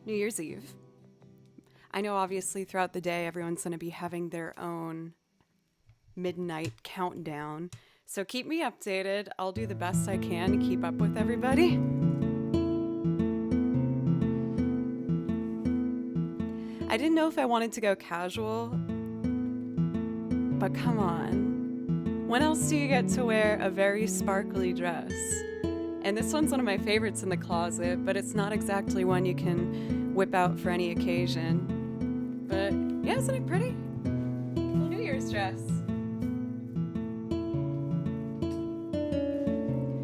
New Year's Eve. I know obviously throughout the day everyone's going to be having their own midnight countdown. So keep me updated. I'll do the best I can to keep up with everybody. I didn't know if I wanted to go casual, but come on. When else do you get to wear a very sparkly dress? And this one's one of my favorites in the closet, but it's not exactly one you can whip out for any occasion. But yeah, isn't it pretty? New Year's dress.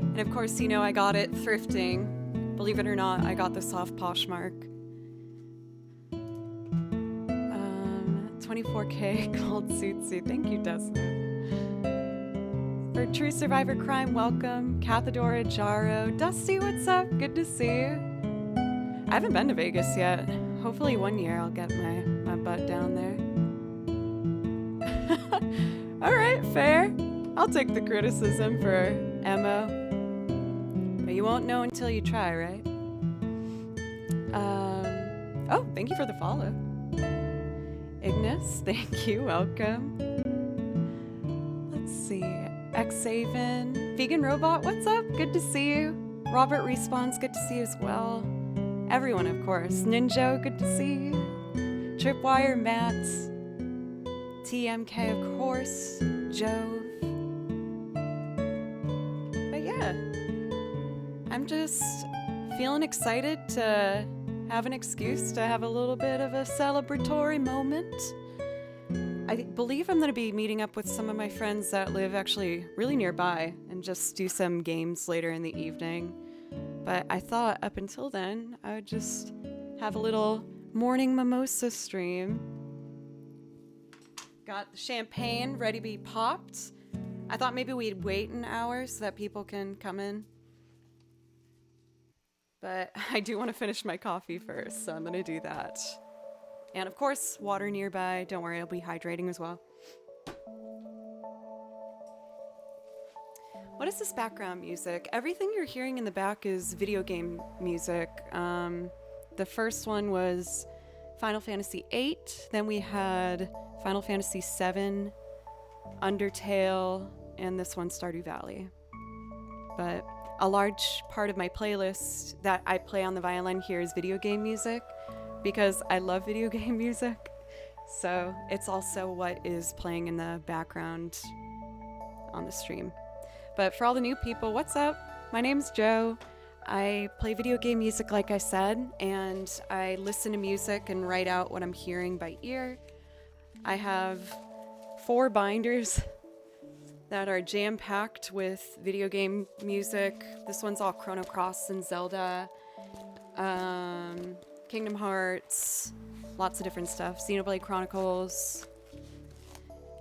And of course, you know I got it thrifting. Believe it or not, I got this off Poshmark. 24K gold suit. Thank you, Desmond. For True Survivor Crime, welcome. Cathadora, Jaro. Dusty, what's up? Good to see you. I haven't been to Vegas yet. Hopefully one year I'll get my butt down there. All right, fair. I'll take the criticism for MO. But you won't know until you try, right? Oh, thank you for the follow. Ignis, thank you, welcome. Let's see, Xaven, Vegan Robot, what's up? Good to see you. Robert Respawns, good to see you as well. Everyone, of course. Ninja, good to see you. Tripwire, Matt, TMK, of course, Jove. But yeah, I'm just feeling excited to have an excuse to have a little bit of a celebratory moment. I believe I'm going to be meeting up with some of my friends that live actually really nearby and just do some games later in the evening. But I thought up until then, I would just have a little morning mimosa stream. Got the champagne ready to be popped. I thought maybe we'd wait an hour so that people can come in. But I do want to finish my coffee first, so I'm going to do that. And of course, water nearby. Don't worry, I'll be hydrating as well. What is this background music? Everything you're hearing in the back is video game music. The first one was Final Fantasy VIII. Then we had Final Fantasy VII, Undertale, and this one, Stardew Valley. But a large part of my playlist that I play on the violin here is video game music because I love video game music. So it's also what is playing in the background on the stream. But for all the new people, what's up? My name's Joe. I play video game music, like I said, and I listen to music and write out what I'm hearing by ear. I have 4 binders that are jam-packed with video game music. This one's all Chrono Cross and Zelda, Kingdom Hearts, lots of different stuff, Xenoblade Chronicles.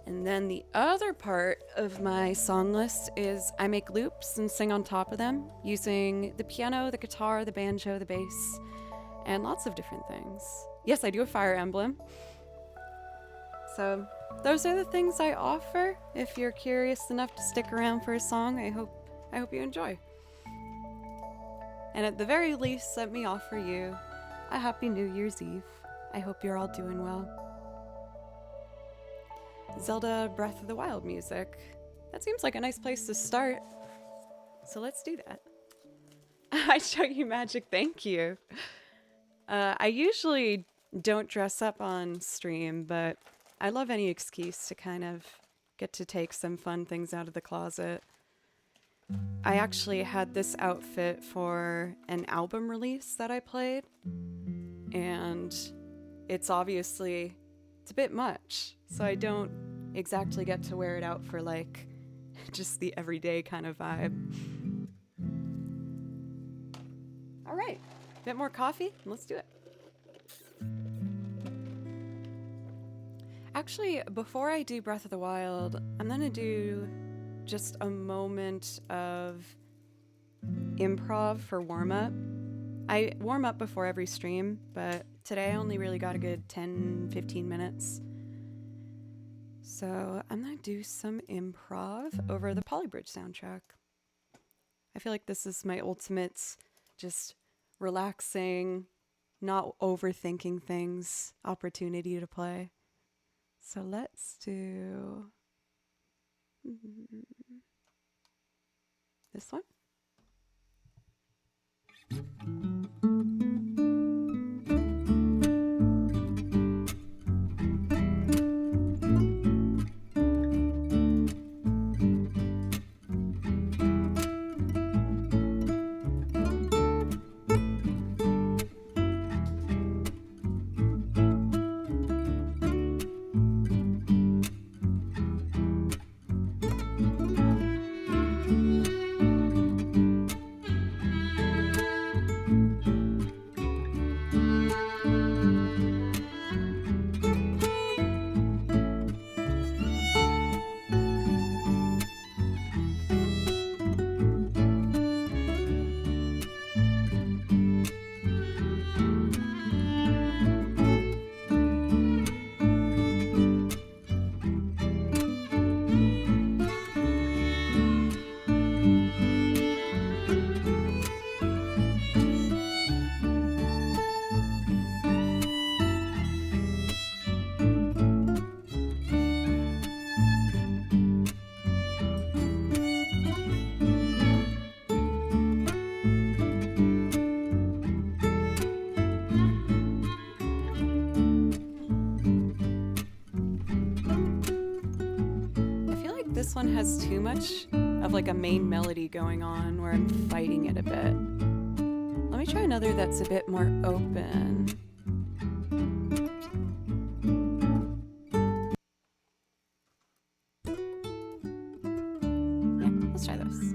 And then the other part of my song list is I make loops and sing on top of them using the piano, the guitar, the banjo, the bass, and lots of different things. Yes, I do a Fire Emblem. So those are the things I offer. If you're curious enough to stick around for a song, I hope you enjoy. And at the very least, let me offer you a happy New Year's Eve. I hope you're all doing well. Zelda Breath of the Wild music. That seems like a nice place to start. So let's do that. I show you magic, thank you. I usually don't dress up on stream, but I love any excuse to kind of get to take some fun things out of the closet. I actually had this outfit for an album release that I played, and it's a bit much, so I don't exactly get to wear it out for like just the everyday kind of vibe. All right, a bit more coffee, let's do it. Actually, before I do Breath of the Wild, I'm gonna do just a moment of improv for warm-up. I warm up before every stream, but today I only really got a good 10-15 minutes. So I'm gonna do some improv over the Polybridge soundtrack. I feel like this is my ultimate just relaxing not overthinking things opportunity to play. So let's do this one. This one has too much of like a main melody going on where I'm fighting it a bit. Let me try another that's a bit more open. Yeah, let's try this.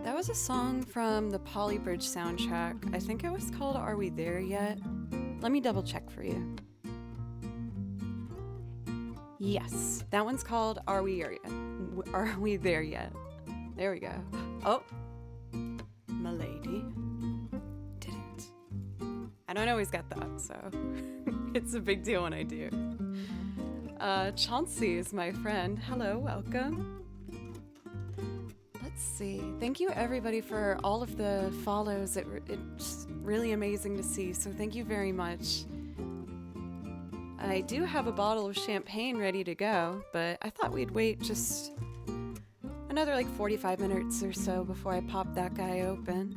That was a song from the Polybridge soundtrack. I think it was called Are We There Yet? Let me double check for you. Yes, that one's called Are We There Yet? Are We There Yet? There we go. Oh, m'lady. Didn't. I don't always get that, so it's a big deal when I do. Chauncey is my friend. Hello, welcome. see. Thank you everybody for all of the follows. It's really amazing to see, so thank you very much. I do have a bottle of champagne ready to go, but I thought we'd wait just another like 45 minutes or so before I pop that guy open.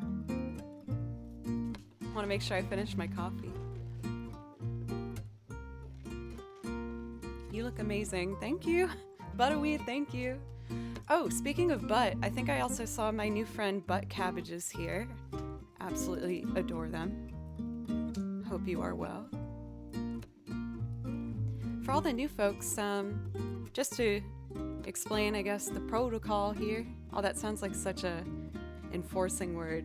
I want to make sure I finish my coffee. You look amazing. Thank you. Buttweed, thank you. Oh, speaking of butt, I think I also saw my new friend Butt Cabbages here. Absolutely adore them. Hope you are well. For all the new folks, just to explain, I guess, the protocol here. Oh, that sounds like such a enforcing word.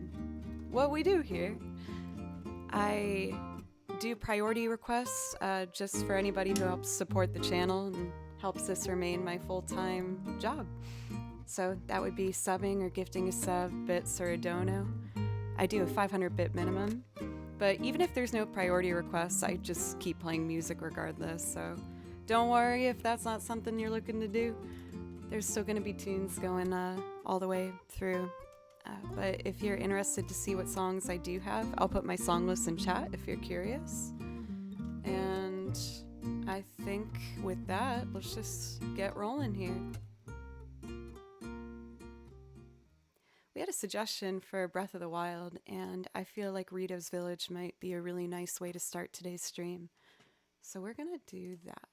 What we do here. I do priority requests just for anybody who helps support the channel and helps this remain my full-time job. So that would be subbing or gifting a sub, bits, or a dono. I do a 500 bit minimum, but even if there's no priority requests, I just keep playing music regardless, so don't worry if that's not something you're looking to do. There's still going to be tunes going all the way through. But if you're interested to see what songs I do have, I'll put my song list in chat if you're curious. And I think with that, let's just get rolling here. We had a suggestion for Breath of the Wild, and I feel like Rito's Village might be a really nice way to start today's stream. So we're gonna do that.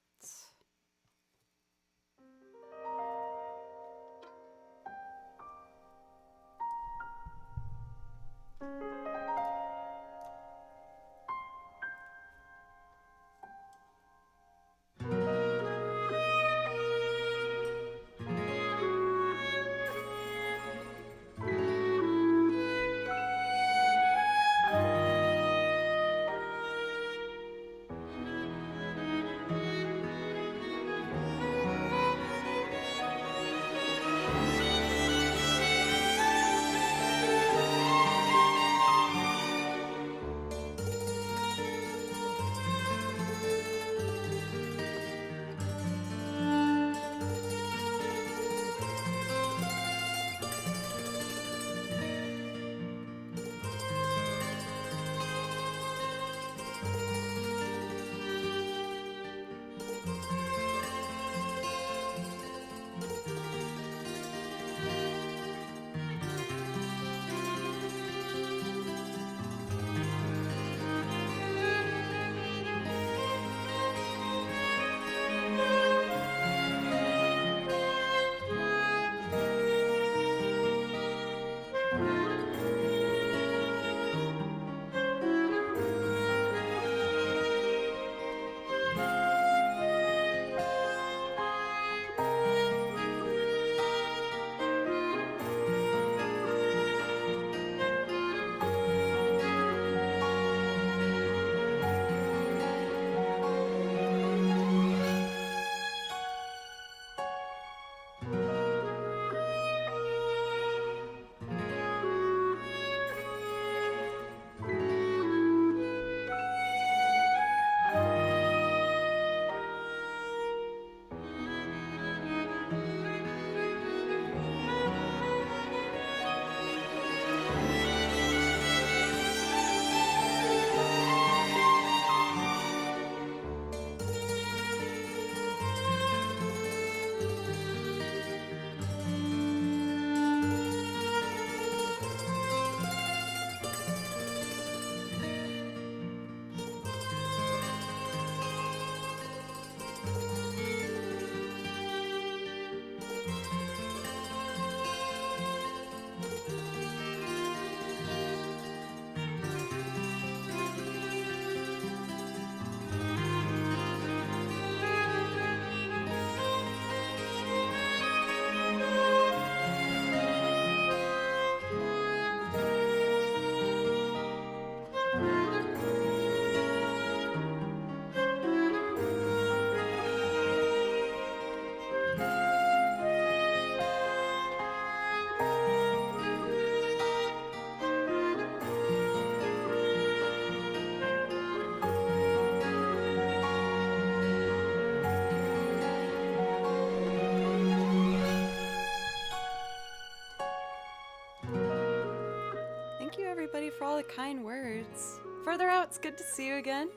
everybody for all the kind words. Further out, it's good to see you again.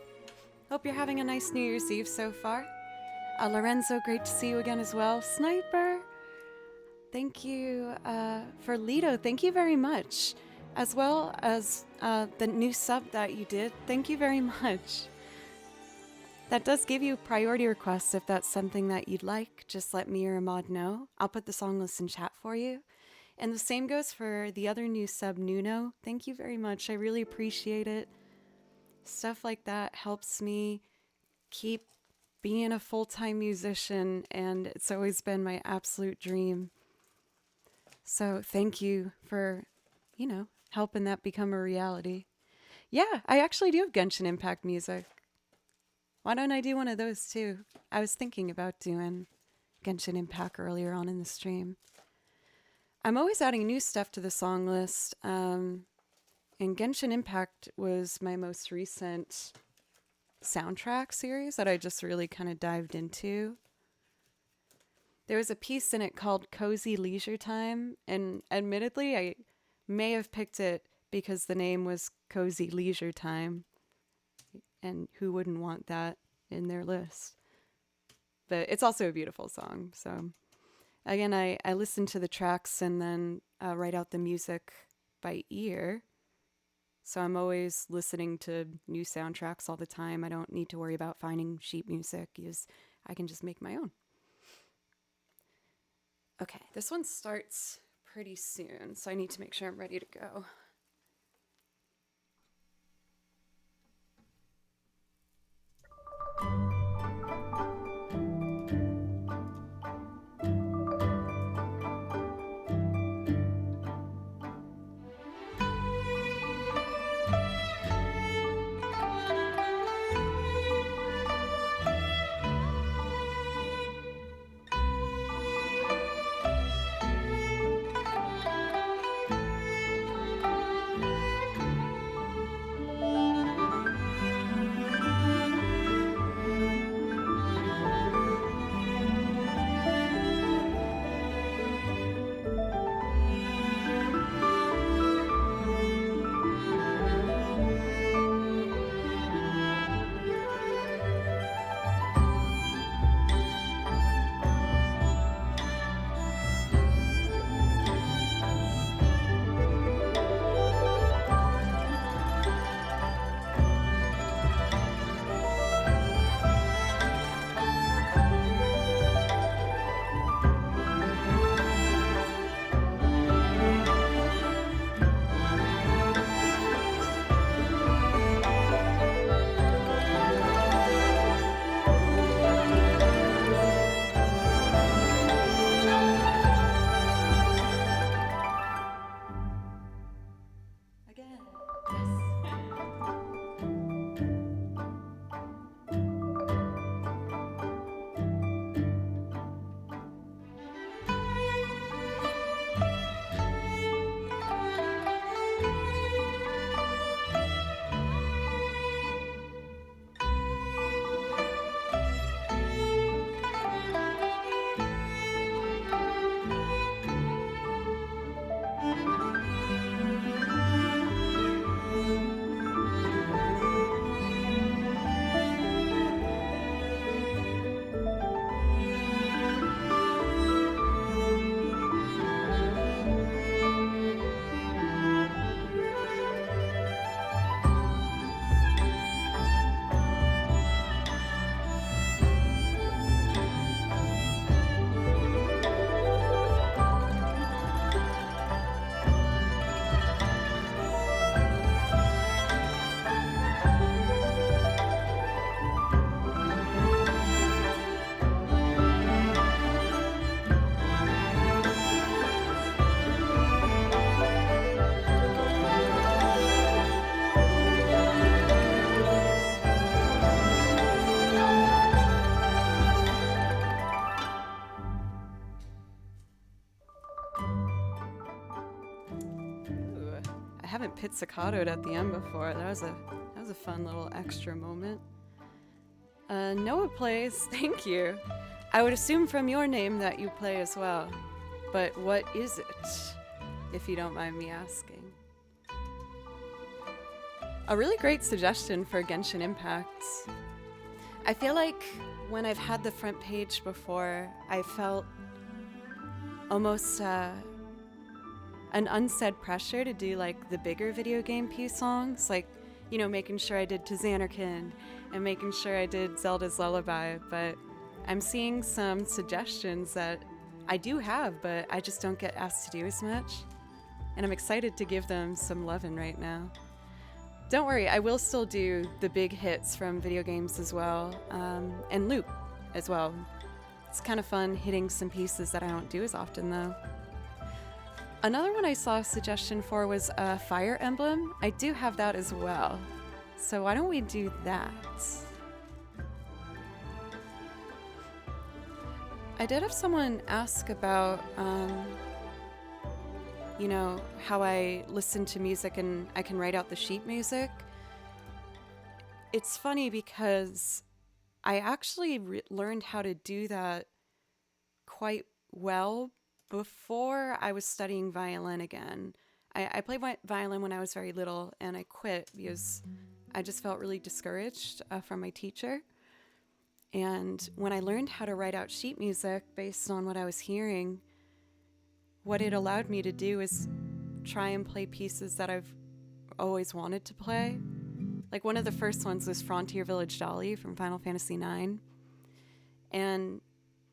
Hope you're having a nice New Year's Eve so far. Lorenzo, great to see you again as well. Sniper, thank you. For Lido, thank you very much. As well as the new sub that you did, thank you very much. That does give you priority requests if that's something that you'd like. Just let me or Ahmad know. I'll put the song list in chat for you. And the same goes for the other new sub, Nuno. Thank you very much. I really appreciate it. Stuff like that helps me keep being a full-time musician, and it's always been my absolute dream. So thank you for, helping that become a reality. Yeah, I actually do have Genshin Impact music. Why don't I do one of those too? I was thinking about doing Genshin Impact earlier on in the stream. I'm always adding new stuff to the song list, and Genshin Impact was my most recent soundtrack series that I just really kind of dived into. There was a piece in it called Cozy Leisure Time, and admittedly, I may have picked it because the name was Cozy Leisure Time, and who wouldn't want that in their list? But it's also a beautiful song, so again, I listen to the tracks and then write out the music by ear. So I'm always listening to new soundtracks all the time. I don't need to worry about finding sheet music. I can just make my own. Okay, this one starts pretty soon, so I need to make sure I'm ready to go. I haven't pizzicatoed at the end before. That was a fun little extra moment. Noah plays. Thank you. I would assume from your name that you play as well. But what is it, if you don't mind me asking? A really great suggestion for Genshin Impact. I feel like when I've had the front page before, I felt almost an unsaid pressure to do like the bigger video game piece songs, like, you know, making sure I did To Xanarkand and making sure I did Zelda's Lullaby, but I'm seeing some suggestions that I do have, but I just don't get asked to do as much. And I'm excited to give them some lovin' right now. Don't worry, I will still do the big hits from video games as well, and loop as well. It's kind of fun hitting some pieces that I don't do as often though. Another one I saw a suggestion for was Fire Emblem. I do have that as well. So why don't we do that? I did have someone ask about, you know, how I listen to music and I can write out the sheet music. It's funny because I actually learned how to do that quite well before I was studying violin again. I played violin when I was very little and I quit because I just felt really discouraged from my teacher. And when I learned how to write out sheet music based on what I was hearing, what it allowed me to do is try and play pieces that I've always wanted to play. Like one of the first ones was Frontier Village Dolly from Final Fantasy IX. And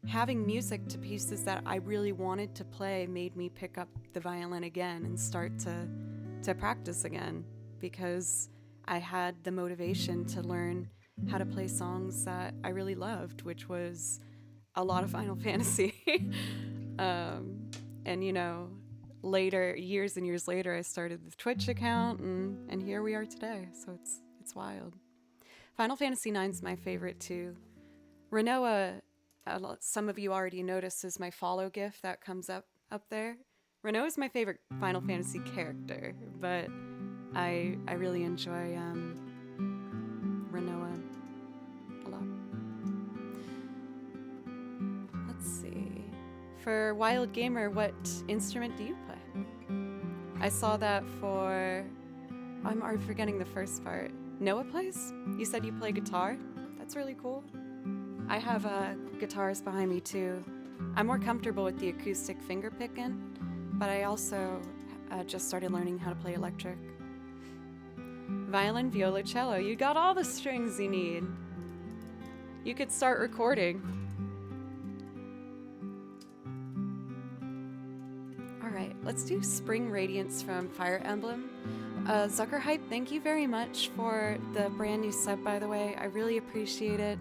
having music to pieces that I really wanted to play made me pick up the violin again and start to practice again, because I had the motivation to learn how to play songs that I really loved, which was a lot of Final Fantasy. And you know, later, years and years later, I started the Twitch account, and here we are today. So it's wild. Final Fantasy IX is my favorite too. Renoa, some of you already noticed, is my follow gif that comes up there. Renoa is my favorite Final Fantasy character, but I really enjoy Renoa a lot. Let's see. For Wild Gamer, what instrument do you play? I saw that for... I'm already forgetting the first part. Noah plays? You said you play guitar? That's really cool. I have guitars behind me too. I'm more comfortable with the acoustic finger picking, but I also just started learning how to play electric. Violin, viola, cello. You got all the strings you need. You could start recording. All right, let's do Spring Radiance from Fire Emblem. Zucker Hype, thank you very much for the brand new sub, by the way. I really appreciate it.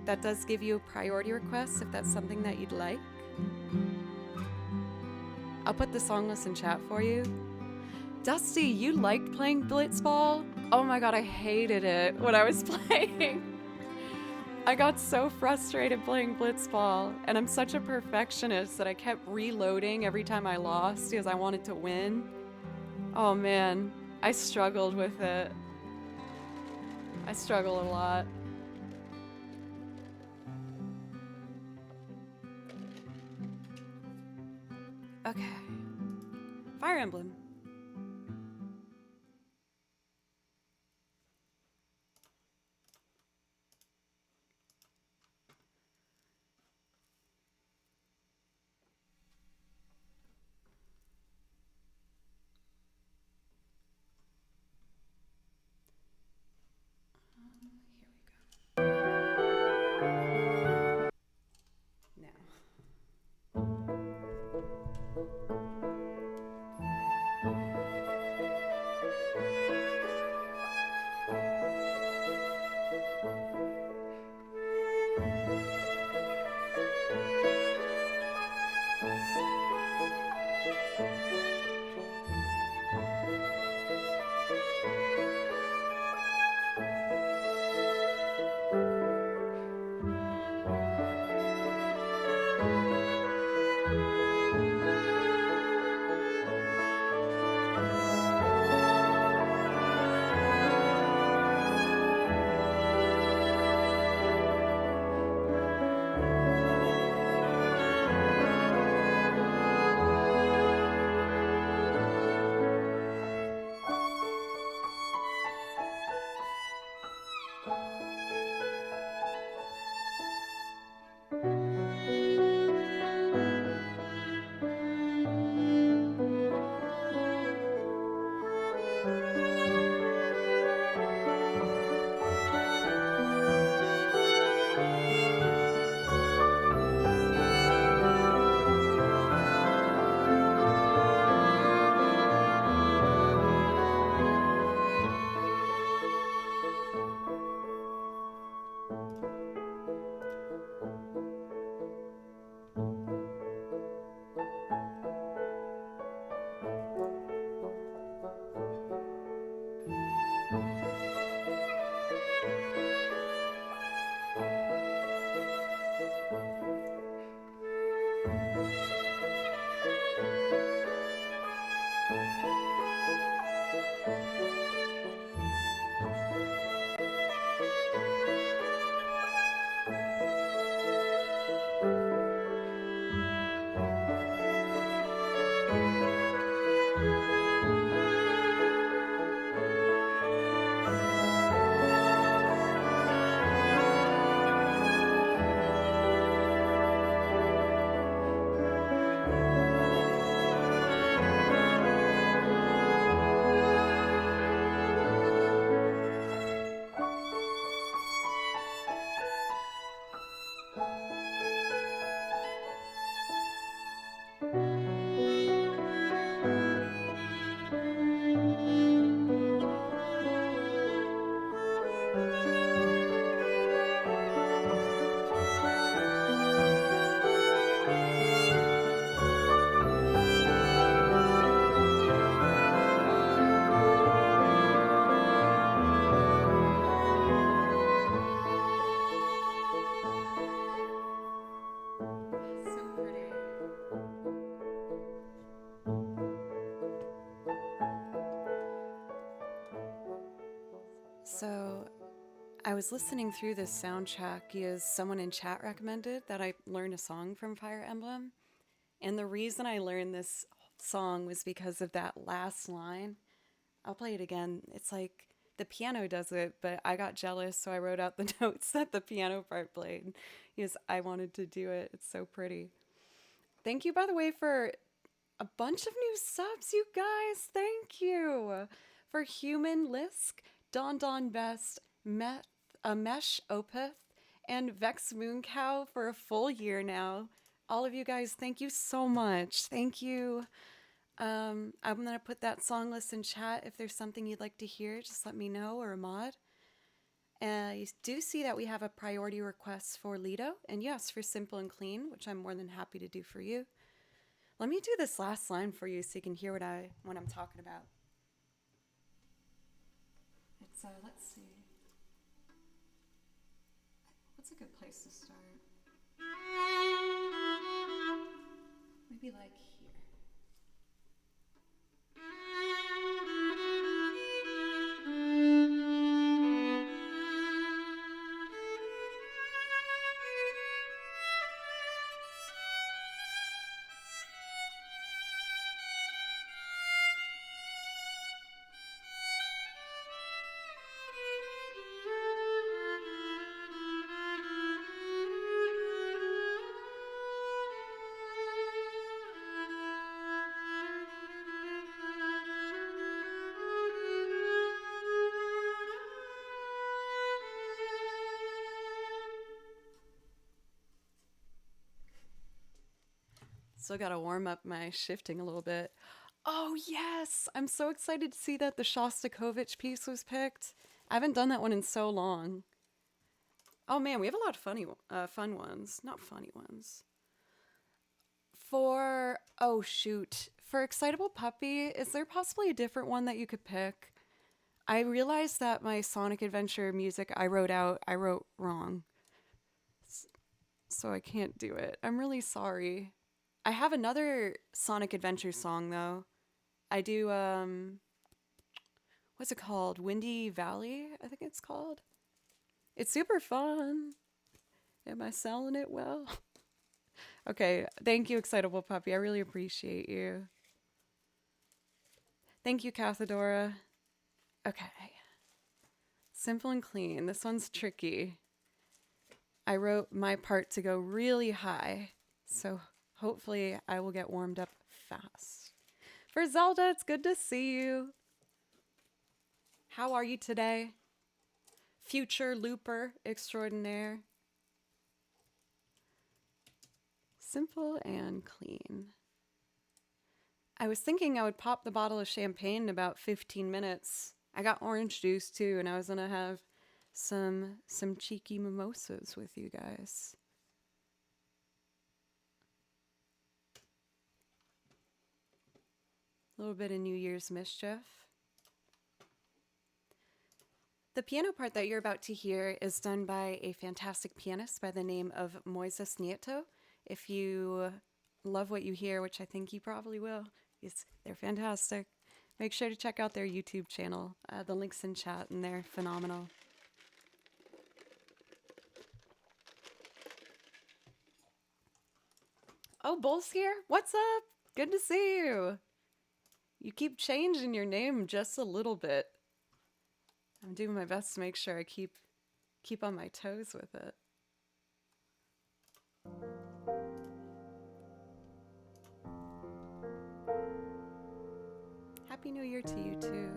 That does give you a priority request if that's something that you'd like. I'll put the song list in chat for you. Dusty, you liked playing Blitzball? Oh my god, I hated it when I was playing. I got so frustrated playing Blitzball, and I'm such a perfectionist that I kept reloading every time I lost because I wanted to win. Oh man, I struggled with it. I struggle a lot. Okay. Fire Emblem. So pretty. So I was listening through this soundtrack because someone in chat recommended that I learn a song from Fire Emblem. And the reason I learned this song was because of that last line. I'll play it again. It's like the piano does it, but I got jealous, so I wrote out the notes that the piano part played because I wanted to do it. It's so pretty. Thank you, by the way, for a bunch of new subs, you guys. Thank you. For Human Lisk, Don Don Best, Mesh Opeth, and Vex Mooncow for a full year now. All of you guys, thank you so much. Thank you. I'm going to put that song list in chat. If there's something you'd like to hear, just let me know, or a mod. You do see that we have a priority request for Lido, and yes, for Simple and Clean, which I'm more than happy to do for you. Let me do this last line for you so you can hear what I'm talking about. It's let's see. What's a good place to start? Maybe like here. Still got to warm up my shifting a little bit. Oh, yes! I'm so excited to see that the Shostakovich piece was picked. I haven't done that one in so long. Oh man, we have a lot of fun ones. Not funny ones. For Excitable Puppy, is there possibly a different one that you could pick? I realized that my Sonic Adventure music I wrote wrong. So I can't do it. I'm really sorry. I have another Sonic Adventure song though. I do what's it called? Windy Valley, I think it's called. It's super fun. Am I selling it well? Okay, thank you, Excitable Puppy. I really appreciate you. Thank you, Cathedora. Okay. Simple and clean. This one's tricky. I wrote my part to go really high, so hopefully I will get warmed up fast. For Zelda, it's good to see you. How are you today? Future looper extraordinaire. Simple and clean. I was thinking I would pop the bottle of champagne in about 15 minutes. I got orange juice too, and I was gonna have some cheeky mimosas with you guys. A little bit of New Year's mischief. The piano part that you're about to hear is done by a fantastic pianist by the name of Moises Nieto. If you love what you hear, which I think you probably will, they're fantastic. Make sure to check out their YouTube channel. The link's in chat, and they're phenomenal. Oh, Bull's here? What's up? Good to see you. You keep changing your name just a little bit. I'm doing my best to make sure I keep on my toes with it. Happy New Year to you too.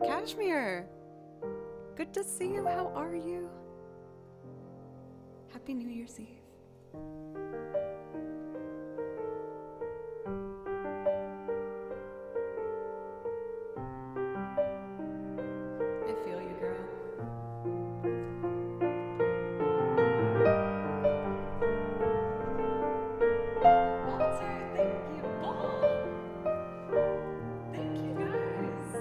Kashmir! Good to see you. How are you? Happy New Year's Eve. I feel you, girl. Walter, thank you. Bull! Thank you, guys.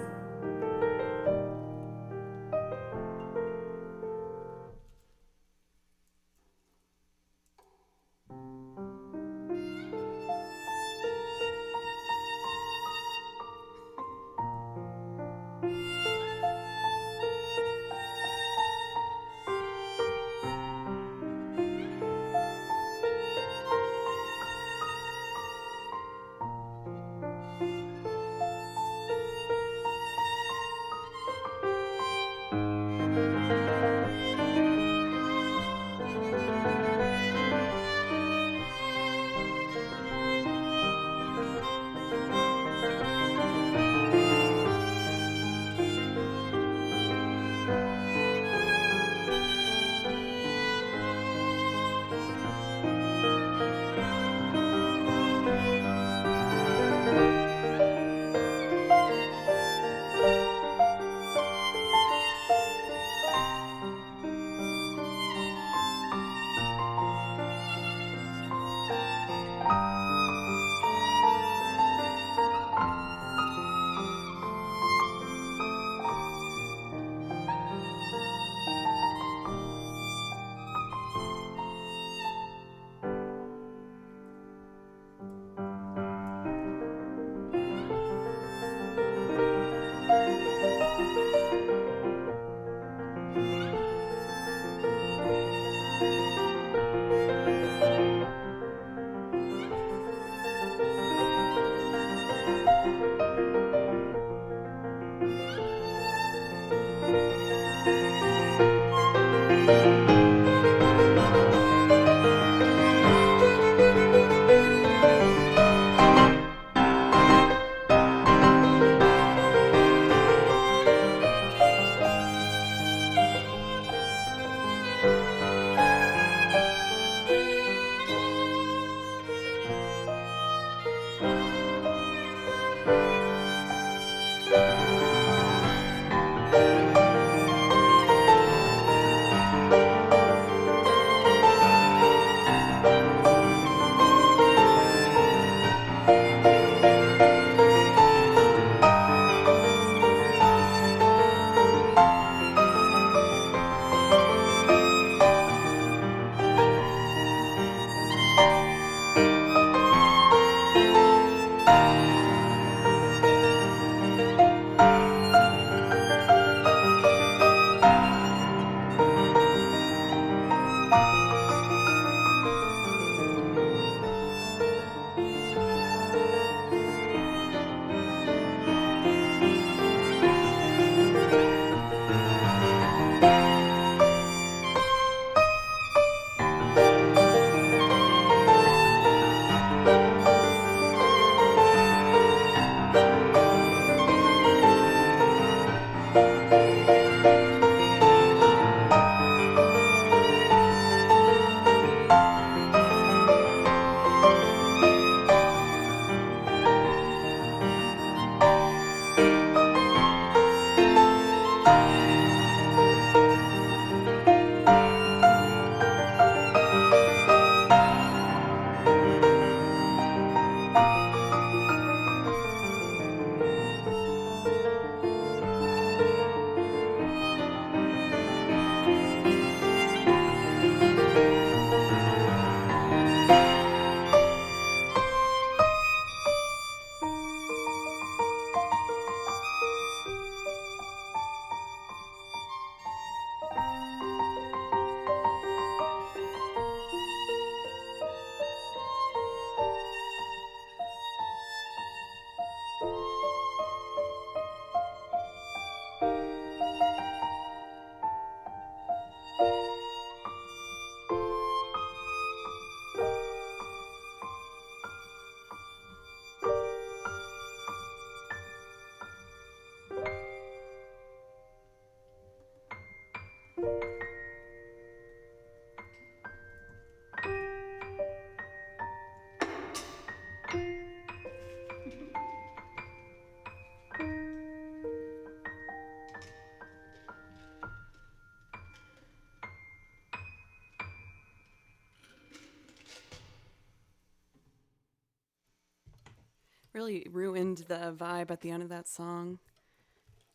Really ruined the vibe at the end of that song.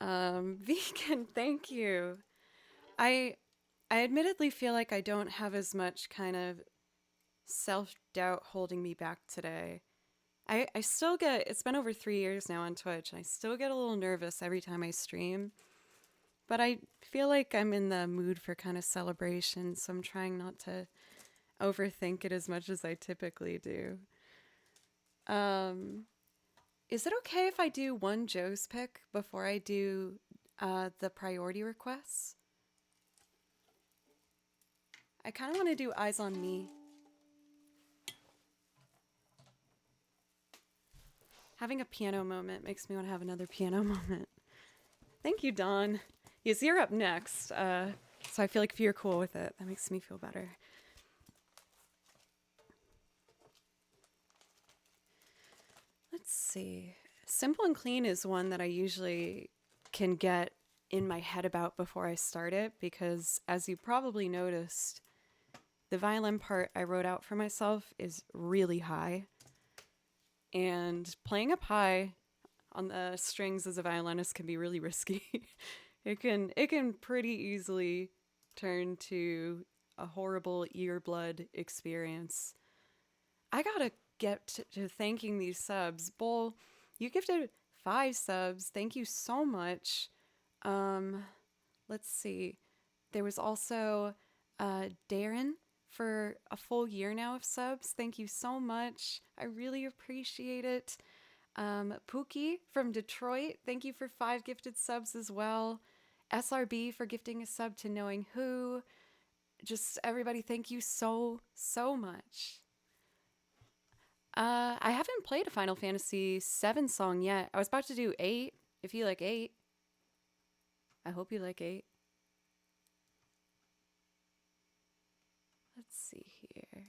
Vegan, thank you. I I admittedly feel like I don't have as much kind of self doubt holding me back today. I still get, it's been over 3 years now on Twitch, and I still get a little nervous every time I stream. But I feel like I'm in the mood for kind of celebration, so I'm trying not to overthink it as much as I typically do. Um, is it okay if I do one Joe's pick before I do the priority requests? I kind of want to do Eyes on Me. Having a piano moment makes me want to have another piano moment. Thank you, Dawn. Yes, you're up next. So I feel like if you're cool with it, that makes me feel better. Let's see. Simple and Clean is one that I usually can get in my head about before I start it because, as you probably noticed, the violin part I wrote out for myself is really high. And playing up high on the strings as a violinist can be really risky. it can pretty easily turn to a horrible earblood experience. I gotta get to thanking these subs. Bull, you gifted 5 subs. Thank you so much. Um, let's see. There was also Darren for a full year now of subs. Thank you so much. I really appreciate it. Pookie from Detroit, thank you for 5 gifted subs as well. SRB for gifting a sub to Knowing Who. Just everybody, thank you so much. I haven't played a Final Fantasy 7 song yet. I was about to do 8. If you like 8, I hope you like 8. Let's see here.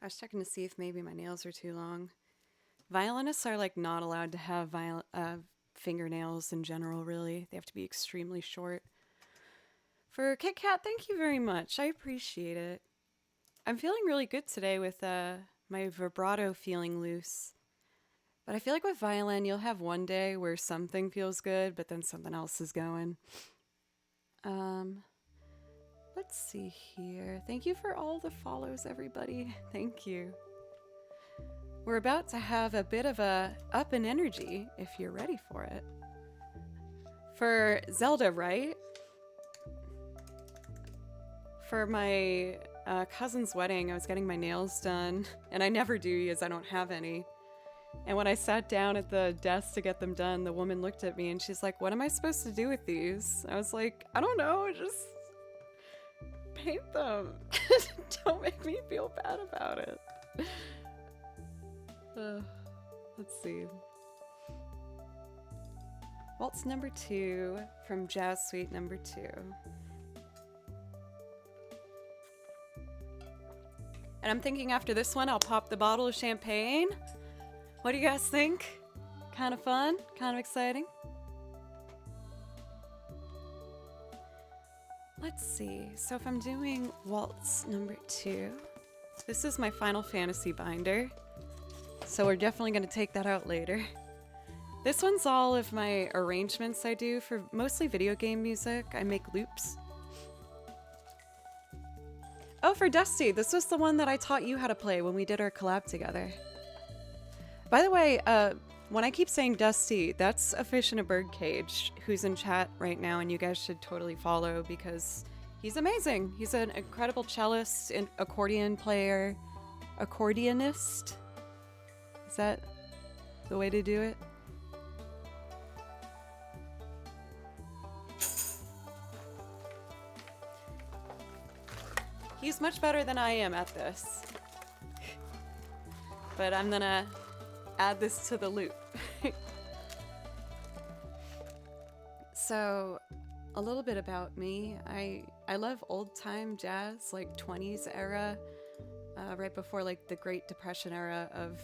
I was checking to see if maybe my nails are too long. Violinists are like not allowed to have fingernails in general, really. They have to be extremely short. For Kit Kat, thank you very much. I appreciate it. I'm feeling really good today with my vibrato feeling loose. But I feel like with violin, you'll have one day where something feels good, but then something else is going. Let's see here. Thank you for all the follows, everybody. Thank you. We're about to have a bit of a up in energy, if you're ready for it. For Zelda, right? For my cousin's wedding, I was getting my nails done, and I never do because I don't have any. And when I sat down at the desk to get them done, the woman looked at me and she's like, "What am I supposed to do with these?" I was like, "I don't know, just paint them." Don't make me feel bad about it. Let's see. Waltz number 2 from Jazz Suite number 2. And I'm thinking after this one, I'll pop the bottle of champagne. What do you guys think? Kind of fun? Kind of exciting? Let's see. So if I'm doing Waltz number 2, this is my Final Fantasy binder. So we're definitely going to take that out later. This one's all of my arrangements I do for mostly video game music. I make loops. Oh, for Dusty, this was the one that I taught you how to play when we did our collab together. By the way, when I keep saying Dusty, that's a fish in a bird cage who's in chat right now, and you guys should totally follow because he's amazing. He's an incredible cellist and accordion player. Accordionist? Is that the way to do it? He's much better than I am at this. But I'm gonna add this to the loop. So, a little bit about me. I love old-time jazz, like 20s era, right before like the Great Depression era of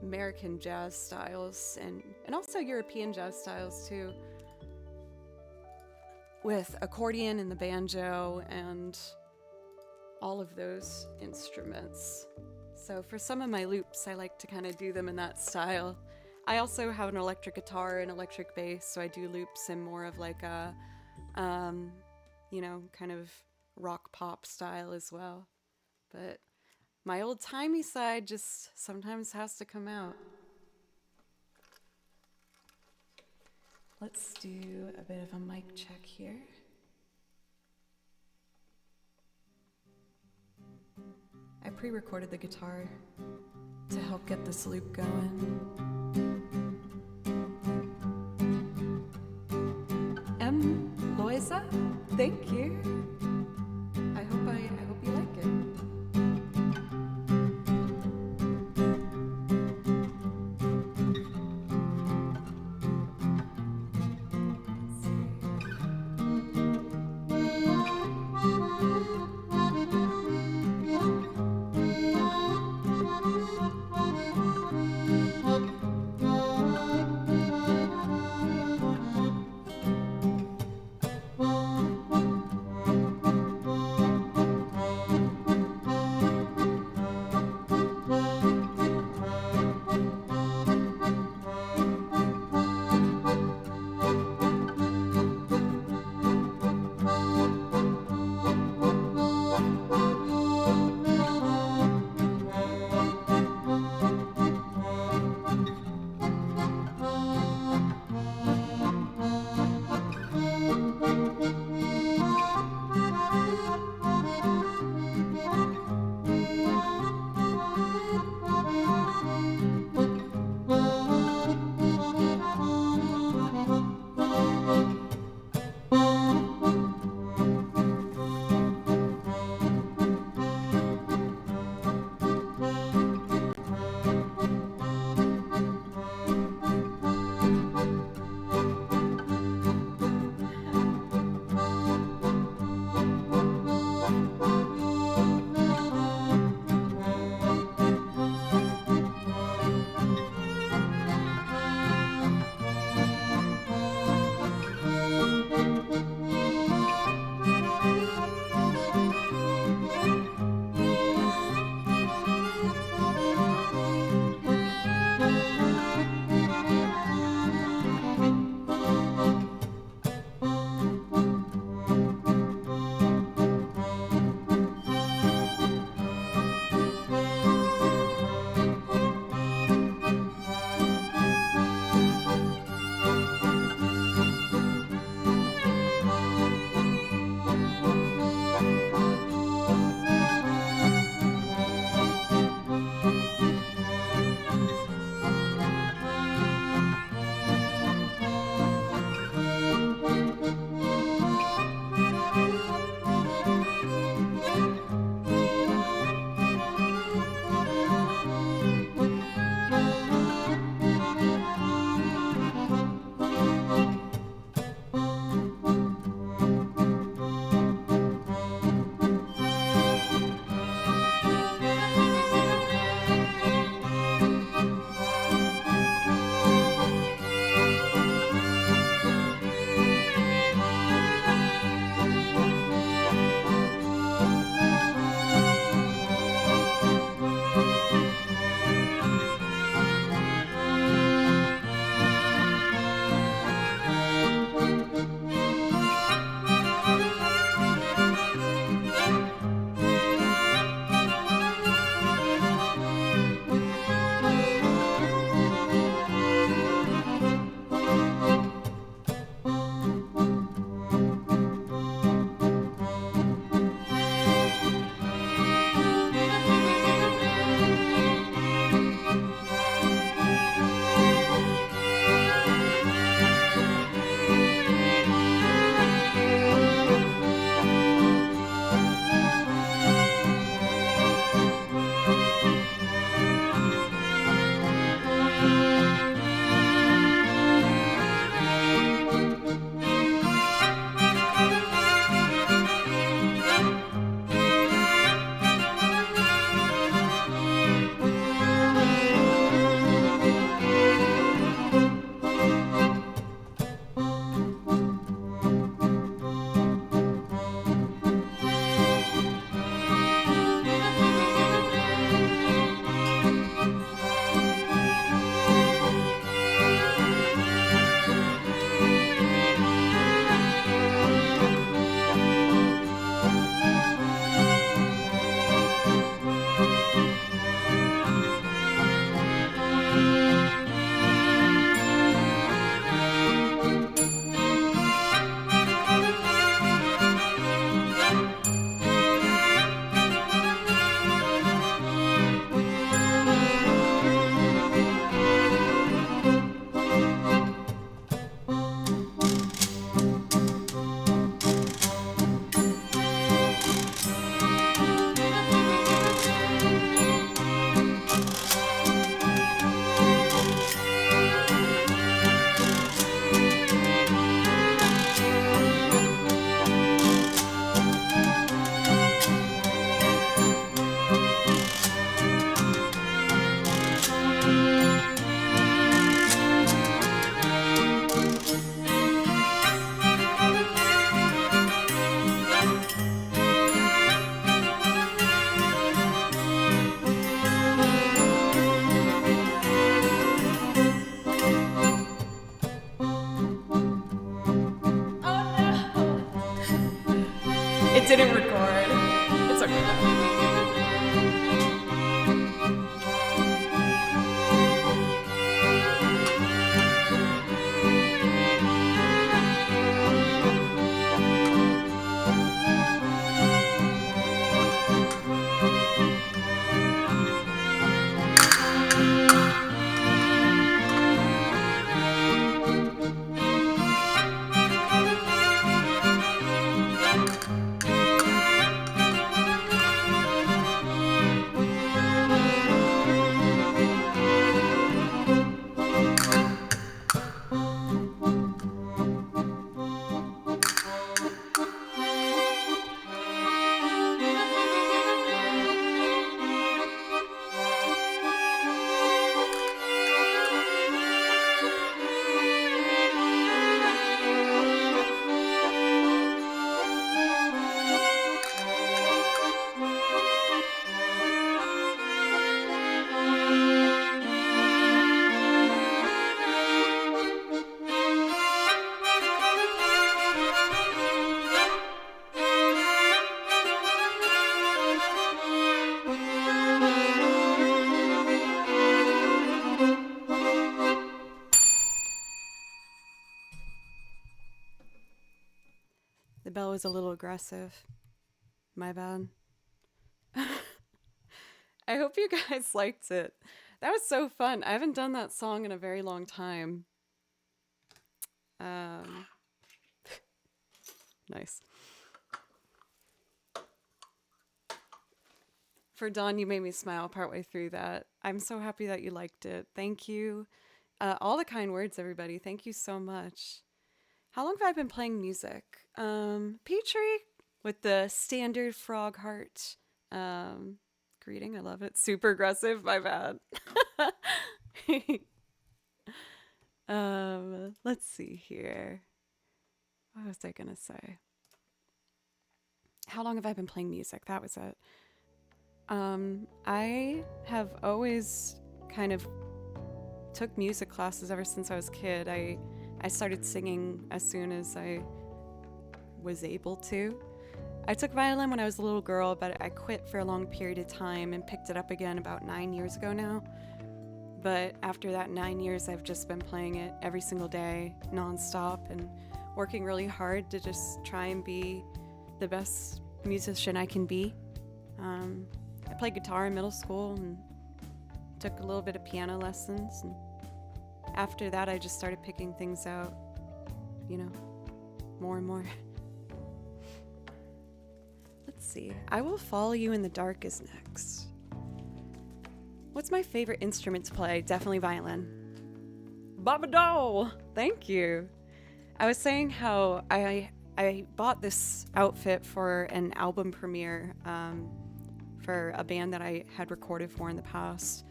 American jazz styles and also European jazz styles too, with accordion and the banjo and all of those instruments. So for some of my loops, I like to kind of do them in that style. I also have an electric guitar and electric bass, so I do loops in more of like a, you know, kind of rock pop style as well. But my old-timey side just sometimes has to come out. Let's do a bit of a mic check here. I pre-recorded the guitar to help get this loop going. Loisa, thank you. I hope you like it. It didn't record. It's okay though. The bell was a little aggressive. My bad. I hope you guys liked it. That was so fun. I haven't done that song in a very long time. Nice. For Dawn, you made me smile partway through that. I'm so happy that you liked it. Thank you. All the kind words, everybody. Thank you so much. How long have I been playing music? Petrie with the standard frog heart greeting. I love it. Super aggressive. My bad. Let's see here. What was I gonna say? How long have I been playing music? That was it. I have always kind of took music classes ever since I was a kid. I started singing as soon as I was able to. I took violin when I was a little girl, but I quit for a long period of time and picked it up again about 9 years ago now. But after that 9 years, I've just been playing it every single day, nonstop, and working really hard to just try and be the best musician I can be. I played guitar in middle school and took a little bit of piano lessons. And after that, I just started picking things out, more and more. Let's see. I Will Follow You in the Dark is next. What's my favorite instrument to play? Definitely violin. Babado! Thank you. I was saying how I bought this outfit for an album premiere for a band that I had recorded for in the past.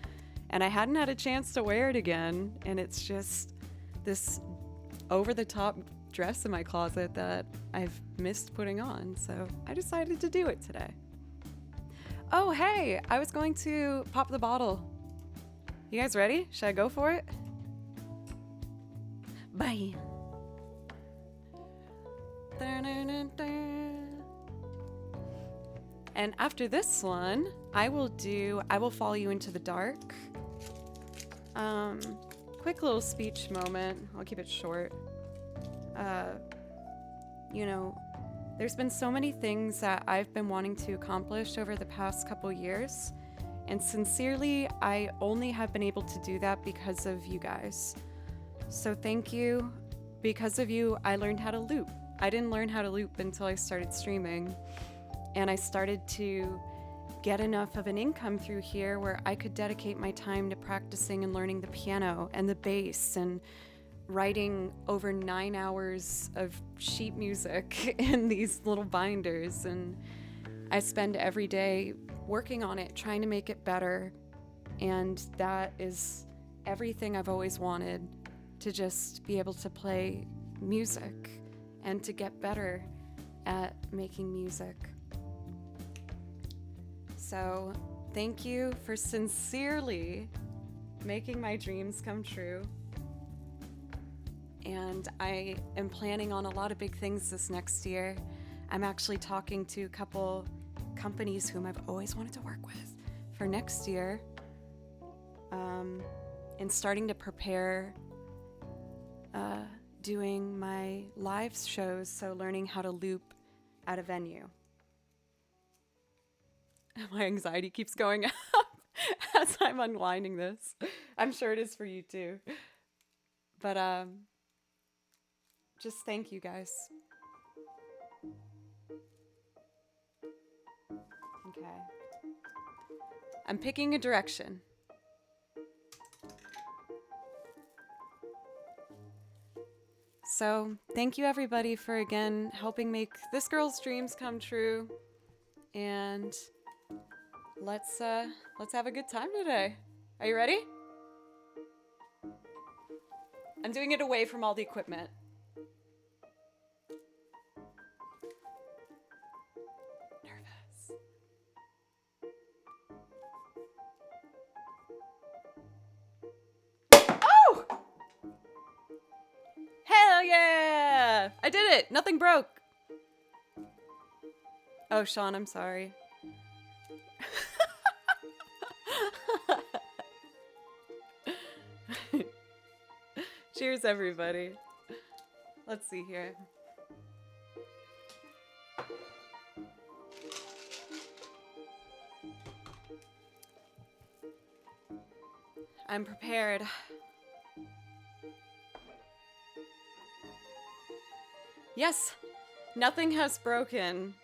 And I hadn't had a chance to wear it again. And it's just this over-the-top dress in my closet that I've missed putting on. So I decided to do it today. Oh, hey, I was going to pop the bottle. You guys ready? Should I go for it? Bye. And after this one, I Will Follow You into the Dark. Quick little speech moment. I'll keep it short. There's been so many things that I've been wanting to accomplish over the past couple years. And sincerely, I only have been able to do that because of you guys. So thank you. Because of you, I learned how to loop. I didn't learn how to loop until I started streaming. And I started to get enough of an income through here where I could dedicate my time to practicing and learning the piano and the bass and writing over 9 hours of sheet music in these little binders. And I spend every day working on it, trying to make it better. And that is everything I've always wanted, to just be able to play music and to get better at making music. So thank you for sincerely making my dreams come true. And I am planning on a lot of big things this next year. I'm actually talking to a couple companies whom I've always wanted to work with for next year, and starting to prepare doing my live shows, so learning how to loop at a venue. My anxiety keeps going up as I'm unwinding this. I'm sure it is for you too. But just thank you guys. Okay. I'm picking a direction. So thank you everybody for again helping make this girl's dreams come true. And let's have a good time today. Are you ready? I'm doing it away from all the equipment. Nervous. Oh! Hell yeah! I did it! Nothing broke. Oh, Sean, I'm sorry. Cheers, everybody. Let's see here. I'm prepared. Yes, nothing has broken.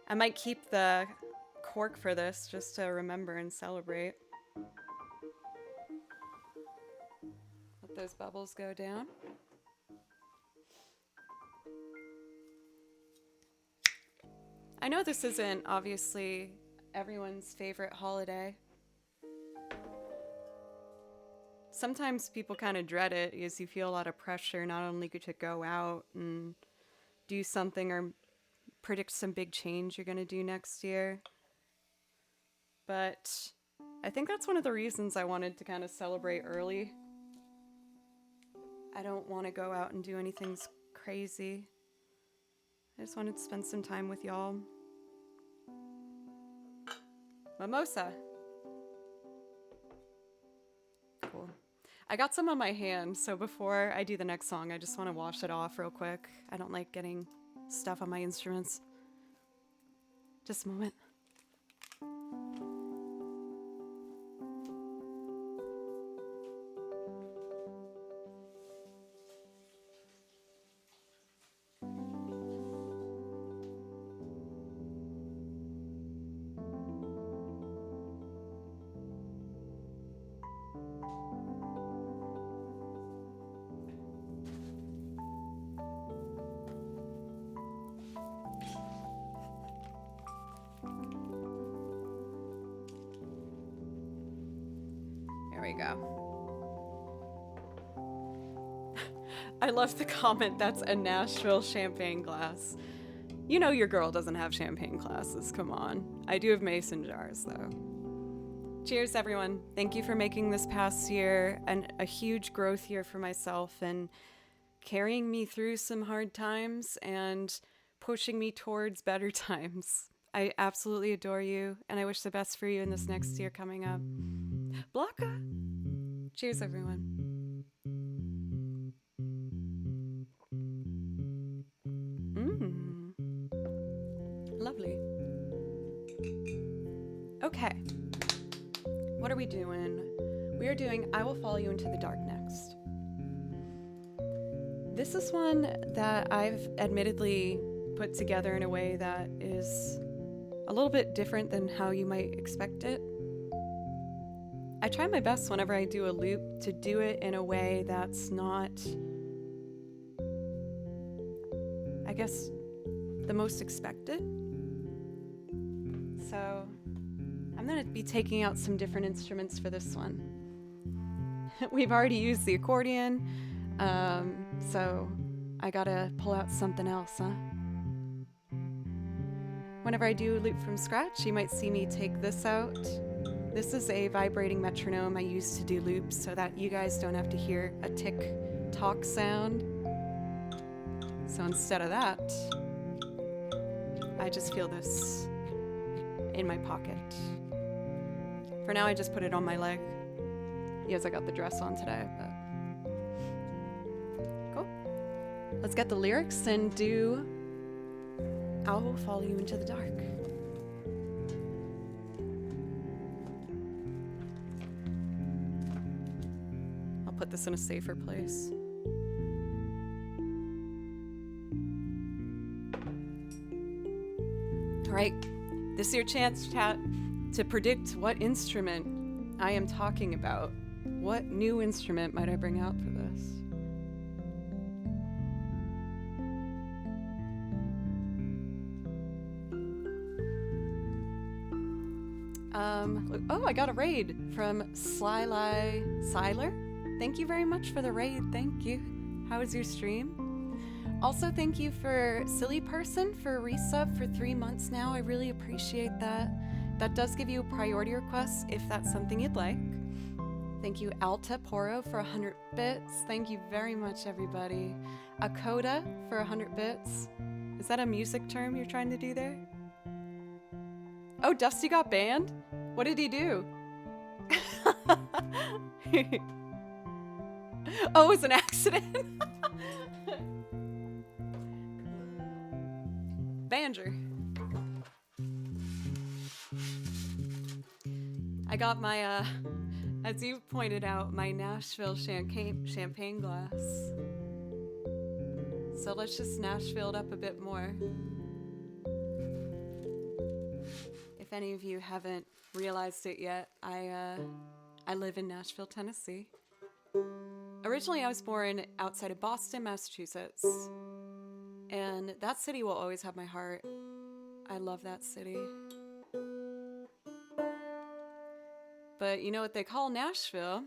I might keep the cork for this just to remember and celebrate. Let those bubbles go down. I know this isn't obviously everyone's favorite holiday. Sometimes people kind of dread it because you feel a lot of pressure not only to go out and do something or predict some big change you're going to do next year. But I think that's one of the reasons I wanted to kind of celebrate early. I don't want to go out and do anything crazy. I just wanted to spend some time with y'all. Mimosa. Cool. I got some on my hand, so before I do the next song, I just want to wash it off real quick. I don't like getting stuff on my instruments. Just a moment. There we go. I love the comment, that's a Nashville champagne glass. You know your girl doesn't have champagne glasses, come on. I do have mason jars though. Cheers everyone. Thank you for making this past year a huge growth year for myself and carrying me through some hard times and pushing me towards better times. I absolutely adore you and I wish the best for you in this next year coming up. Blocka! Cheers everyone. Lovely. Okay. What are we doing? We are doing I Will Follow You Into the Dark next. This is one that I've admittedly put together in a way that is a little bit different than how you might expect it. I try my best whenever I do a loop to do it in a way that's not, I guess, the most expected. So I'm going to be taking out some different instruments for this one. We've already used the accordion, so I gotta pull out something else, huh? Whenever I do a loop from scratch, you might see me take this out. This is a vibrating metronome I use to do loops so that you guys don't have to hear a tick-tock sound. So instead of that, I just feel this in my pocket. For now, I just put it on my leg. Yes, I got the dress on today, but cool. Let's get the lyrics and do I Will Follow You Into the Dark. I'll put this in a safer place. All right, this is your chance, chat, to predict what instrument I am talking about. What new instrument might I bring out for this? Oh, I got a raid from Siler. Thank you very much for the raid. Thank you. How was your stream? Also, thank you for Silly Person for resub for 3 months now. I really appreciate that. That does give you a priority request if that's something you'd like. Thank you, Alta Poro, for 100 bits. Thank you very much, everybody. Akoda for 100 bits. Is that a music term you're trying to do there? Oh, Dusty got banned? What did he do? Oh, it was an accident. Banger. I got my, as you pointed out, my Nashville champagne glass. So let's just Nashville it up a bit more. If any of you haven't realized it yet, I live in Nashville, Tennessee. Originally, I was born outside of Boston, Massachusetts. And that city will always have my heart. I love that city. But you know what they call Nashville?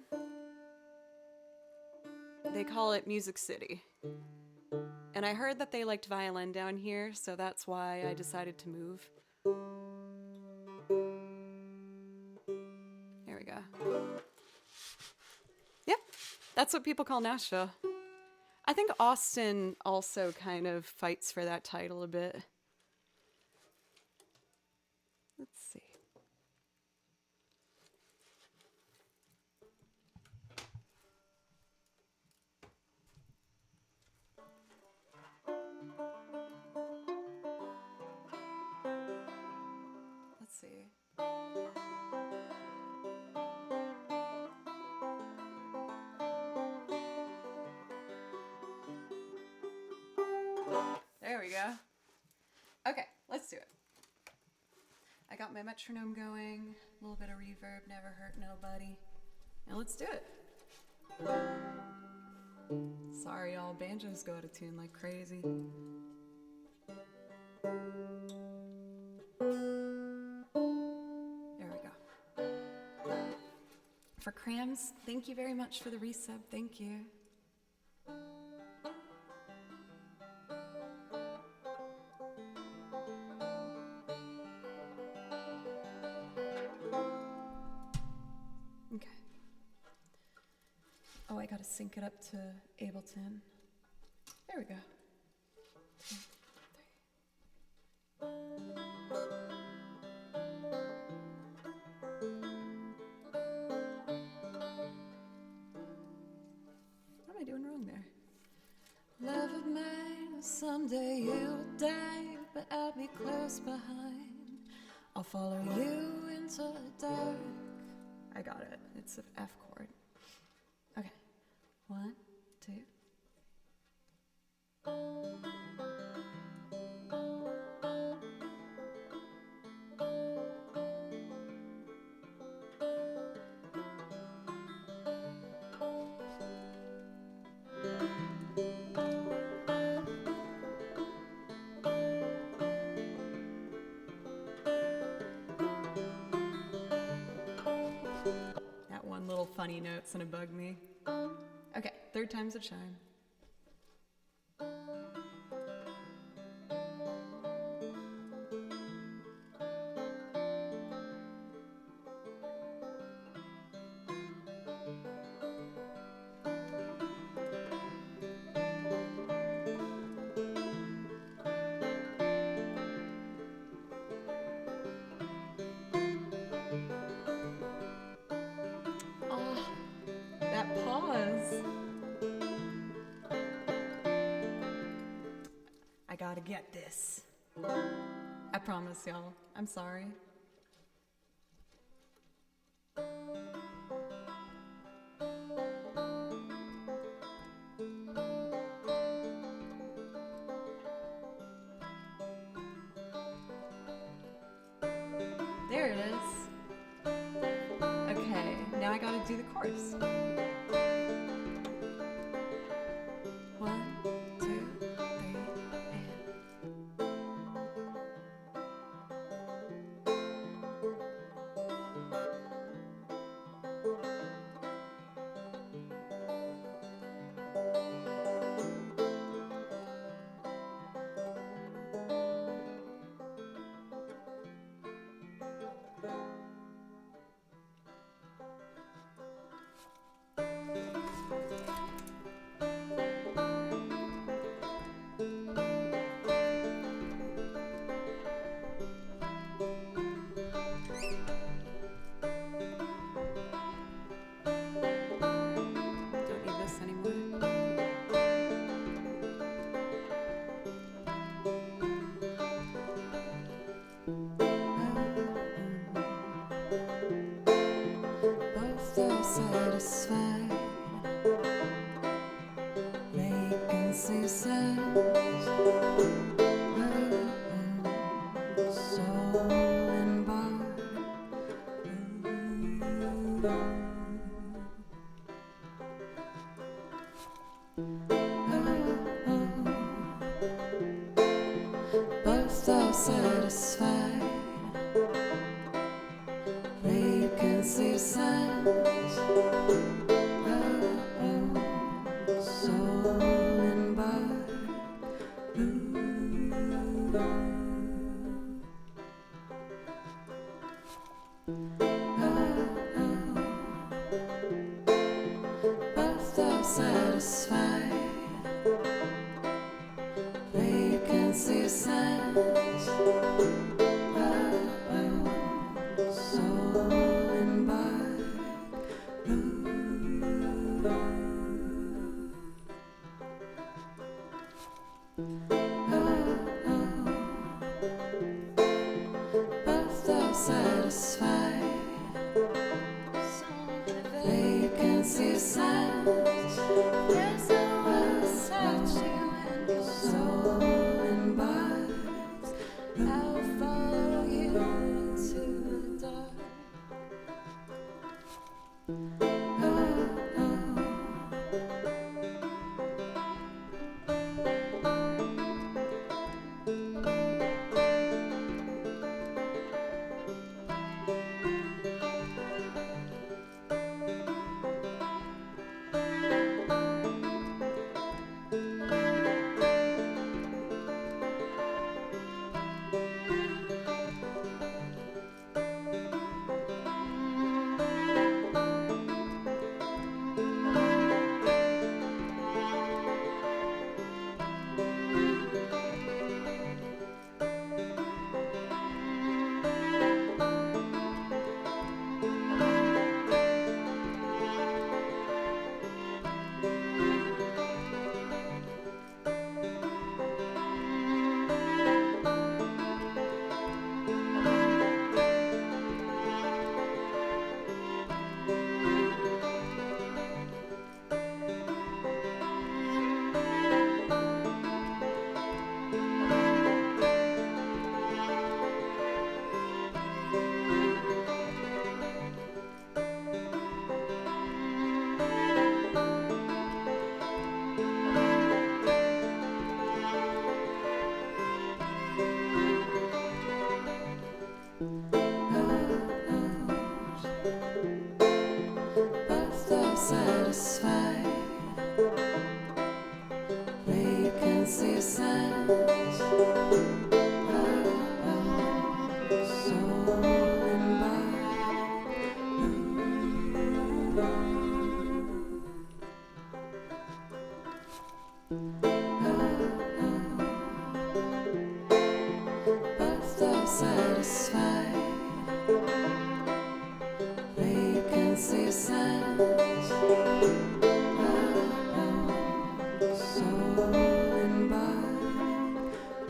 They call it Music City. And I heard that they liked violin down here, so that's why I decided to move. There we go. Yep, that's what people call Nashville. I think Austin also kind of fights for that title a bit. Let's see. Let's see. There we go. Okay, let's do it. I got my metronome going, a little bit of reverb, never hurt nobody. Now let's do it. Sorry, y'all, banjos go out of tune like crazy. There we go. For Crams, thank you very much for the resub. Thank you. Okay. Oh, I gotta sync it up to Ableton. There we go. 2, 3. What am I doing wrong there? Love of mine, someday you'll die, but I'll be close behind. I'll follow you into the dark. I got it. It's an F chord. Okay. 1, 2. That one little funny note's gonna bug me. Okay, 3rd time's a charm. gotta get this. I promise, y'all. I'm sorry. There it is. Okay, now I gotta do the chorus. 1, 2, 3, don't need this anymore. Both are satisfied, vacancy sense, soul and body. Both are satisfied, vacancy sense, soul and body. Both are satisfied, vacancy sense, soul and body. Both are satisfied, vacancy sense, soul and body. I'll follow you into the dark. Both are satisfied, vacancy sense, soul and body. Both are satisfied, vacancy sense, soul and body.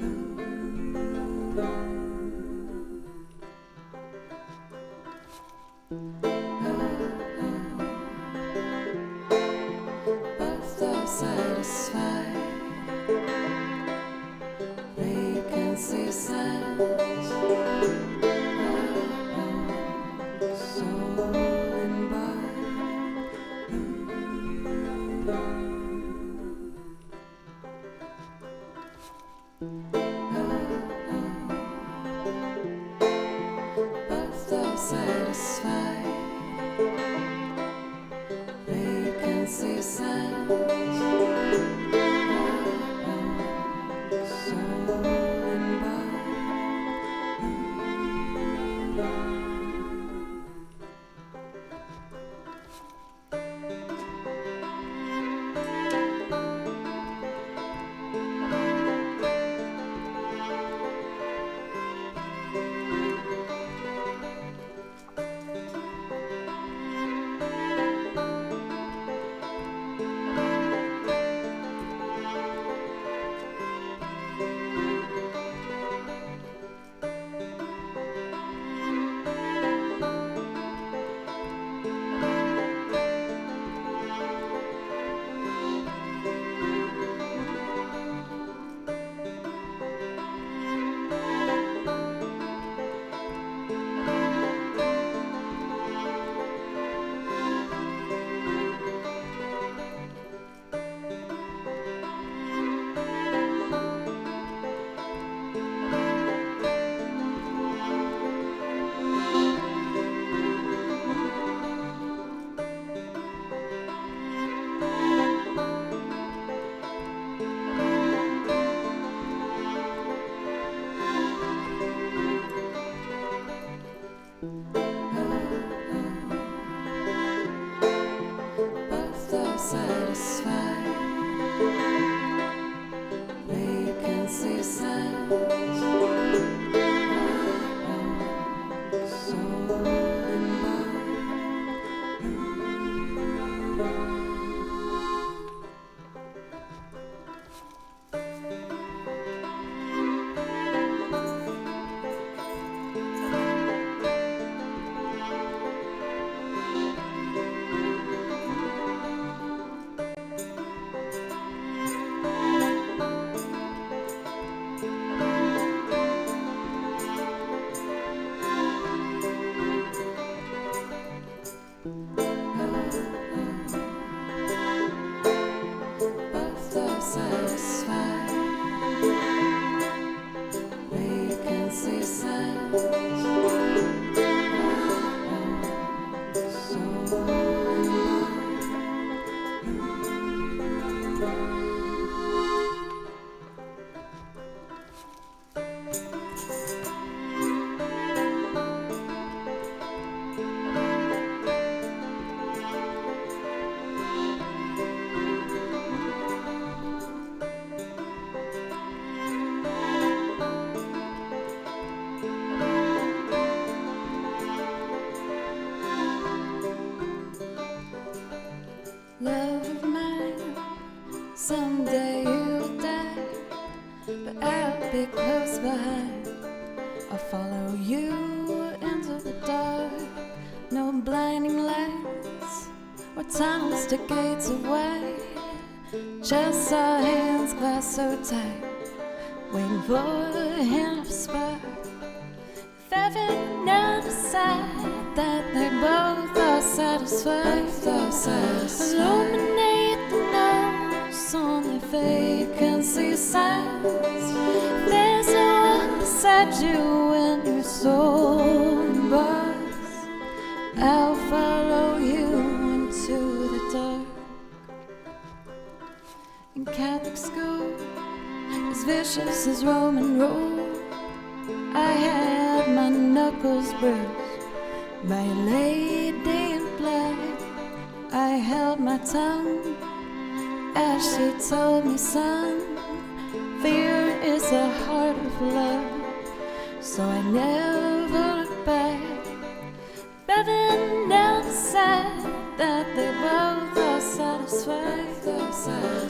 Love of mine, someday you'll die, but I'll be close behind. I'll follow you into the dark. No blinding lights or tunnels to gates of white. Just our hands clasped so tight, waiting for a hint of spark. If heaven now decide that they both are satisfied, illuminate the nose on their vacancy signs. There's no one beside you when your soul embarks. I'll follow you into the dark. In Catholic school, as vicious as Roman rule, I had my knuckles bruised by a lady in black. I held my tongue as she told me, son, fear is the heart of love. So I never looked back. Heaven now decide that they both are satisfied.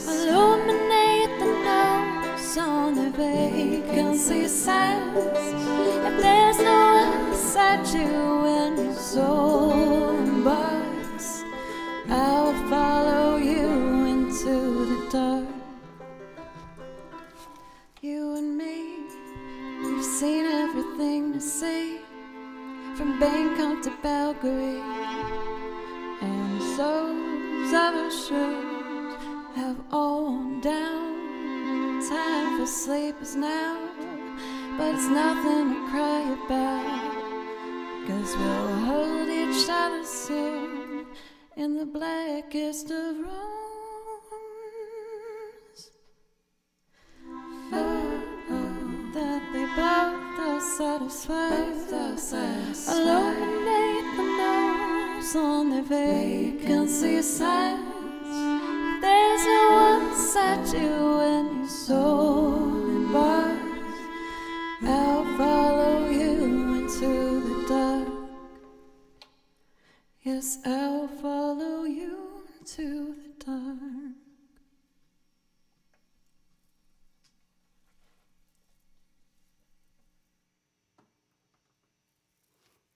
Illuminate the nose on their vacancy signs. If there's no one beside you when your soul embarks, I'll follow you into the dark. You and me, we've seen everything to see, from Bangkok to Belgrade, and the soles of our shoes have all worn down. Time for sleep is now, but it's nothing to cry about, 'cause we'll hold each other soon in the blackest of rooms. That they both are satisfied. Illuminate the nose on their vacancy signs. There's no one beside you when your soul embarks. I'll follow you into the dark. Yes, I'll follow you into the dark.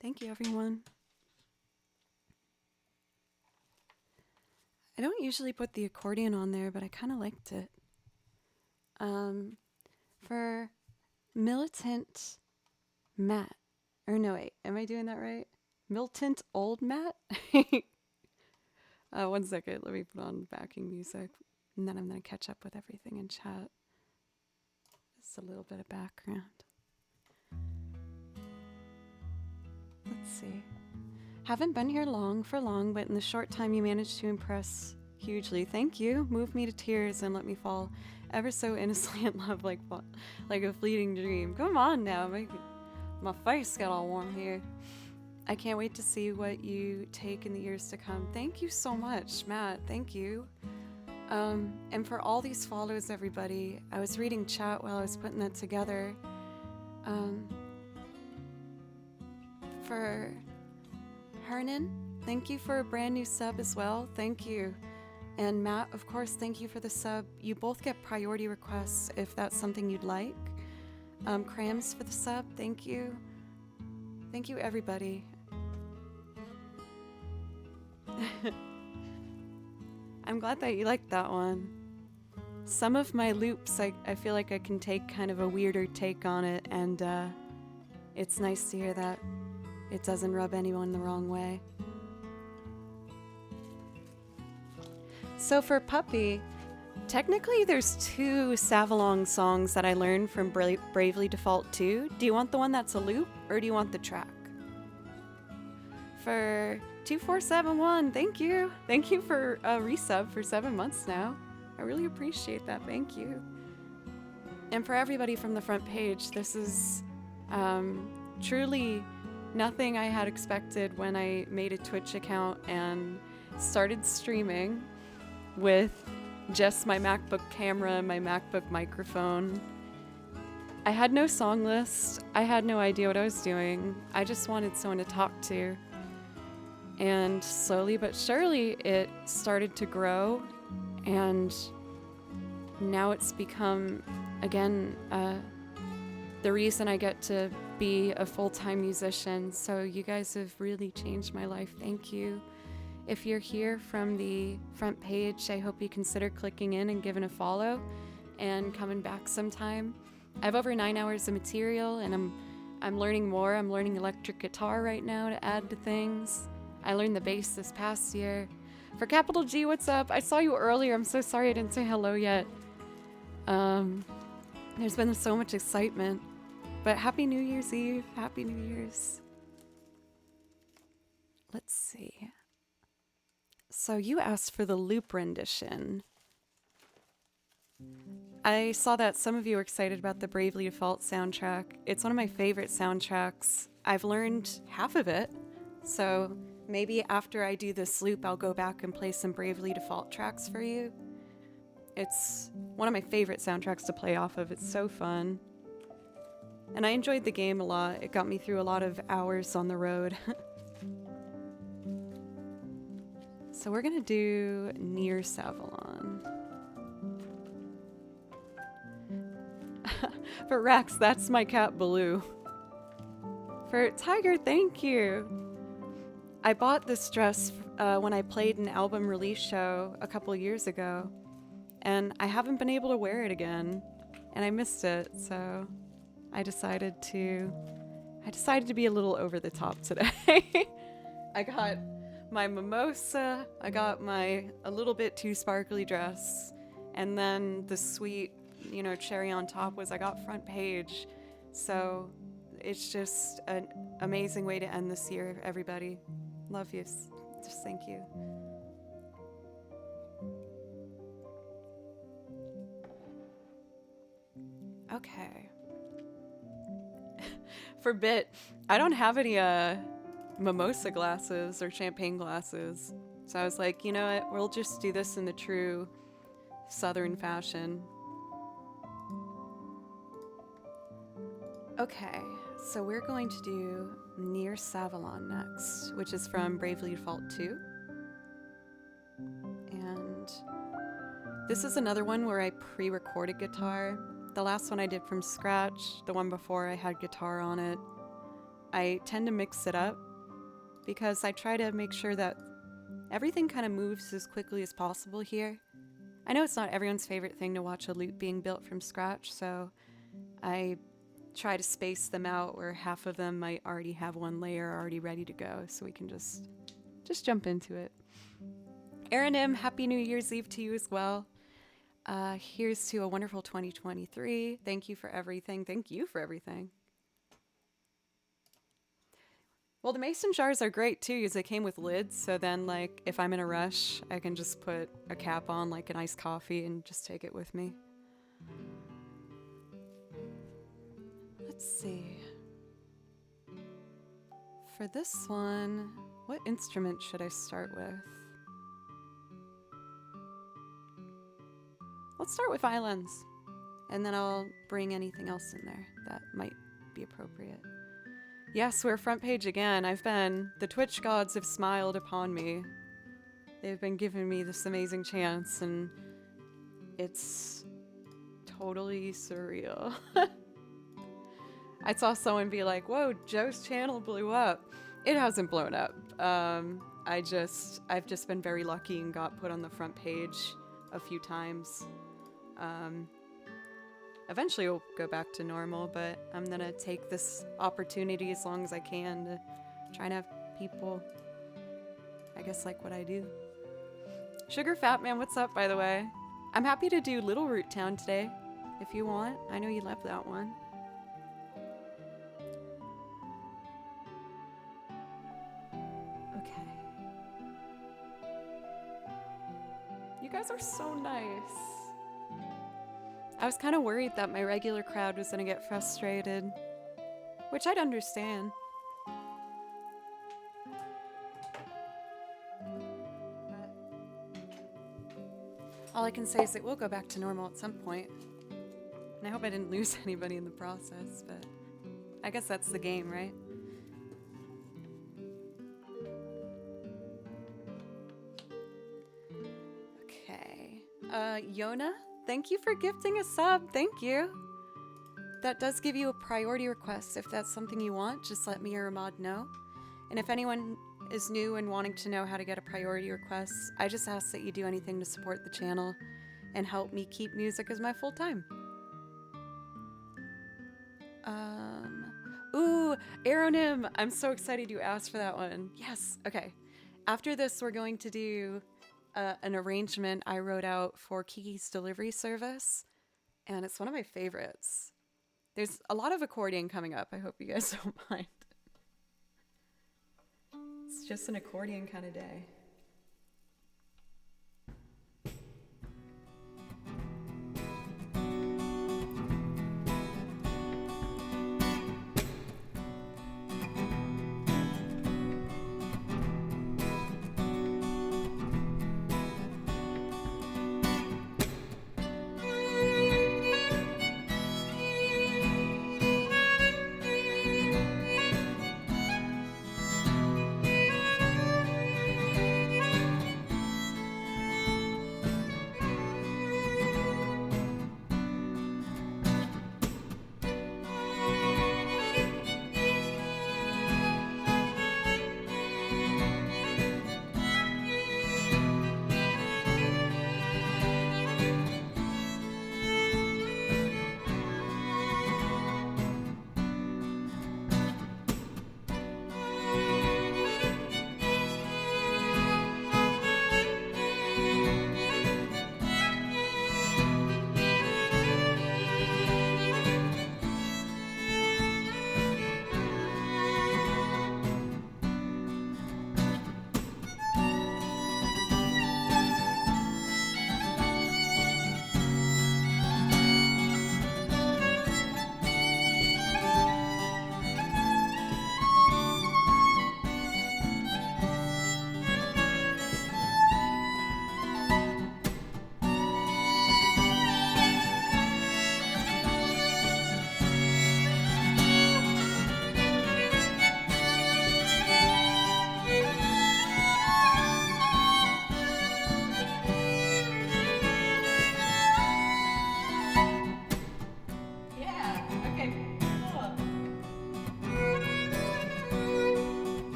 Thank you, everyone. I don't usually put the accordion on there, but I kind of liked it. For Militant Matt, or no, wait, am I doing that right? Militant Old Matt? 1 second, let me put on backing music, and then I'm going to catch up with everything in chat. Just a little bit of background. Let's see. Haven't been here for long, but in the short time you managed to impress hugely. Thank you. Move me to tears and let me fall ever so innocently in love like a fleeting dream. Come on now, my face got all warm here. I can't wait to see what you take in the years to come. Thank you so much, Matt. Thank you. And for all these follows, everybody, I was reading chat while I was putting that together. For Hernan, thank you for a brand new sub as well. Thank you. And Matt, of course, thank you for the sub. You both get priority requests if that's something you'd like. Crams for the sub, thank you. Thank you, everybody. I'm glad that you liked that one. Some of my loops, I feel like I can take kind of a weirder take on it, and it's nice to hear that it doesn't rub anyone the wrong way. So for Puppy, technically there's 2 Savalong songs that I learned from Bravely Default 2. Do you want the one that's a loop, or do you want the track? For 2471, thank you. Thank you for a resub for 7 months now. I really appreciate that. Thank you. And for everybody from the front page, this is truly nothing I had expected when I made a Twitch account and started streaming with just my MacBook camera, my MacBook microphone. I had no song list. I had no idea what I was doing. I just wanted someone to talk to. And slowly but surely, it started to grow. And now it's become, again, the reason I get to be a full-time musician. So you guys have really changed my life. Thank you. If you're here from the front page, I hope you consider clicking in and giving a follow and coming back sometime. I have over 9 hours of material, and I'm learning more. I'm learning electric guitar right now to add to things. I learned the bass this past year. For Capital G, what's up? I saw you earlier. I'm so sorry I didn't say hello yet. There's been so much excitement. But Happy New Year's Eve. Happy New Year's. Let's see. So you asked for the loop rendition. I saw that some of you were excited about the Bravely Default soundtrack. It's one of my favorite soundtracks. I've learned half of it, so maybe after I do this loop, I'll go back and play some Bravely Default tracks for you. It's one of my favorite soundtracks to play off of. It's so fun. And I enjoyed the game a lot. It got me through a lot of hours on the road. So we're gonna do Near Savalon. For Rex, that's my cat Baloo. For Tiger, thank you. I bought this dress when I played an album release show a couple years ago, and I haven't been able to wear it again, and I missed it, so I decided to be a little over the top today. I got my mimosa, I got my a little bit too sparkly dress, and then the sweet, cherry on top was I got front page. So it's just an amazing way to end this year, everybody. Love you. Just thank you. Okay. For Bit, I don't have any mimosa glasses or champagne glasses. So I was like, you know what? We'll just do this in the true Southern fashion. Okay, so we're going to do Near Savalon next, which is from Bravely Default 2. And this is another one where I pre-recorded guitar. The last one I did from scratch, the one before I had guitar on it. I tend to mix it up because I try to make sure that everything kind of moves as quickly as possible here. I know it's not everyone's favorite thing to watch a loop being built from scratch, so I try to space them out where half of them might already have one layer already ready to go, so we can just jump into it. Aaron M., Happy New Year's Eve to you as well. Here's to a wonderful 2023. Thank you for everything. Thank you for everything. Well, the mason jars are great too, because they came with lids, so then like if I'm in a rush, I can just put a cap on like an iced coffee and just take it with me. Let's see. For this one, what instrument should I start with? Let's start with violins, and then I'll bring anything else in there that might be appropriate. Yes, we're front page again. The Twitch gods have smiled upon me. They've been giving me this amazing chance, and it's totally surreal. I saw someone be like, whoa, Joe's channel blew up. It hasn't blown up. I've just been very lucky and got put on the front page a few times. Eventually we'll go back to normal, but I'm gonna take this opportunity as long as I can to try and have people, I guess, like what I do. Sugar Fat Man, what's up, by the way? I'm happy to do Little Root Town today, if you want. I know you love that one. guys are so nice. I was kind of worried that my regular crowd was gonna get frustrated, which I'd understand. All I can say is it will go back to normal at some point. And I hope I didn't lose anybody in the process, but I guess that's the game, right? Okay. Yona, thank you for gifting a sub. Thank you. That does give you a priority request. If that's something you want, just let me or Ahmad know. And if anyone is new and wanting to know how to get a priority request, I just ask that you do anything to support the channel and help me keep music as my full time. Ooh, Aeronym! I'm so excited you asked for that one. Yes, okay. After this, we're going to do an arrangement I wrote out for Kiki's delivery service, and it's one of my favorites. There's a lot of accordion coming up. I hope you guys don't mind. It's just an accordion kind of day.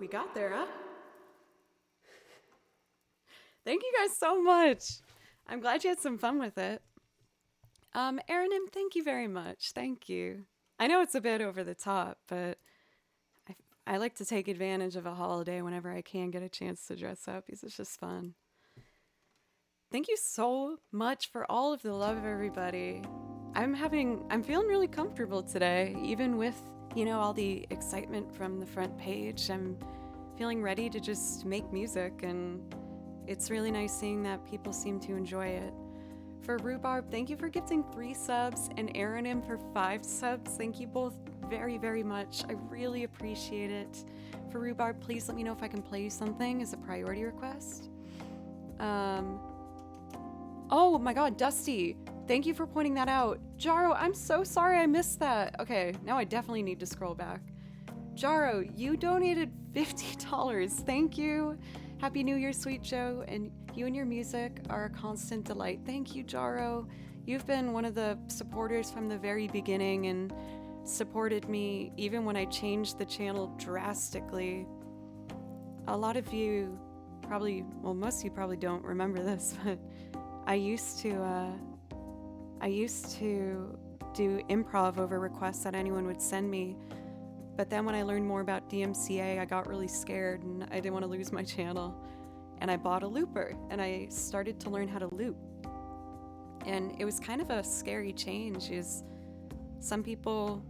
we got there, huh? Thank you guys so much. I'm glad you had some fun with it. Aaron, thank you very much. Thank you. I know it's a bit over the top, but I like to take advantage of a holiday whenever I can get a chance to dress up because it's just fun. Thank you so much for all of the love, everybody. I'm feeling really comfortable today, even with, all the excitement from the front page. I'm feeling ready to just make music, and it's really nice seeing that people seem to enjoy it. For Rhubarb, thank you for gifting 3 subs, and Aaron for 5 subs. Thank you both very, very much. I really appreciate it. For Rhubarb, please let me know if I can play you something as a priority request. Oh my god, Dusty, thank you for pointing that out. Jaro, I'm so sorry I missed that. Okay, now I definitely need to scroll back. Jaro, you donated $50. Thank you. Happy New Year, Sweet Joe, and you and your music are a constant delight. Thank you, Jaro. You've been one of the supporters from the very beginning and supported me even when I changed the channel drastically. A lot of you most of you probably don't remember this, but I used to do improv over requests that anyone would send me. But then when I learned more about DMCA, I got really scared and I didn't want to lose my channel. And I bought a looper and I started to learn how to loop. And it was kind of a scary change. Some people,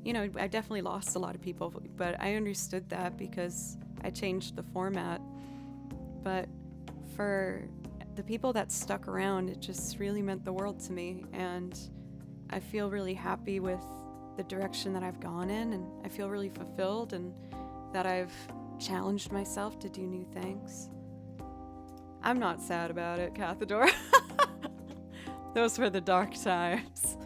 I definitely lost a lot of people, but I understood that because I changed the format. But for the people that stuck around, it just really meant the world to me. And I feel really happy with the direction that I've gone in, and I feel really fulfilled and that I've challenged myself to do new things. I'm not sad about it, Cathador. Those were the dark times.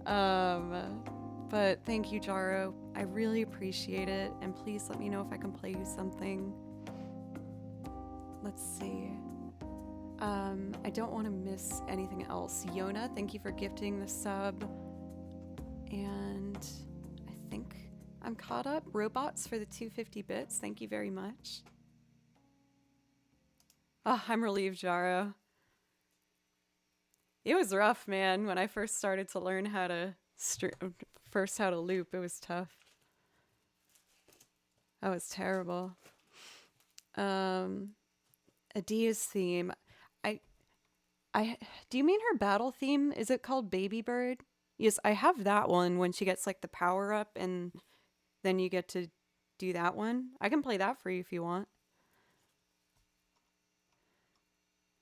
But thank you, Jaro. I really appreciate it, and please let me know if I can play you something. Let's see. I don't want to miss anything else. Yona, thank you for gifting the sub. And I think I'm caught up. Robots for the 250 bits. Thank you very much. Oh, I'm relieved, Jaro. It was rough, man. When I first started to learn how to how to loop, it was tough. That was terrible. Adia's theme. Do you mean her battle theme? Is it called Baby Bird? Yes, I have that one when she gets like the power up and then you get to do that one. I can play that for you if you want.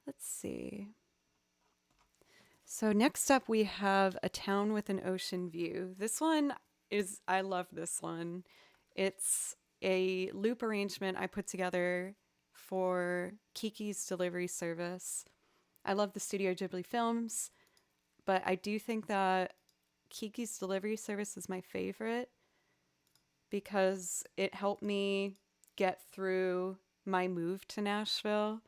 Let's see. So next up we have A Town with an Ocean View. I love this one. It's a loop arrangement I put together for Kiki's Delivery Service. I love the Studio Ghibli films, but I do think that Kiki's Delivery Service is my favorite because it helped me get through my move to Nashville.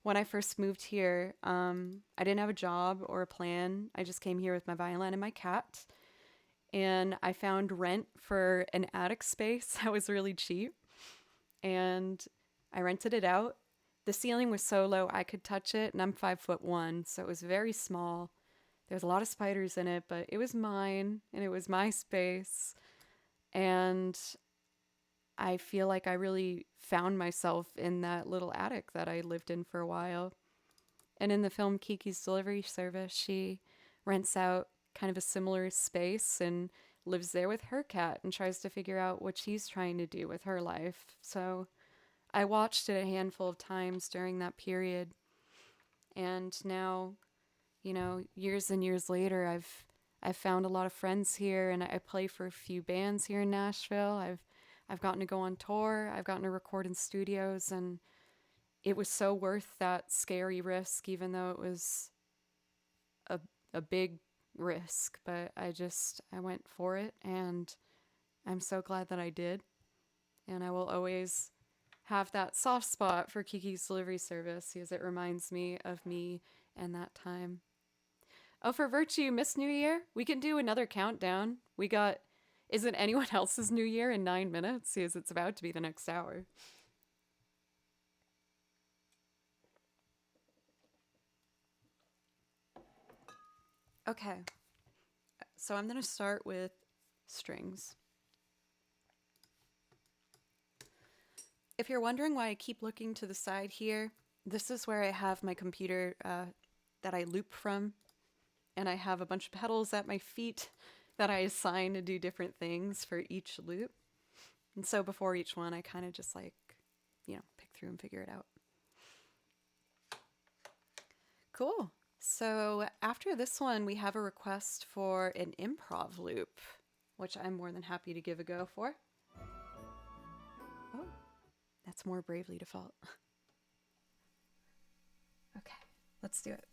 When I first moved here, I didn't have a job or a plan. I just came here with my violin and my cat, and I found rent for an attic space that was really cheap, and I rented it out. The ceiling was so low I could touch it, and I'm 5'1", so it was very small. There was a lot of spiders in it, but it was mine, and it was my space. And I feel like I really found myself in that little attic that I lived in for a while. And in the film Kiki's Delivery Service, she rents out kind of a similar space and lives there with her cat and tries to figure out what she's trying to do with her life. So I watched it a handful of times during that period. And now, years and years later, I've found a lot of friends here, and I play for a few bands here in Nashville. I've gotten to go on tour. I've gotten to record in studios, and it was so worth that scary risk, even though it was a big risk. But I went for it, and I'm so glad that I did. And I will always have that soft spot for Kiki's Delivery Service because it reminds me of me and that time. Oh, for Virtue, Miss New Year, we can do another countdown. Is it anyone else's new year in 9 minutes? Because it's about to be the next hour. Okay, so I'm going to start with strings. If you're wondering why I keep looking to the side here, this is where I have my computer that I loop from, and I have a bunch of pedals at my feet that I assign to do different things for each loop. And so before each one, I kind of just like, pick through and figure it out. Cool. So after this one, we have a request for an improv loop, which I'm more than happy to give a go for. Oh, that's more Bravely Default. Okay, let's do it.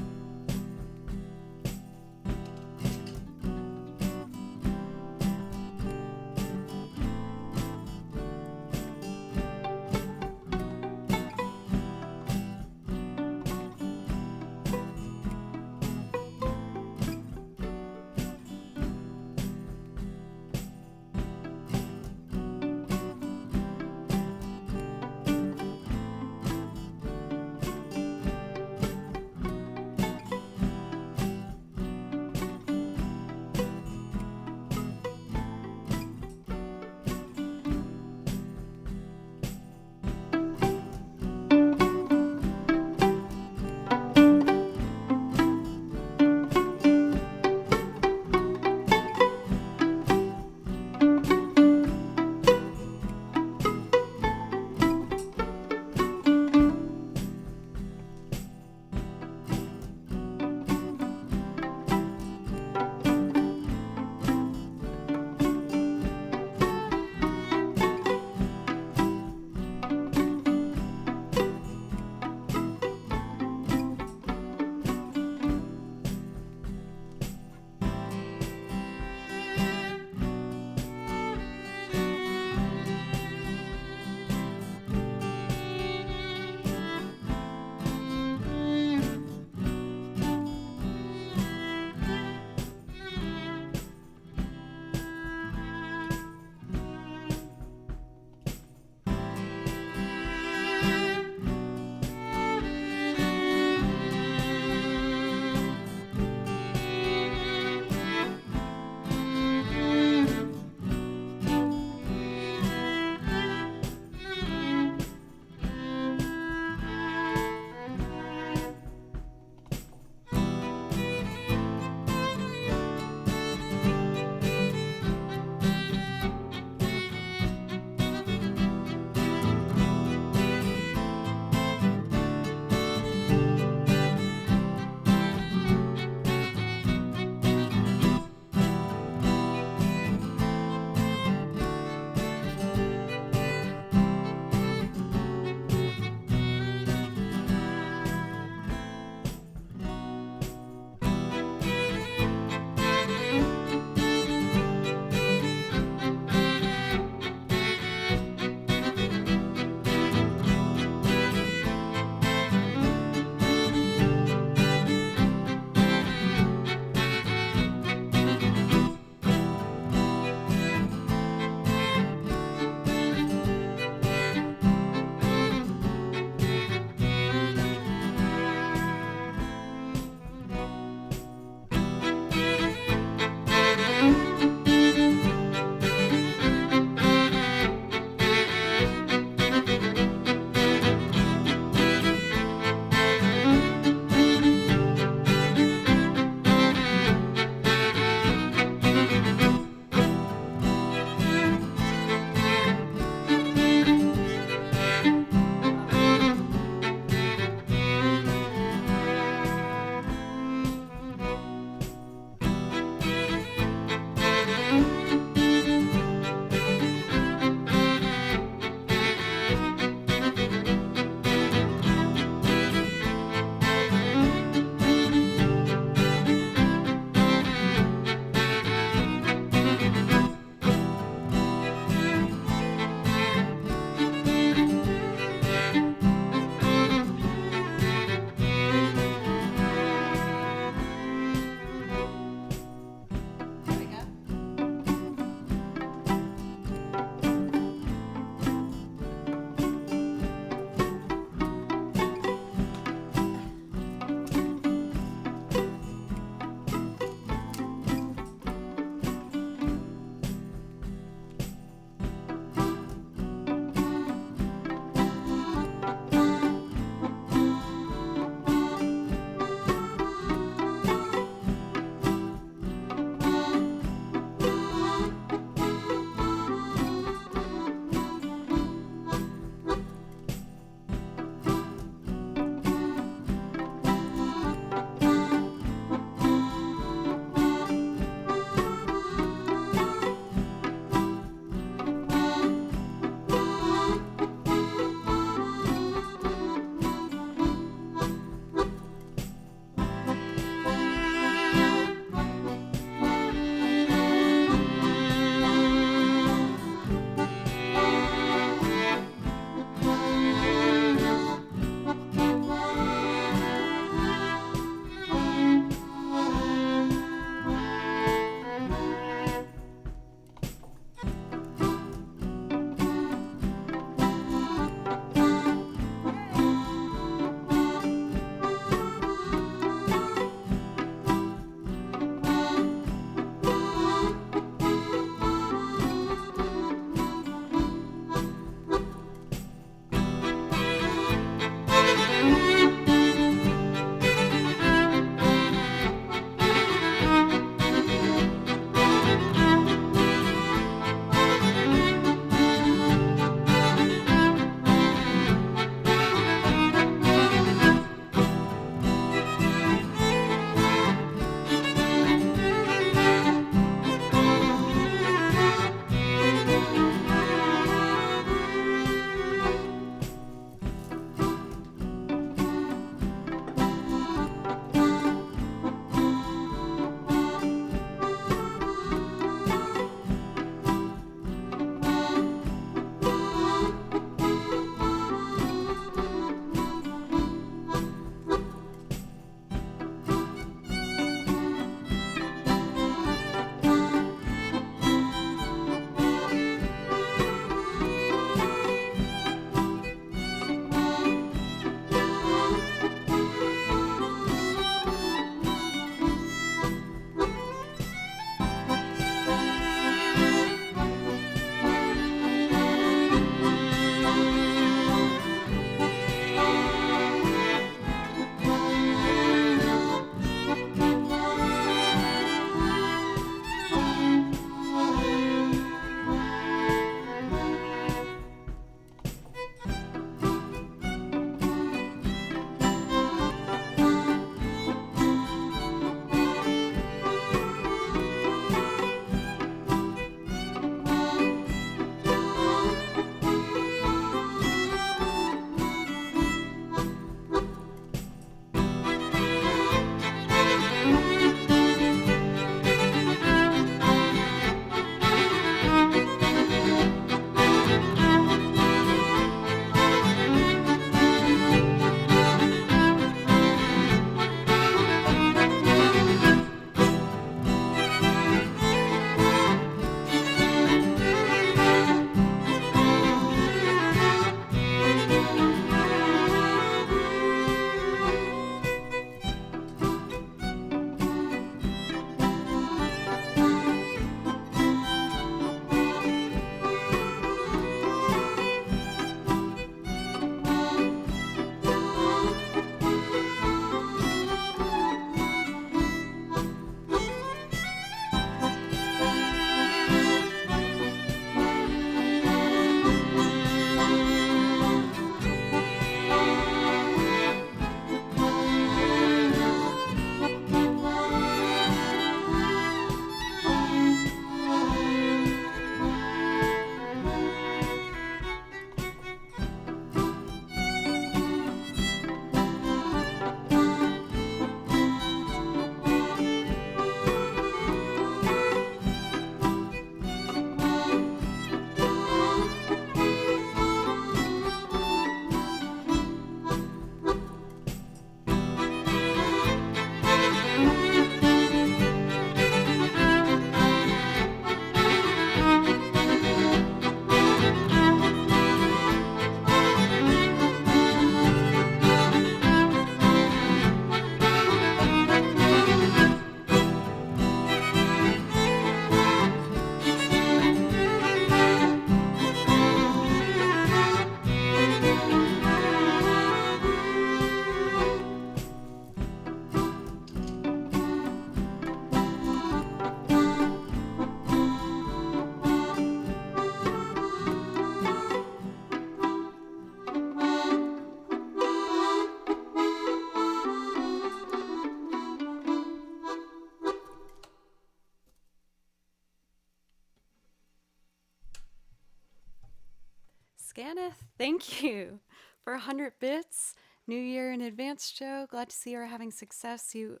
Scaneth, thank you for 100 bits. New Year in advance, Joe. Glad to see you're having success. You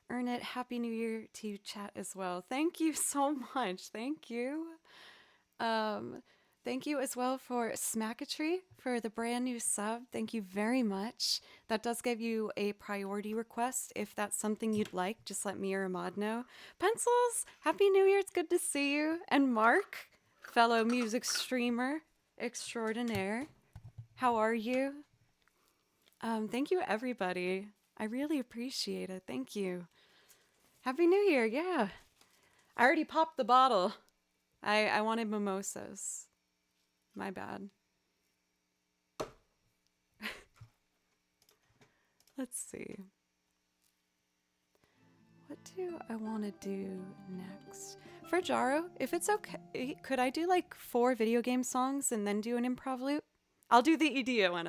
earn it. Happy New Year to you, chat, as well. Thank you so much. Thank you. Thank you as well for Smackatry for the brand new sub. Thank you very much. That does give you a priority request. If that's something you'd like, just let me or Ahmad know. Pencils, Happy New Year. It's good to see you. And Mark, fellow music streamer extraordinaire. How are you? Thank you, everybody. I really appreciate it. Thank you. Happy New Year. Yeah. I already popped the bottle. I wanted mimosas. My bad. Let's see. What do I want to do next? For Jaro, if it's okay, could I do like 4 video game songs and then do an improv loop? I'll do the Idea one.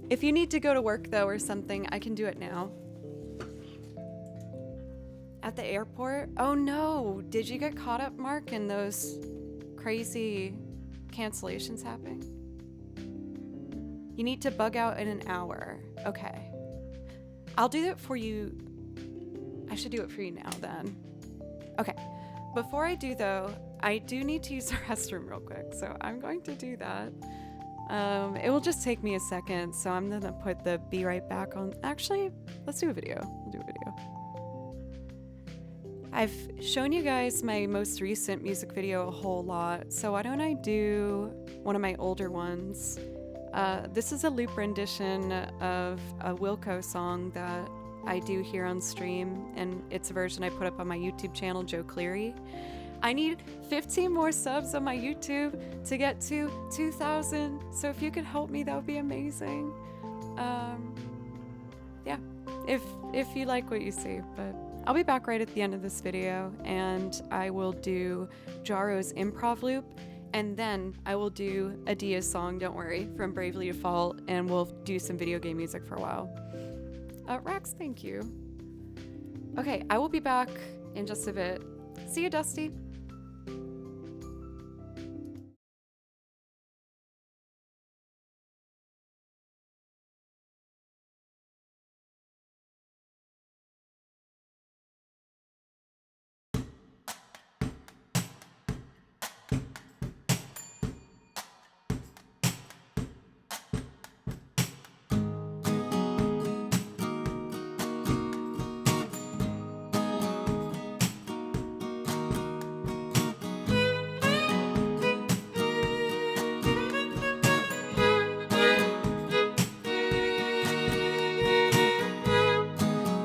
If you need to go to work though or something, I can do it now. At the airport? Oh no! Did you get caught up, Mark, in those crazy cancellations happening? You need to bug out in an hour. Okay. I'll do that for you. I should do it for you now then. Okay. Before I do though, I do need to use the restroom real quick, so I'm going to do that. It will just take me a second, so I'm gonna put the be right back on. Actually, let's do a video. We'll do a video. I've shown you guys my most recent music video a whole lot, so why don't I do one of my older ones? This is a loop rendition of a Wilco song that I do here on stream, and it's a version I put up on my YouTube channel, Joe Cleary. I need 15 more subs on my YouTube to get to 2,000, so if you could help me, that would be amazing. Yeah, if you like what you see, but I'll be back right at the end of this video, and I will do Jaro's improv loop, and then I will do Adia's song, Don't Worry, from Bravely Default, and we'll do some video game music for a while. Rax, thank you. Okay, I will be back in just a bit. See you, Dusty.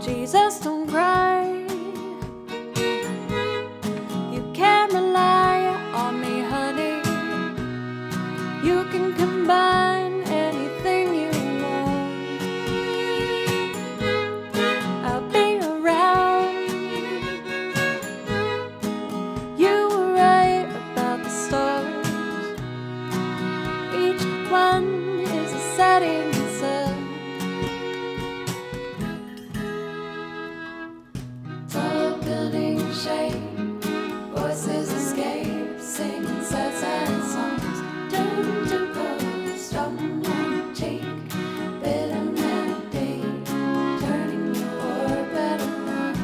Jesus, don't cry. You can rely on me, honey. You can combine anything you want. I'll be around. You were right about the stars. Each one is a setting sun. Shade, voices escape, singing sad songs. Turn to gold, stone and cheek, bitter melody, turning your orbit around.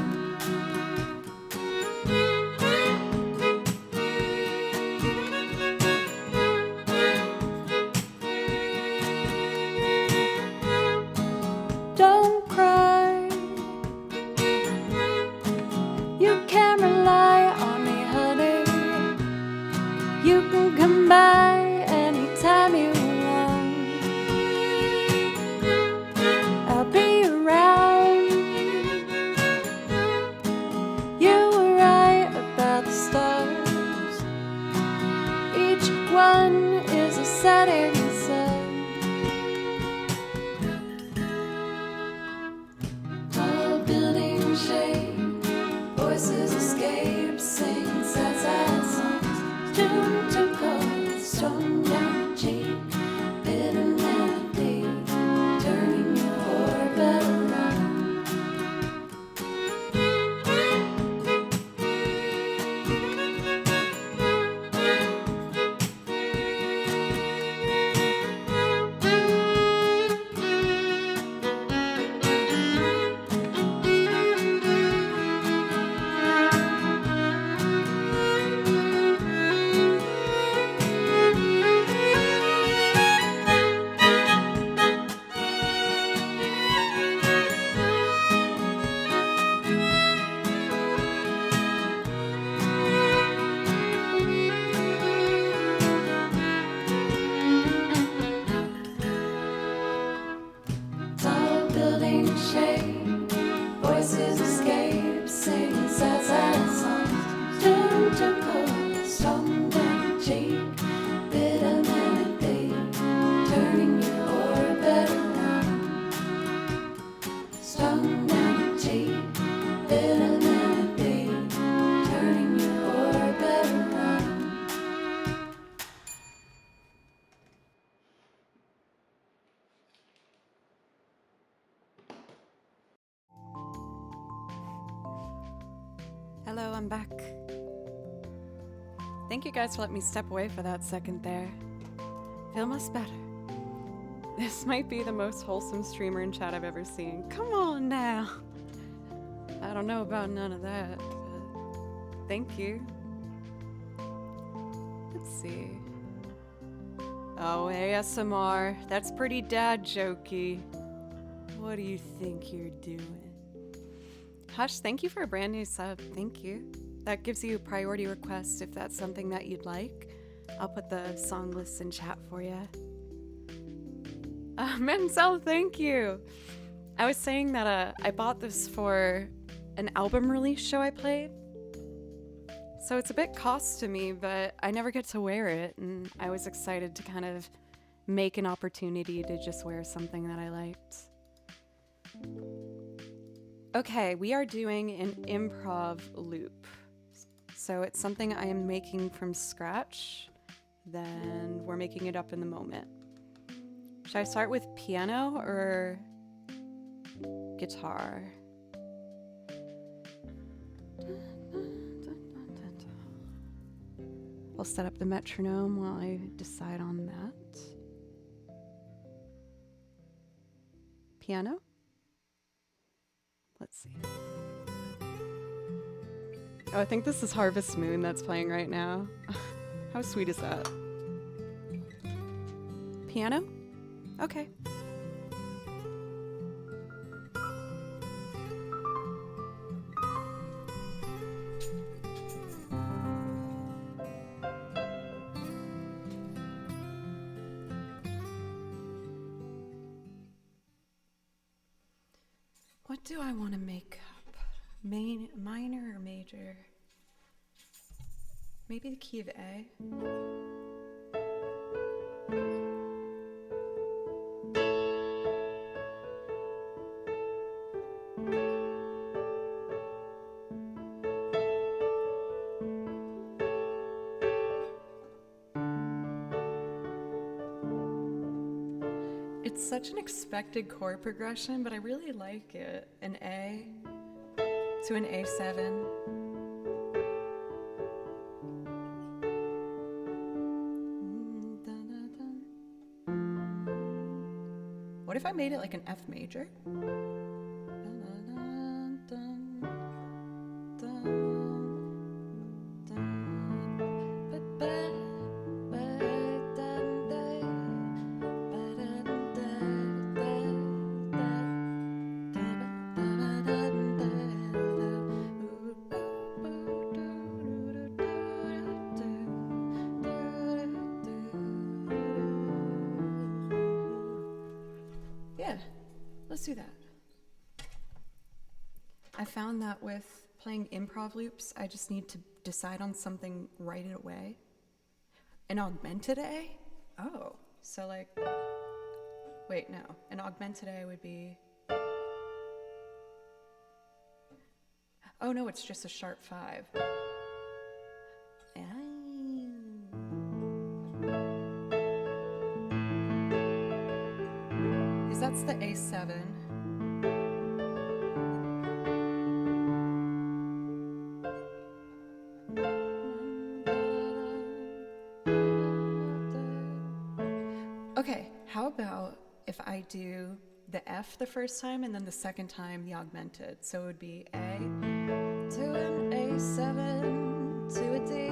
Don't cry. You can rely on me, honey. You can come by anytime you want. I'll be around. You were right about the stars. Each one is a setting sun. shade. Voices escape, sing sad, sad songs. Turn to cold, strong and cheap. Bitter melody, turning your orbit around. Strong and cheap. Bitter melody, turning your orbit around. Hello, I'm back. Thank you guys for letting me step away for that second there. Feel much better. This might be the most wholesome streamer in chat I've ever seen. Come on now. I don't know about none of that, but thank you. Let's see. Oh, ASMR. That's pretty dad jokey. What do you think you're doing? Hush, thank you for a brand new sub. Thank you. That gives you priority requests if that's something that you'd like. I'll put the song list in chat for you. Menzel, thank you. I was saying that I bought this for an album release show I played. So it's a bit cost to me, but I never get to wear it, and I was excited to kind of make an opportunity to just wear something that I liked. Okay, we are doing an improv loop. So it's something I am making from scratch, then we're making it up in the moment. Should I start with piano or guitar? I'll set up the metronome while I decide on that. Piano? Let's see. Oh, I think this is Harvest Moon that's playing right now. How sweet is that? Piano? Okay. What do I want to make up? Minor or major? Maybe the key of A. It's such an expected chord progression, but I really like it. An A to an A7. What if I made it like an F major? Yeah, let's do that. I found that with playing improv loops, I just need to decide on something right away. An augmented A? Oh, so like, wait, no. An augmented A would be, oh no, it's just a sharp 5. That's the A7. Okay, how about if I do the F the first time and then the second time the augmented? So it would be A to an A7 to a D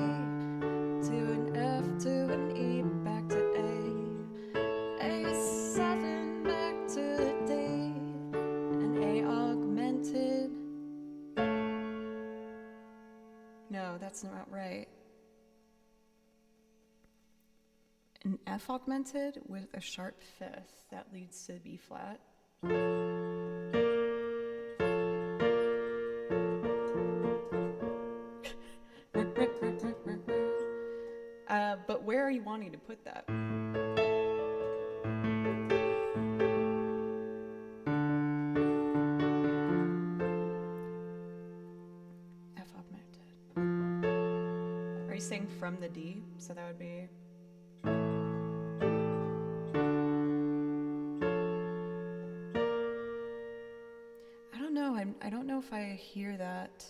to an F to an E back to A. A7 back to the D, an A augmented. No, that's not right. An F augmented with a sharp 5th that leads to B flat. But where are you wanting to put that? F augmented. Are you saying from the D? So that would be. I don't know. I don't know if I hear that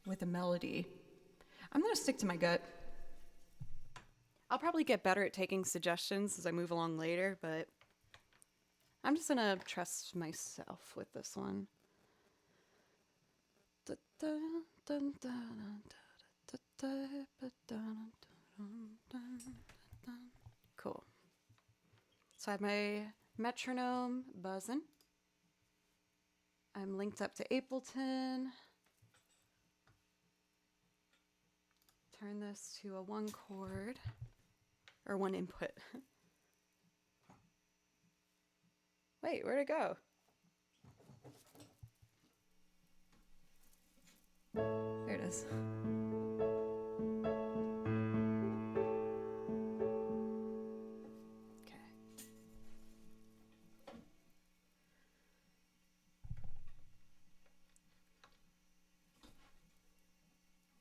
with a melody. I'm gonna stick to my gut. I'll probably get better at taking suggestions as I move along later, but I'm just gonna trust myself with this one. Cool. So I have my metronome buzzing. I'm linked up to Ableton. Turn this to a 1 chord, or 1 input. Wait, where'd it go? There it is. Okay.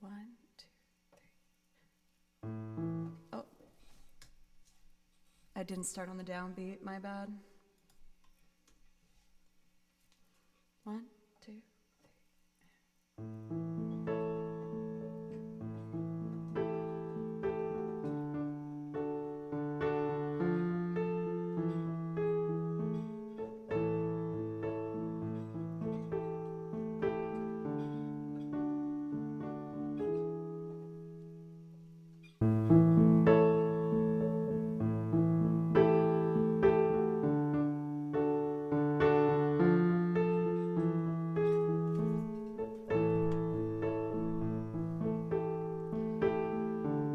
One, two, three. Oh. I didn't start on the downbeat, my bad. 1, 2, 3.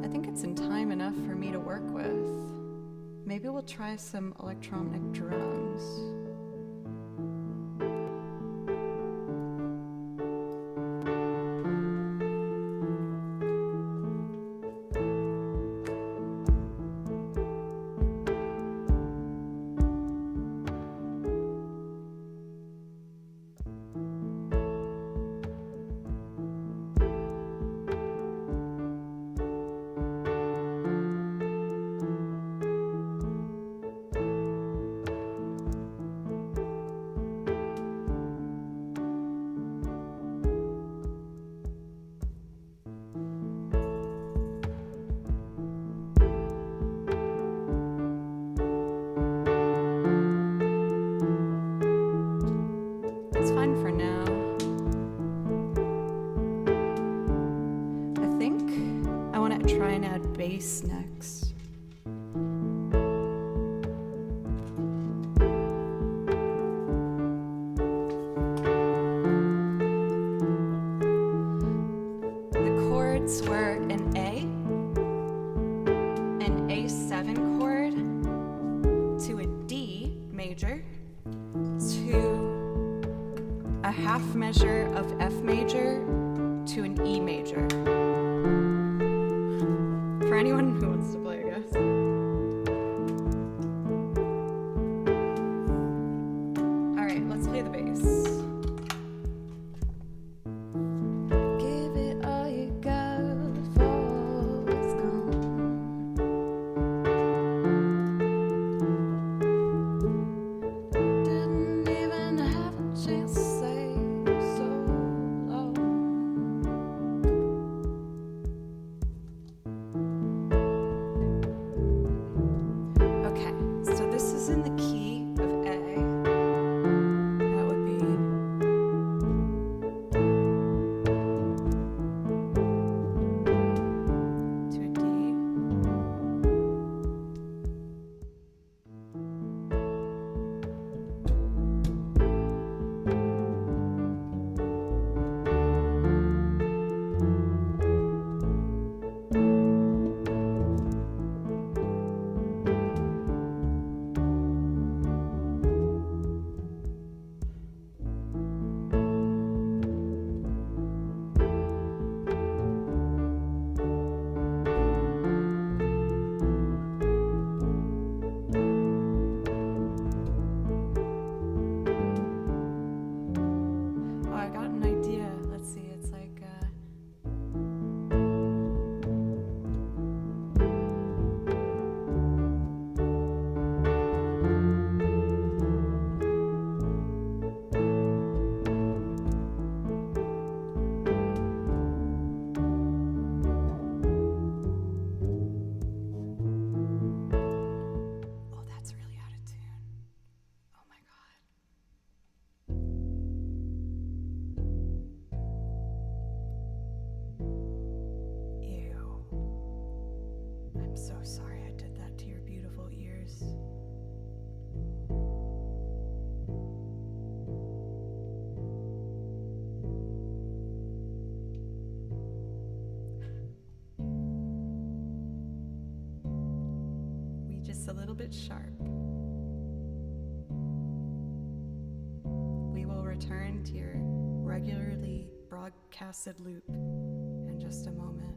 I think it's in time enough for me to work with. Maybe we'll try some electronic drums. It's fine for now. I think I want to try and add bass next. The chords were an A, an A7 chord, to a D major, to a half measure of F major to an E major. For anyone who wants to play, I guess. All right, let's play the bass. Give it all you got before it's gone. Didn't even have a chance to say so long. Okay, so this is in the key of A. That would be a little bit sharp. We will return to your regularly broadcasted loop in just a moment.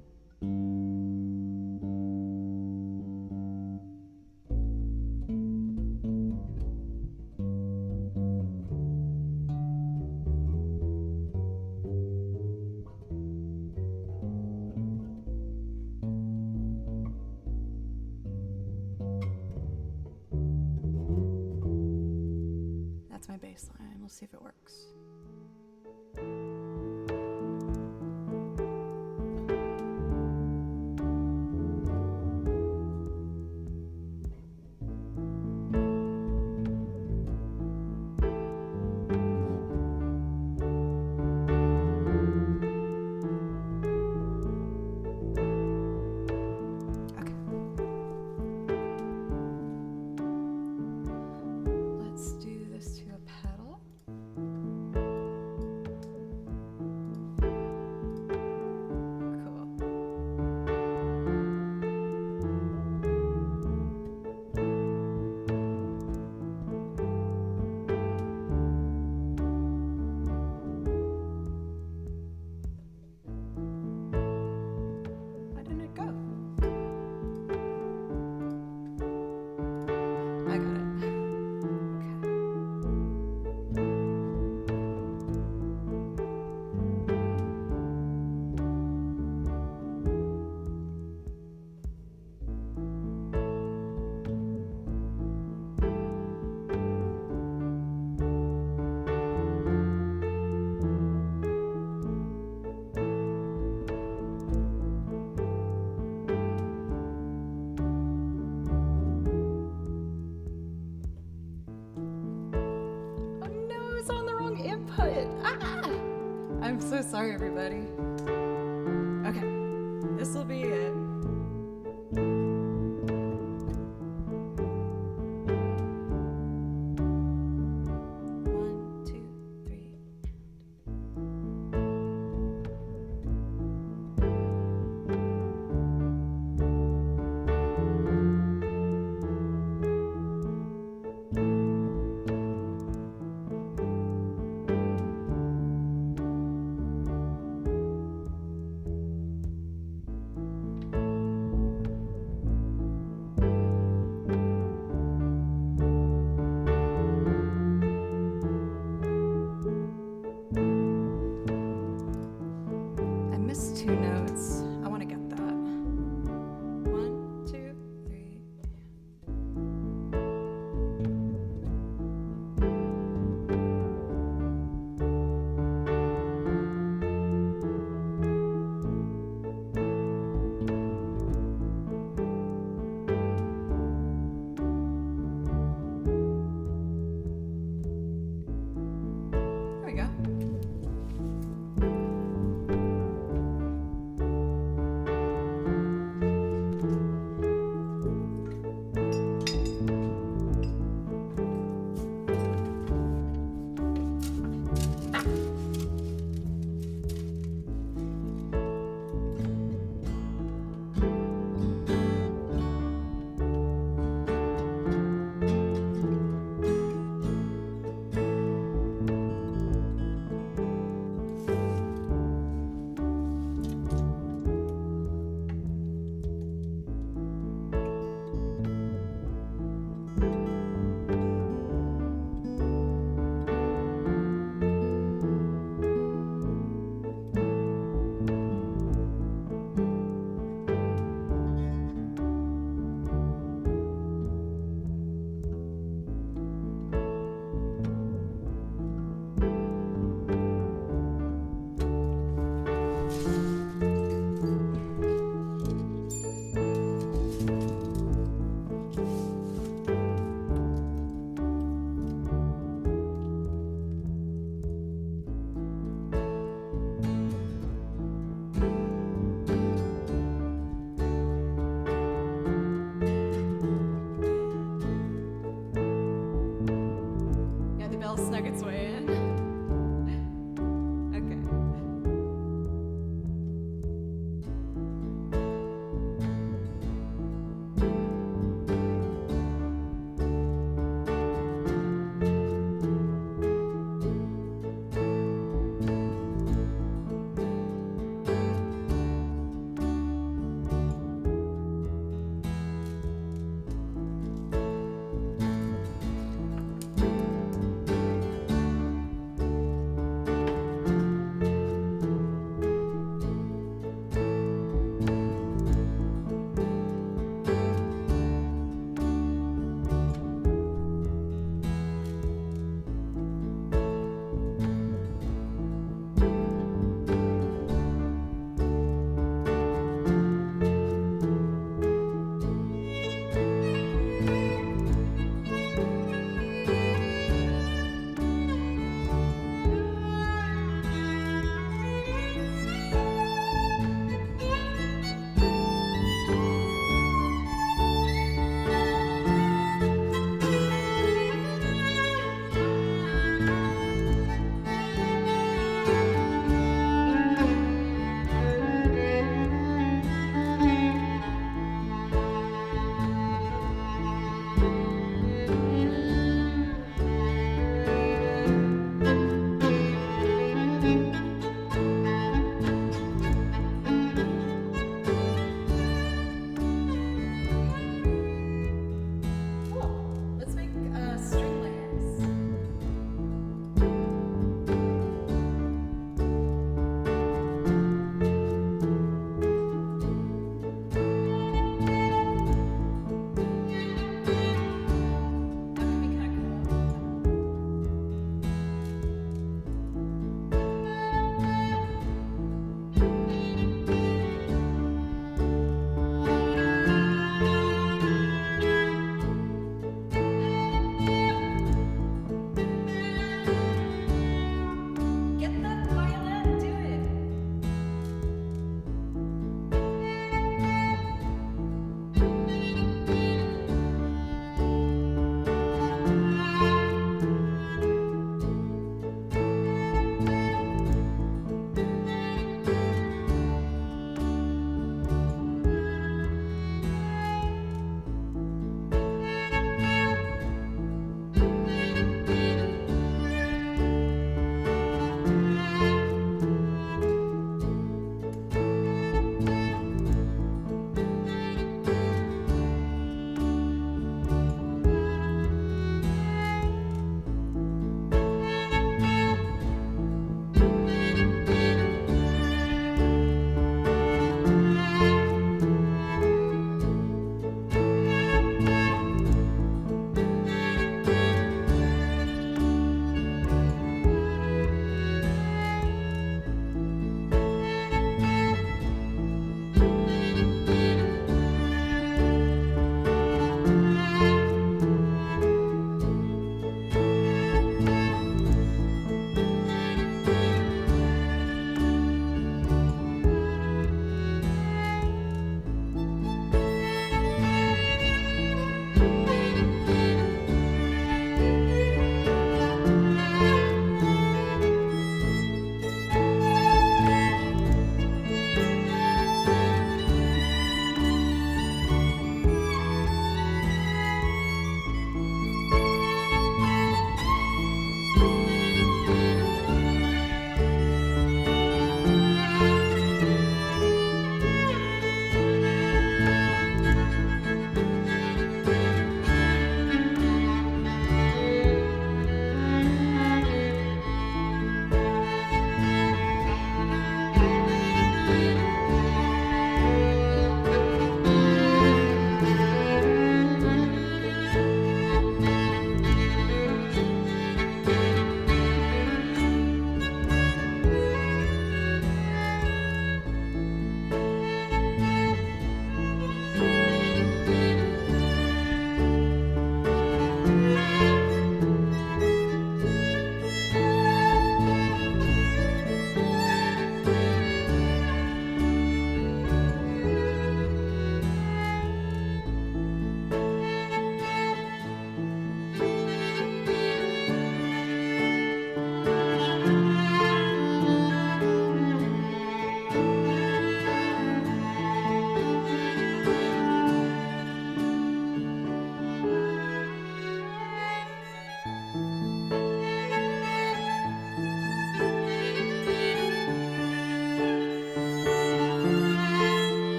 That's my bass line. We'll see if it works. Let's do this to a pedal. Why didn't it go? I got it. Oh no, it's on the wrong input. Ah! I'm so sorry, everybody. Okay, this will be it. One, two, three. I missed two notes. I want to get that. One, two, three. There we go. Yeah, the bell snuck its way in. Okay.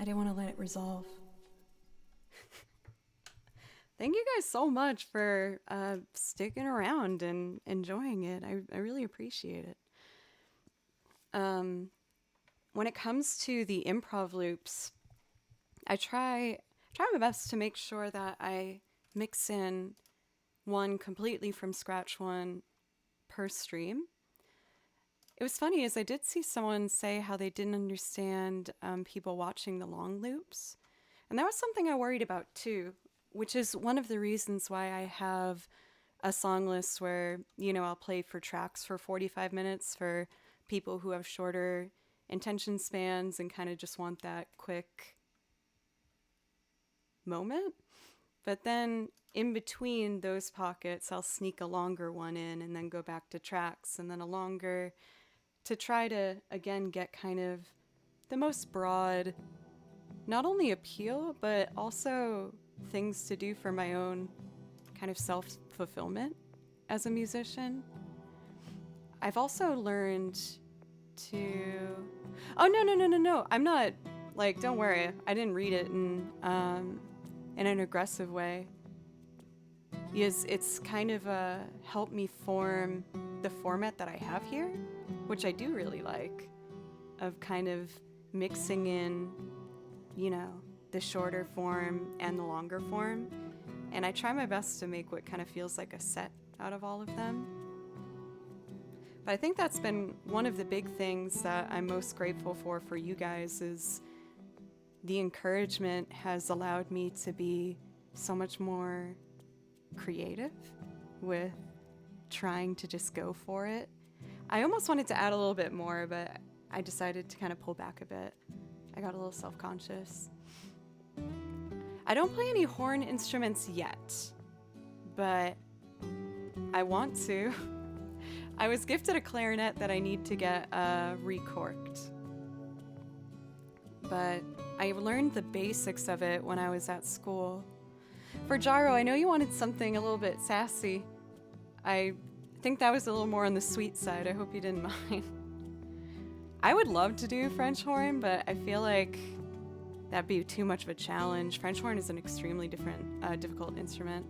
I didn't want to let it resolve. Thank you guys so much for sticking around and enjoying it. I really appreciate it. When it comes to the improv loops, I try my best to make sure that I mix in one completely from scratch, one per stream. It was funny as I did see someone say how they didn't understand people watching the long loops. And that was something I worried about too, which is one of the reasons why I have a song list where, I'll play for tracks for 45 minutes for people who have shorter attention spans and kind of just want that quick moment. But then in between those pockets, I'll sneak a longer one in and then go back to tracks and then a longer to try to, again, get kind of the most broad, not only appeal, but also things to do for my own kind of self-fulfillment as a musician. I've also learned to... Oh, no. I'm not, don't worry. I didn't read it in an aggressive way. It's kind of helped me form the format that I have here, which I do really like, of kind of mixing in, the shorter form and the longer form. And I try my best to make what kind of feels like a set out of all of them. But I think that's been one of the big things that I'm most grateful for you guys, is the encouragement has allowed me to be so much more creative with trying to just go for it. I almost wanted to add a little bit more, but I decided to kind of pull back a bit. I got a little self-conscious. I don't play any horn instruments yet, but I want to. I was gifted a clarinet that I need to get recorked. But I learned the basics of it when I was at school. For Jaro, I know you wanted something a little bit sassy. I think that was a little more on the sweet side. I hope you didn't mind. I would love to do French horn, but I feel like that'd be too much of a challenge. French horn is an extremely difficult instrument.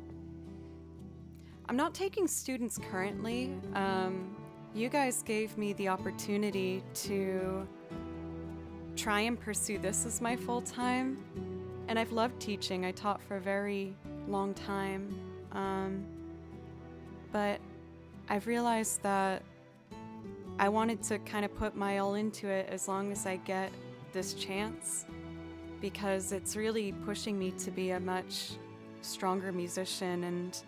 I'm not taking students currently. You guys gave me the opportunity to try and pursue this as my full-time, and I've loved teaching. I taught for a very long time, but I've realized that I wanted to kind of put my all into it as long as I get this chance, because it's really pushing me to be a much stronger musician, and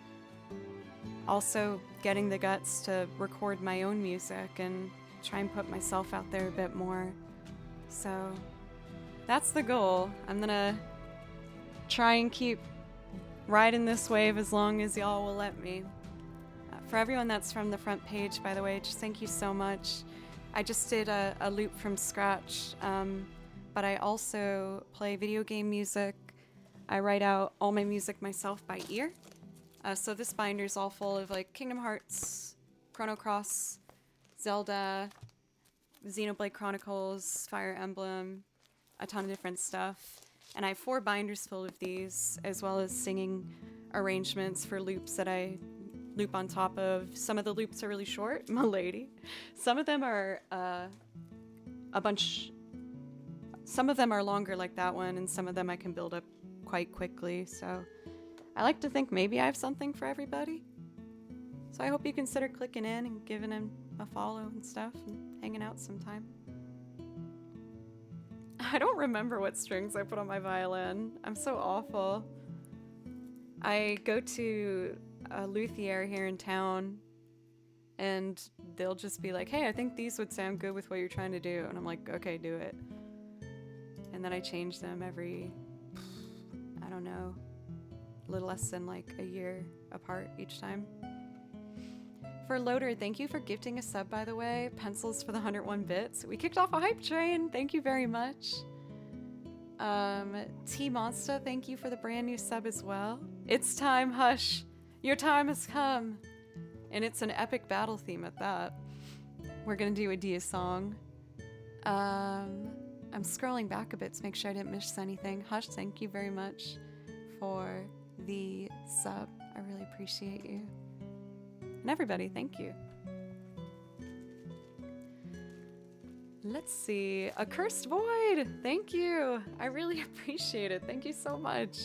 also getting the guts to record my own music and try and put myself out there a bit more. So that's the goal. I'm gonna try and keep riding this wave as long as y'all will let me. For everyone that's from the front page, by the way, just thank you so much. I just did a loop from scratch, but I also play video game music. I write out all my music myself by ear. So this binder's all full of Kingdom Hearts, Chrono Cross, Zelda, Xenoblade Chronicles, Fire Emblem, a ton of different stuff. And I have 4 binders full of these, as well as singing arrangements for loops that I loop on top of. Some of the loops are really short, my lady. Some of them are some of them are longer like that one, and some of them I can build up quite quickly. So I like to think maybe I have something for everybody. So I hope you consider clicking in and giving him a follow and stuff and hanging out sometime. I don't remember what strings I put on my violin. I'm so awful. I go to a luthier here in town and they'll just be like, hey, I think these would sound good with what you're trying to do. And I'm like, okay, do it. And then I change them every, I don't know, a little less than a year apart each time. For Loader, thank you for gifting a sub, by the way. Pencils for the 101 bits. We kicked off a hype train. Thank you very much. T Monster, thank you for the brand new sub as well. It's time, hush. Your time has come. And it's an epic battle theme at that. We're gonna do a Dia song. I'm scrolling back a bit to make sure I didn't miss anything. Hush, thank you very much for the sub. I really appreciate you. And everybody, thank you. Let's see. A Cursed Void. Thank you. I really appreciate it. Thank you so much.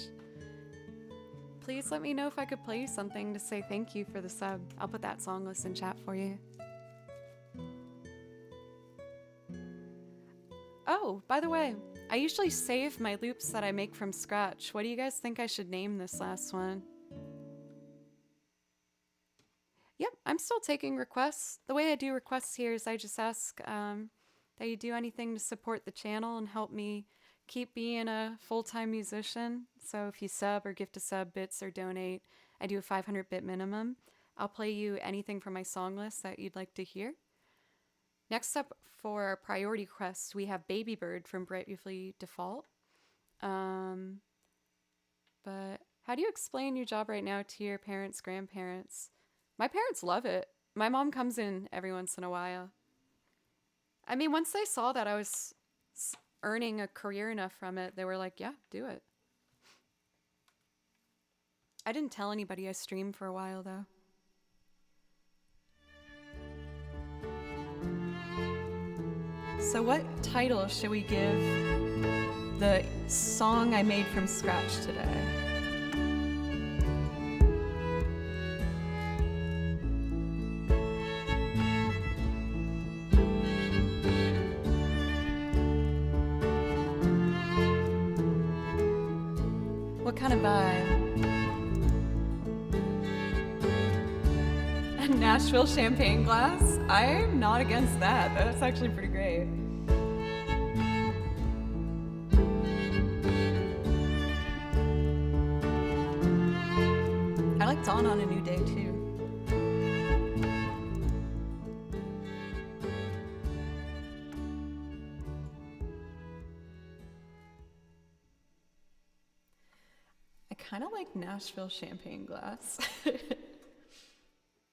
Please let me know if I could play you something to say thank you for the sub. I'll put that song list in chat for you. Oh, by the way, I usually save my loops that I make from scratch. What do you guys think I should name this last one? Yep, I'm still taking requests. The way I do requests here is I just ask that you do anything to support the channel and help me keep being a full-time musician. So if you sub or gift a sub, bits, or donate, I do a 500-bit minimum. I'll play you anything from my song list that you'd like to hear. Next up for our priority quest, we have Baby Bird from Bravely Default. But how do you explain your job right now to your parents, grandparents? My parents love it. My mom comes in every once in a while. I mean, once they saw that I was earning a career enough from it, they were like, yeah, do it. I didn't tell anybody I streamed for a while, though. So what title should we give the song I made from scratch today? What kind of vibe? A Nashville champagne glass? I'm not against that. That's actually pretty great. I like Dawn on a New Day too. I kind of like Nashville champagne glass.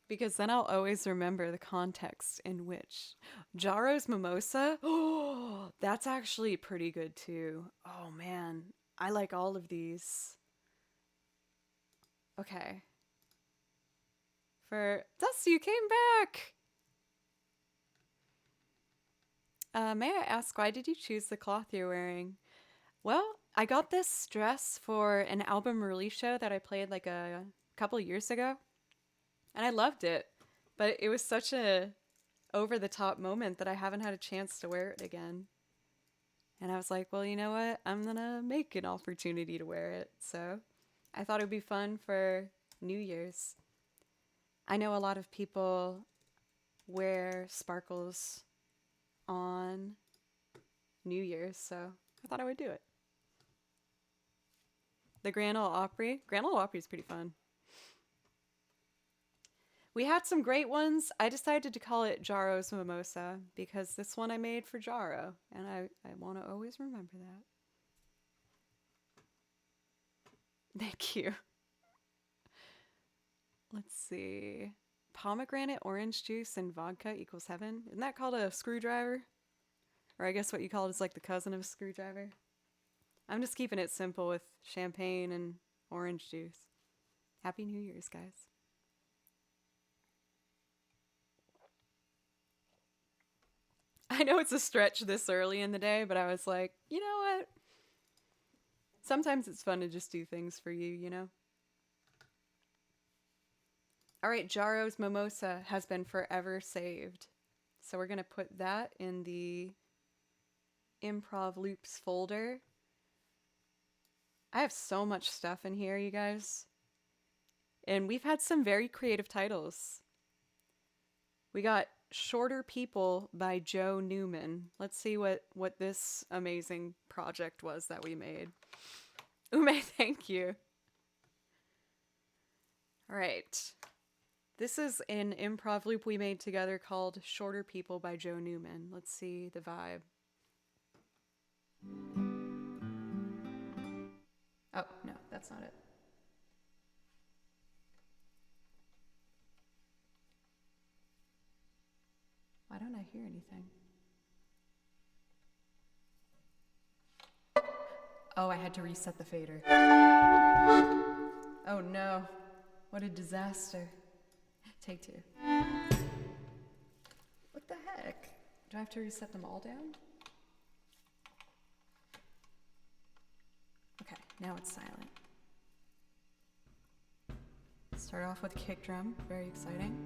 Because then I'll always remember the context in which. Jaro's Mimosa? Oh, that's actually pretty good too. Oh man, I like all of these. Okay. For Dusty, you came back! May I ask, why did you choose the cloth you're wearing? Well, I got this dress for an album release show that I played like a couple years ago. And I loved it. But it was such a over-the-top moment that I haven't had a chance to wear it again. And I was like, well, you know what? I'm gonna make an opportunity to wear it. So I thought it would be fun for New Year's. I know a lot of people wear sparkles on New Year's, so I thought I would do it. The Grand Ole Opry. Grand Ole Opry is pretty fun. We had some great ones. I decided to call it Jaro's Mimosa because this one I made for Jaro, and I want to always remember that. Thank you. Let's see. Pomegranate, orange juice, and vodka equals heaven. Isn't that called a screwdriver? Or I guess what you call it is like the cousin of a screwdriver. I'm just keeping it simple with champagne and orange juice. Happy New Year's, guys. I know it's a stretch this early in the day, but I was like, you know what? Sometimes it's fun to just do things for you, you know? All right, Jaro's Mimosa has been forever saved. So we're going to put that in the Improv Loops folder. I have so much stuff in here, you guys. And we've had some very creative titles. We got Shorter People by Joe Newman. Let's see what this amazing project was that we made. Ume, thank you. All right. This is an improv loop we made together called Shorter People by Joe Newman. Let's see the vibe. Oh, no, that's not it. Why don't I hear anything? Oh, I had to reset the fader. Oh no, what a disaster. Take two. What the heck? Do I have to reset them all down? Okay, now it's silent. Start off with kick drum, very exciting.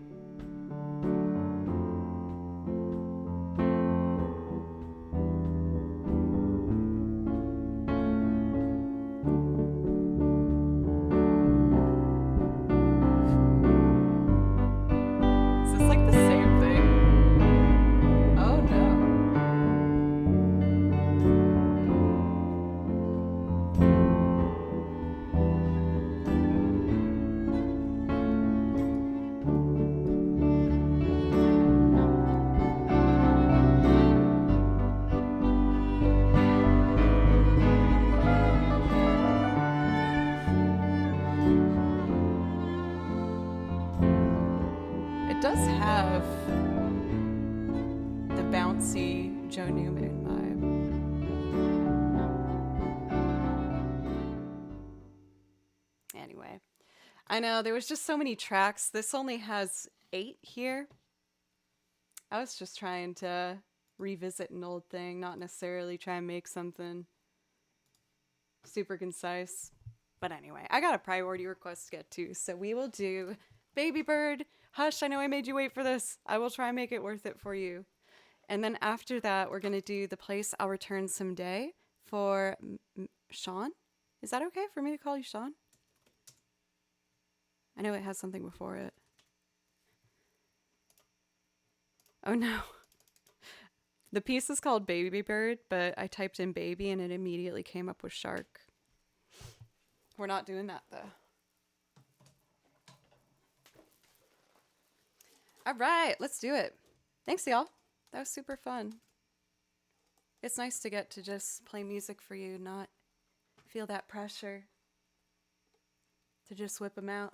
Is this like the same thing? Oh no. It does have the bouncy Joe Newman vibe. Anyway, I know there was just so many tracks. This only has 8 here. I was just trying to revisit an old thing, not necessarily try and make something super concise. But anyway, I got a priority request to get to, so we will do Baby Bird. Hush, I know I made you wait for this. I will try and make it worth it for you. And then after that, we're going to do The Place I'll Return Someday for Sean. Is that okay for me to call you Sean? I know it has something before it. Oh no. The piece is called Baby Bird, but I typed in baby and it immediately came up with shark. We're not doing that though. All right, let's do it. Thanks, y'all. That was super fun. It's nice to get to just play music for you, not feel that pressure to just whip them out.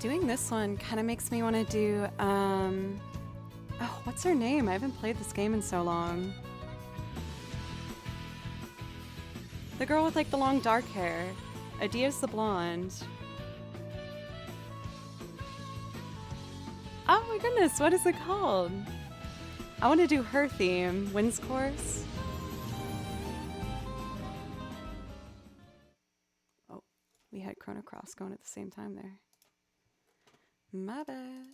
Doing this one kind of makes me want to do, oh, what's her name? I haven't played this game in so long. The girl with like the long dark hair. Adia's the blonde. Oh my goodness, what is it called? I want to do her theme, Wind's Chorus. Oh, we had Chrono Cross going at the same time there. My bad.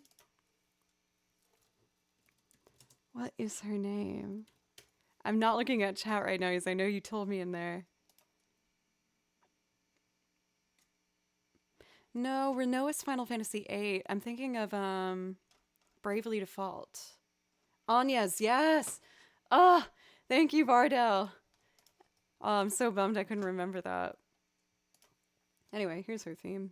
What is her name? I'm not looking at chat right now because I know you told me in there. No, Renoa's Final Fantasy VIII. I'm thinking of Bravely Default. Anya's, yes! Oh, thank you, Bardell. Oh, I'm so bummed I couldn't remember that. Anyway, here's her theme.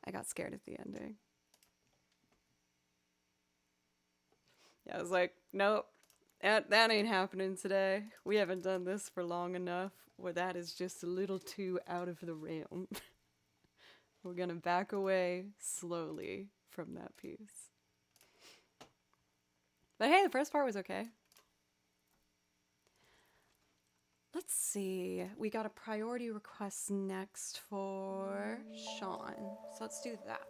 I got scared at the ending. Yeah, I was like, nope, that ain't happening today. We haven't done this for long enough, or that is just a little too out of the realm. We're gonna back away slowly from that piece. But hey, the first part was okay. Let's see. We got a priority request next for Sean. So let's do that.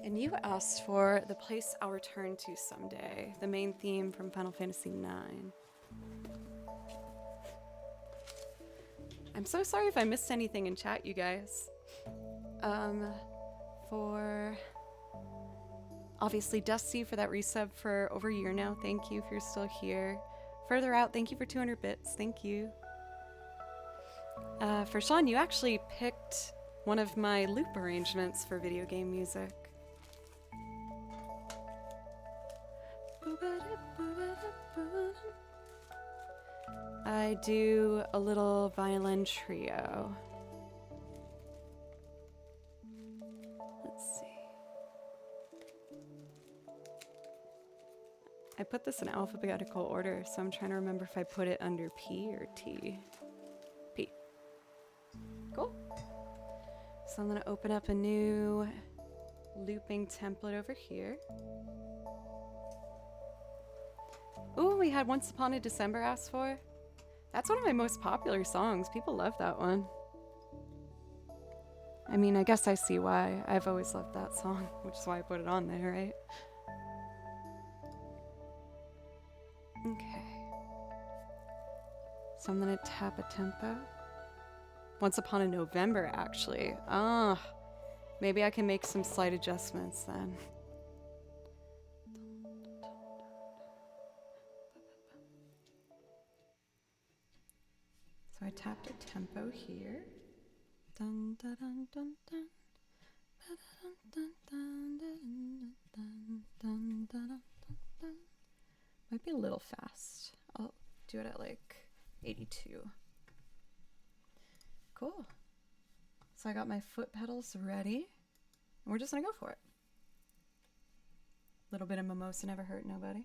And you asked for The Place I'll Return to Someday, the main theme from Final Fantasy IX. I'm so sorry if I missed anything in chat, you guys. For obviously Dusty for that resub for over a year now. Thank you if you're still here. Further out, thank you for 200 bits. Thank you. For Sean, you actually picked one of my loop arrangements for video game music. I do a little violin trio. Let's see. I put this in alphabetical order, so I'm trying to remember if I put it under P or T. P. Cool. So I'm gonna open up a new looping template over here. Ooh, we had Once Upon a December asked for. That's one of my most popular songs. People love that one. I mean, I guess I see why. I've always loved that song, which is why I put it on there, right? Okay. So I'm gonna tap a tempo. Once Upon a November, actually. Ah, maybe I can make some slight adjustments then. So I tapped a tempo here. Dun, dun, dun, dun, dun. Dun, dun, dun, dun, dun, dun, dun. Might be a little fast. I'll do it at like 82. Cool. So I got my foot pedals ready. And we're just gonna go for it. Little bit of mimosa never hurt nobody.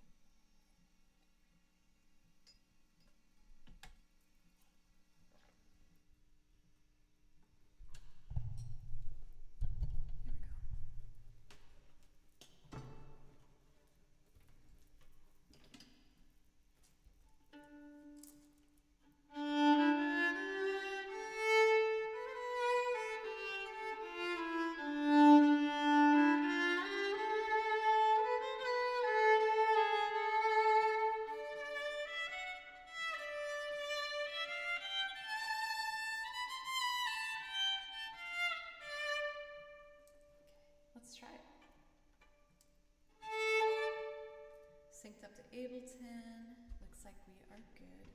synced up to Ableton. Looks like we are good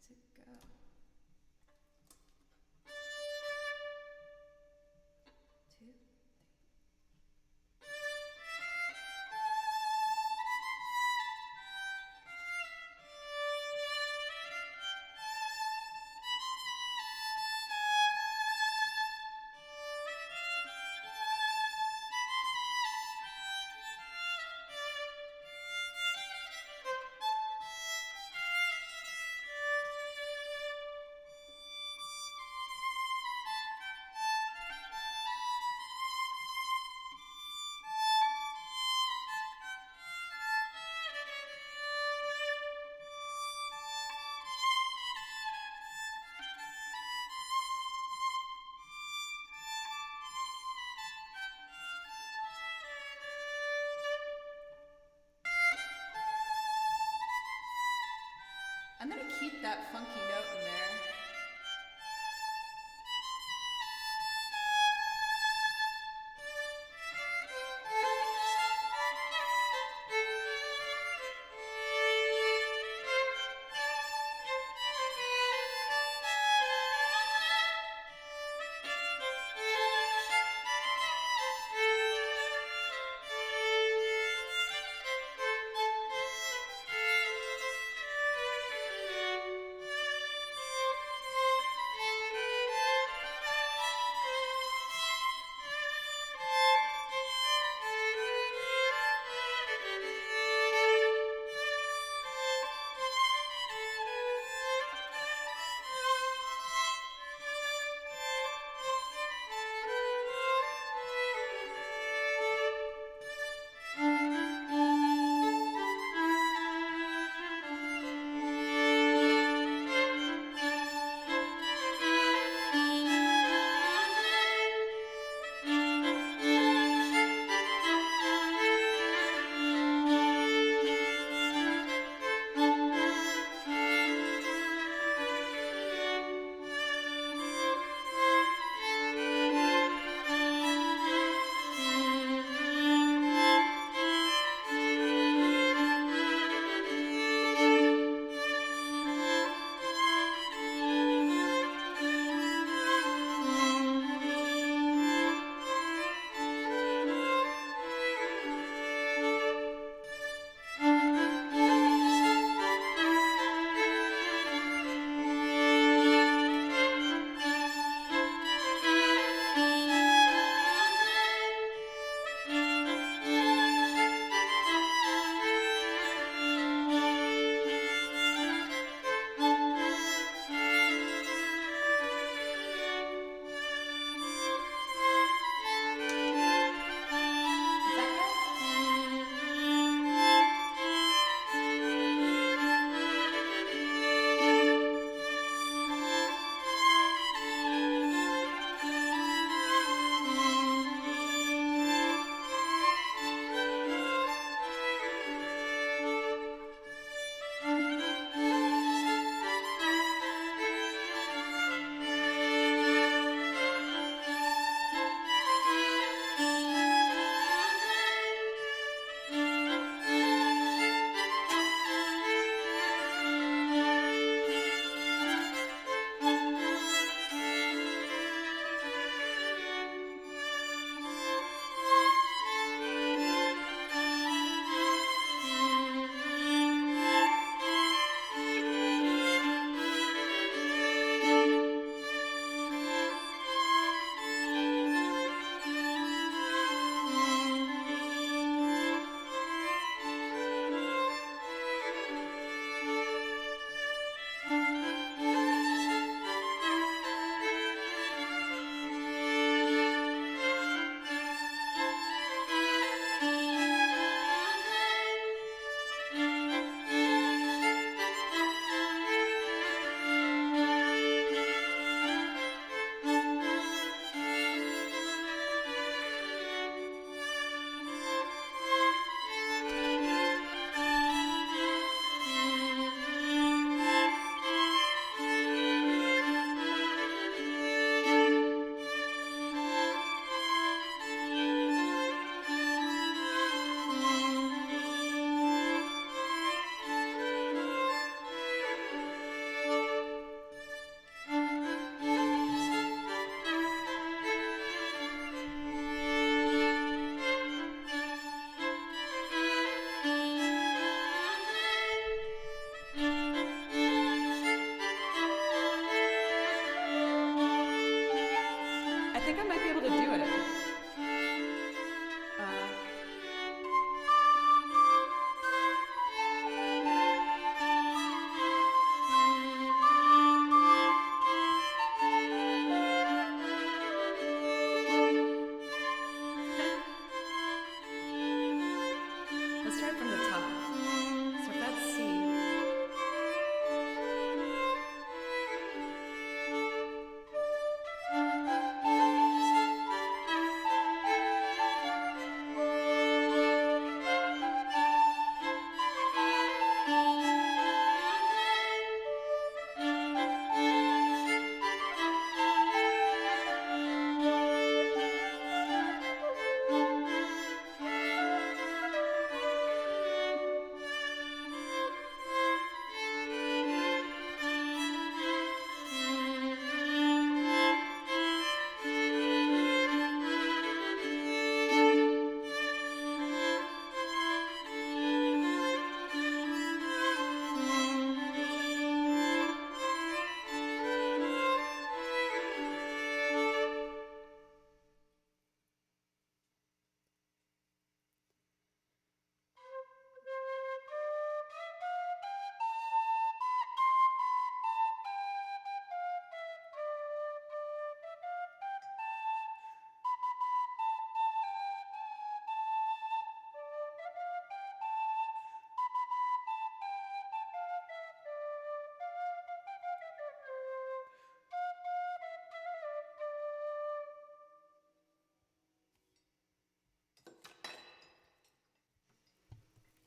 to go. Two. I'm gonna keep that funky note in there.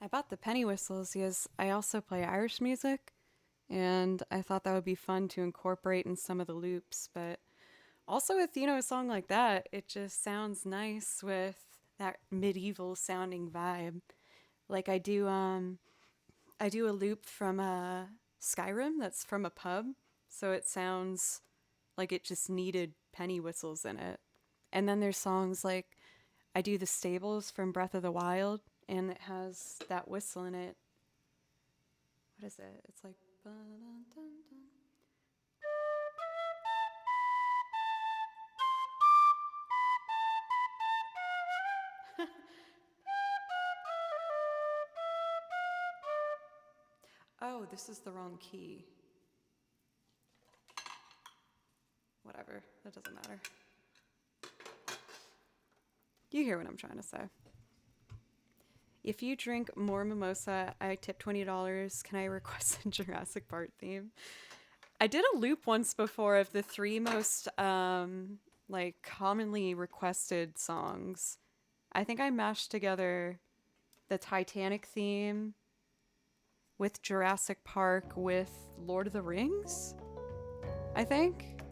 I bought the penny whistles because I also play Irish music, and I thought that would be fun to incorporate in some of the loops. But also with, a song like that, it just sounds nice with that medieval sounding vibe. Like I do a loop from Skyrim that's from a pub, so it sounds like it just needed penny whistles in it. And then there's songs like I do the stables from Breath of the Wild, and it has that whistle in it. What is it? It's like. Oh, this is the wrong key. Whatever, that doesn't matter. You hear what I'm trying to say. If you drink more mimosa, I tip $20. Can I request a Jurassic Park theme? I did a loop once before of the 3 most commonly requested songs. I think I mashed together the Titanic theme with Jurassic Park with Lord of the Rings, I think.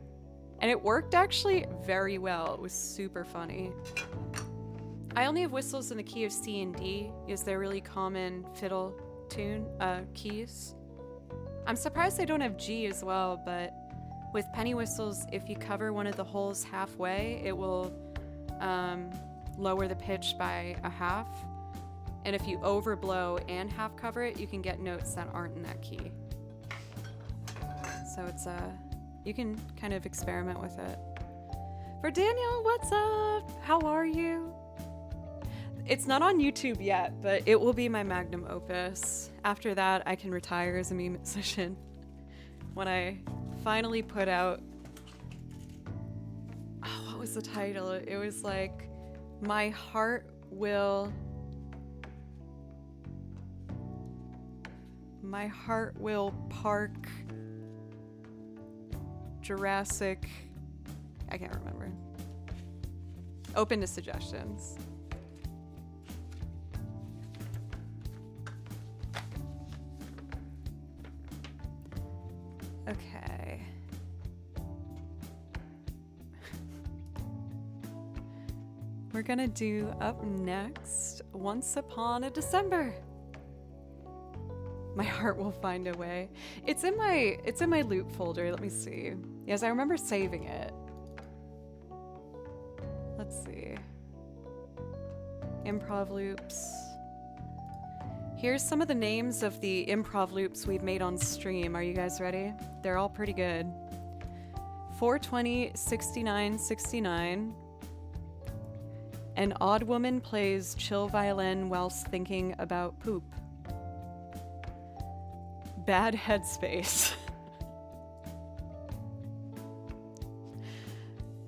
And it worked actually very well. It was super funny. I only have whistles in the key of C and D because they're really common fiddle tune keys. I'm surprised they don't have G as well, but with penny whistles, if you cover one of the holes halfway, it will lower the pitch by a half. And if you overblow and half cover it, you can get notes that aren't in that key. So it's you can kind of experiment with it. For Daniel, what's up? How are you? It's not on YouTube yet, but it will be my magnum opus. After that, I can retire as a musician. When I finally put out... Oh, what was the title? It was like, My Heart Will Park Jurassic... I can't remember. Open to suggestions. Okay. We're gonna do up next Once Upon a December. My Heart Will Find a Way. It's in my loop folder. Let me see. Yes, I remember saving it. Let's see. Improv loops. Here's some of the names of the improv loops we've made on stream. Are you guys ready? They're all pretty good. 420 69 69. An odd woman plays chill violin whilst thinking about poop. Bad headspace.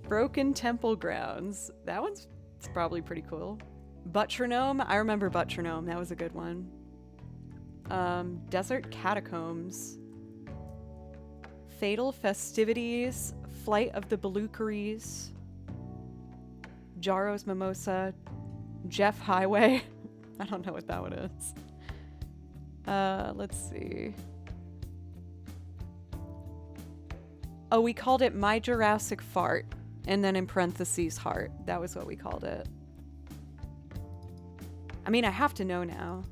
Broken temple grounds. That one's probably pretty cool. Buttronome. I remember Buttronome. That was a good one. Desert catacombs. Fatal festivities. Flight of the Belucaries. Jaro's Mimosa. Jeff Highway. I don't know what that one is. Let's see. Oh, we called it My Jurassic Fart. And then in parentheses, heart. That was what we called it. I mean, I have to know now.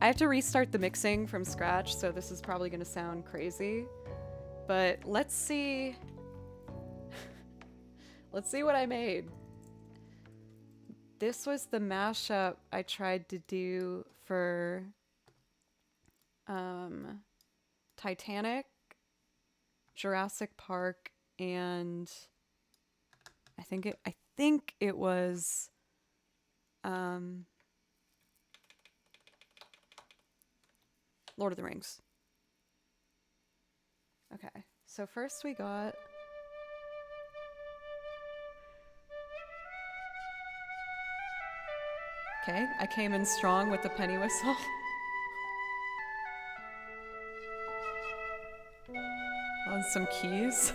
I have to restart the mixing from scratch, so this is probably going to sound crazy. But let's see. Let's see what I made. This was the mashup I tried to do for Titanic, Jurassic Park, and I think it was Lord of the Rings. Okay, so first we got okay, I came in strong with the penny whistle. On some keys.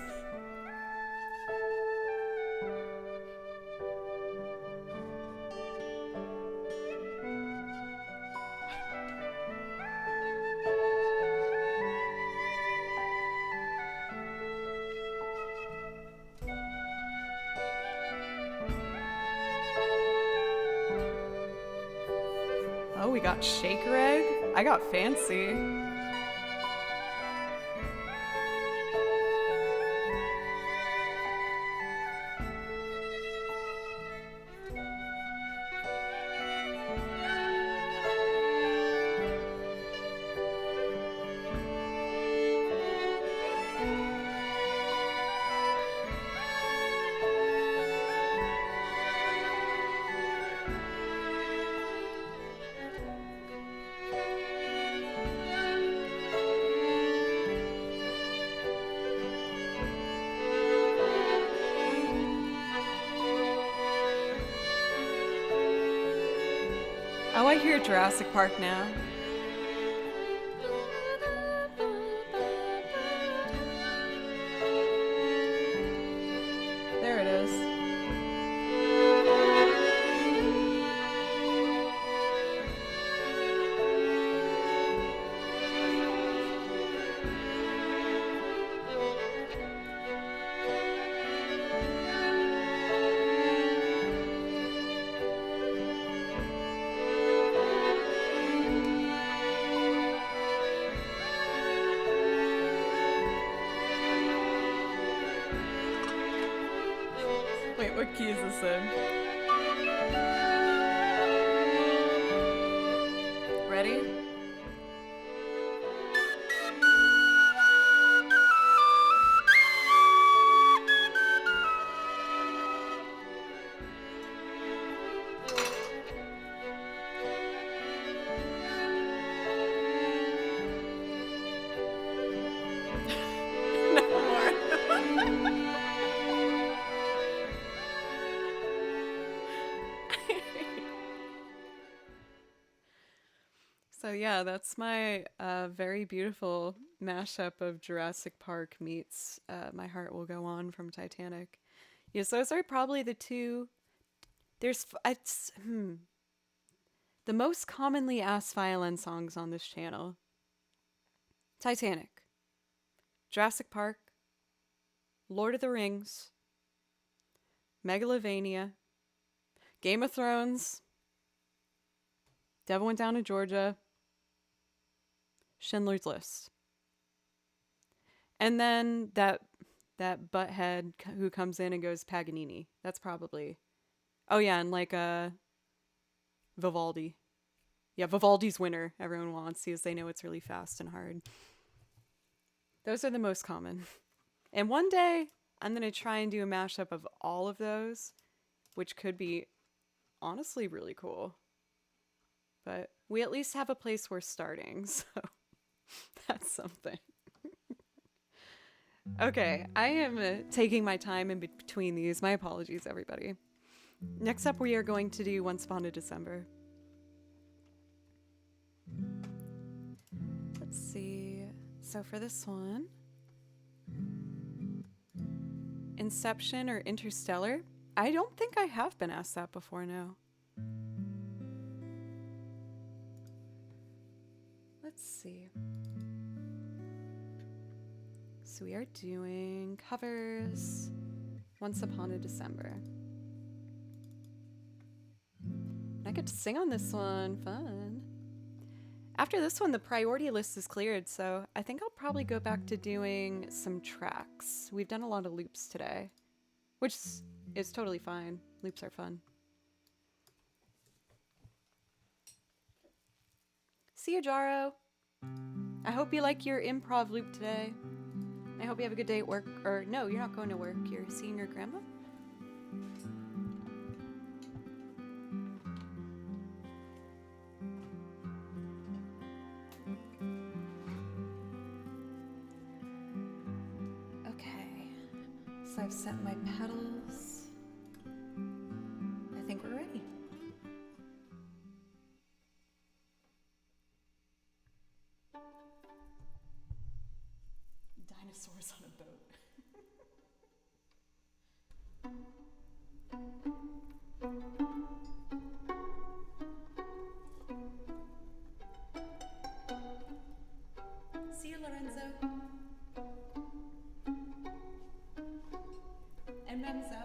Oh, we got shaker egg. I got fancy. Oh, I hear Jurassic Park now. There it is. Wait, what key is this in? Ready? No more. So yeah, that's my very beautiful mashup of Jurassic Park meets My Heart Will Go On from Titanic. Yes, those are probably the two. It's the most commonly asked violin songs on this channel: Titanic, Jurassic Park, Lord of the Rings, Megalovania, Game of Thrones, Devil Went Down to Georgia, Schindler's List. And then that butthead who comes in and goes Paganini. That's probably. Oh yeah, and like Vivaldi. Yeah, Vivaldi's Winter everyone wants because they know it's really fast and hard. Those are the most common. And one day I'm going to try and do a mashup of all of those, which could be honestly really cool. But we at least have a place we're starting, so that's something. Okay, I am taking my time in between these. My apologies, everybody. Next up, we are going to do Once Upon a December. Let's see. So for this one, Inception or Interstellar? I don't think I have been asked that before, no. Let's see. So we are doing covers Once Upon a December. I get to sing on this one. Fun. After this one, the priority list is cleared, so I think I'll probably go back to doing some tracks. We've done a lot of loops today, which is totally fine. Loops are fun. See you, Jaro. I hope you like your improv loop today. I hope you have a good day at work. Or no, you're not going to work. You're seeing your grandma? Okay. So I've set my pedals. I think we're ready. Dinosaurs on a boat. See you, Lorenzo. And Memzo.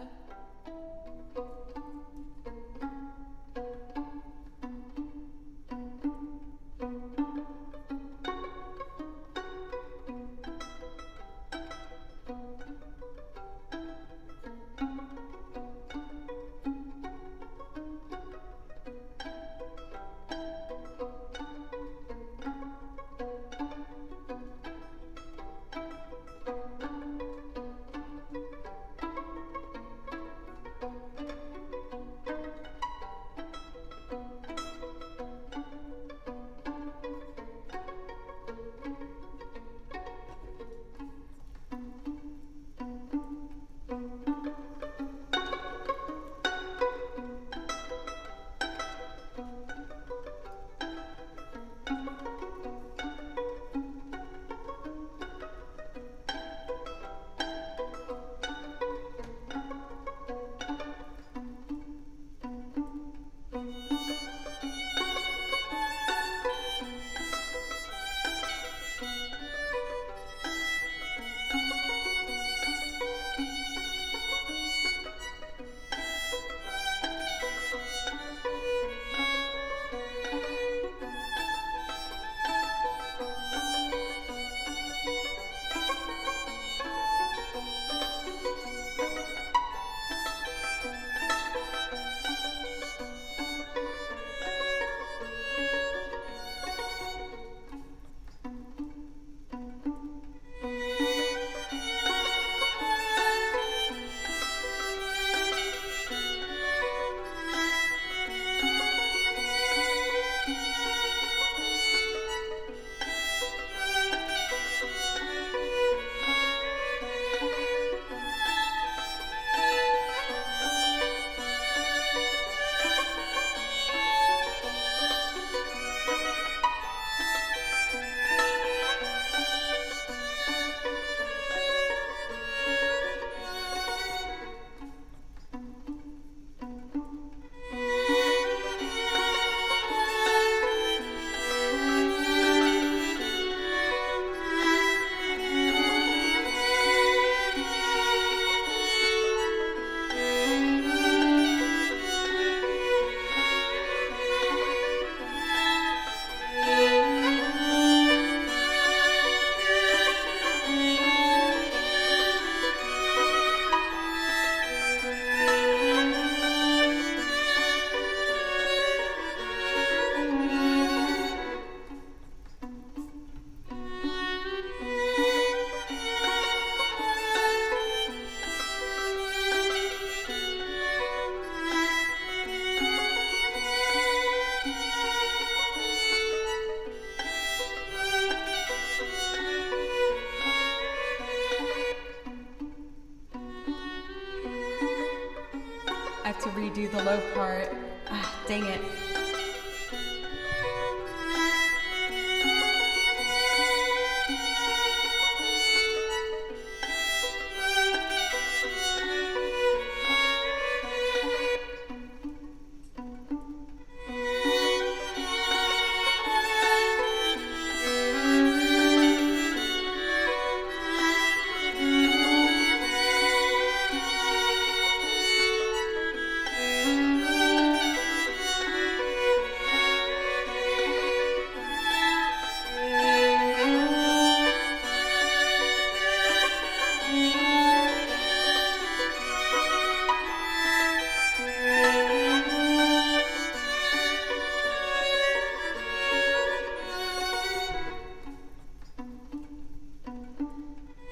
have to redo the low part. Ah, dang it.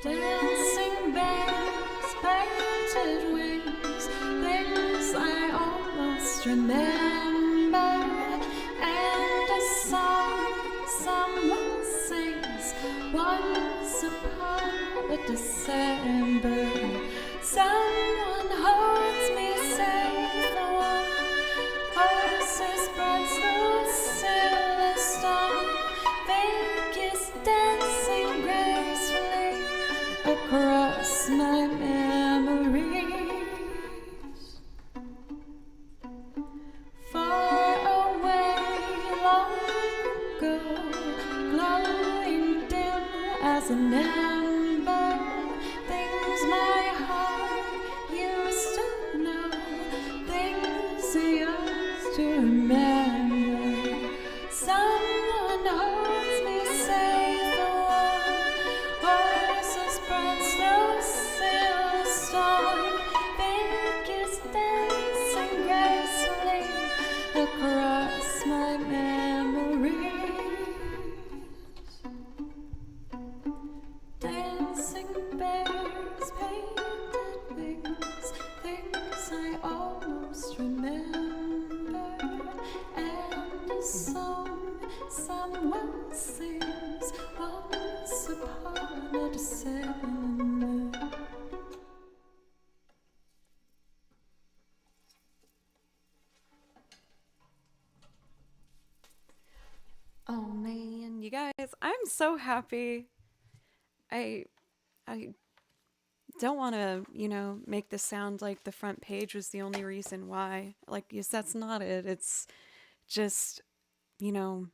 Dancing bears, painted wings, things I almost remember. And a song someone sings once upon a December. Someone holds me safe, the one horses spreads the silver stone. Figures dancing gracefully across my memories. Far away, long ago, glowing dim as an ember, things my heart used to know, things it used to remember. Someone holds me safe, the one horses spreads the silver stone, figures dancing gracefully across my memories. Dancing bears, painted wings, things I almost remember. And a song someone sings once upon a December. Oh man, you guys, I'm so happy. I I don't want to, make this sound like the front page was the only reason why. Like, yes, that's not it. It's just,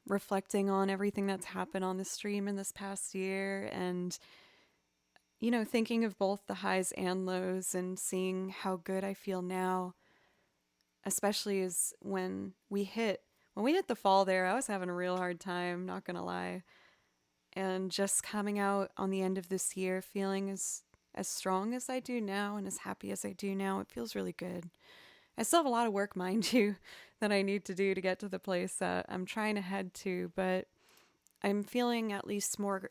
reflecting on everything that's happened on the stream in this past year and, thinking of both the highs and lows and seeing how good I feel now, especially as when we hit the fall there, I was having a real hard time, not gonna lie. And just coming out on the end of this year feeling as strong as I do now and as happy as I do now, it feels really good. I still have a lot of work, mind you, that I need to do to get to the place that I'm trying to head to, but I'm feeling at least more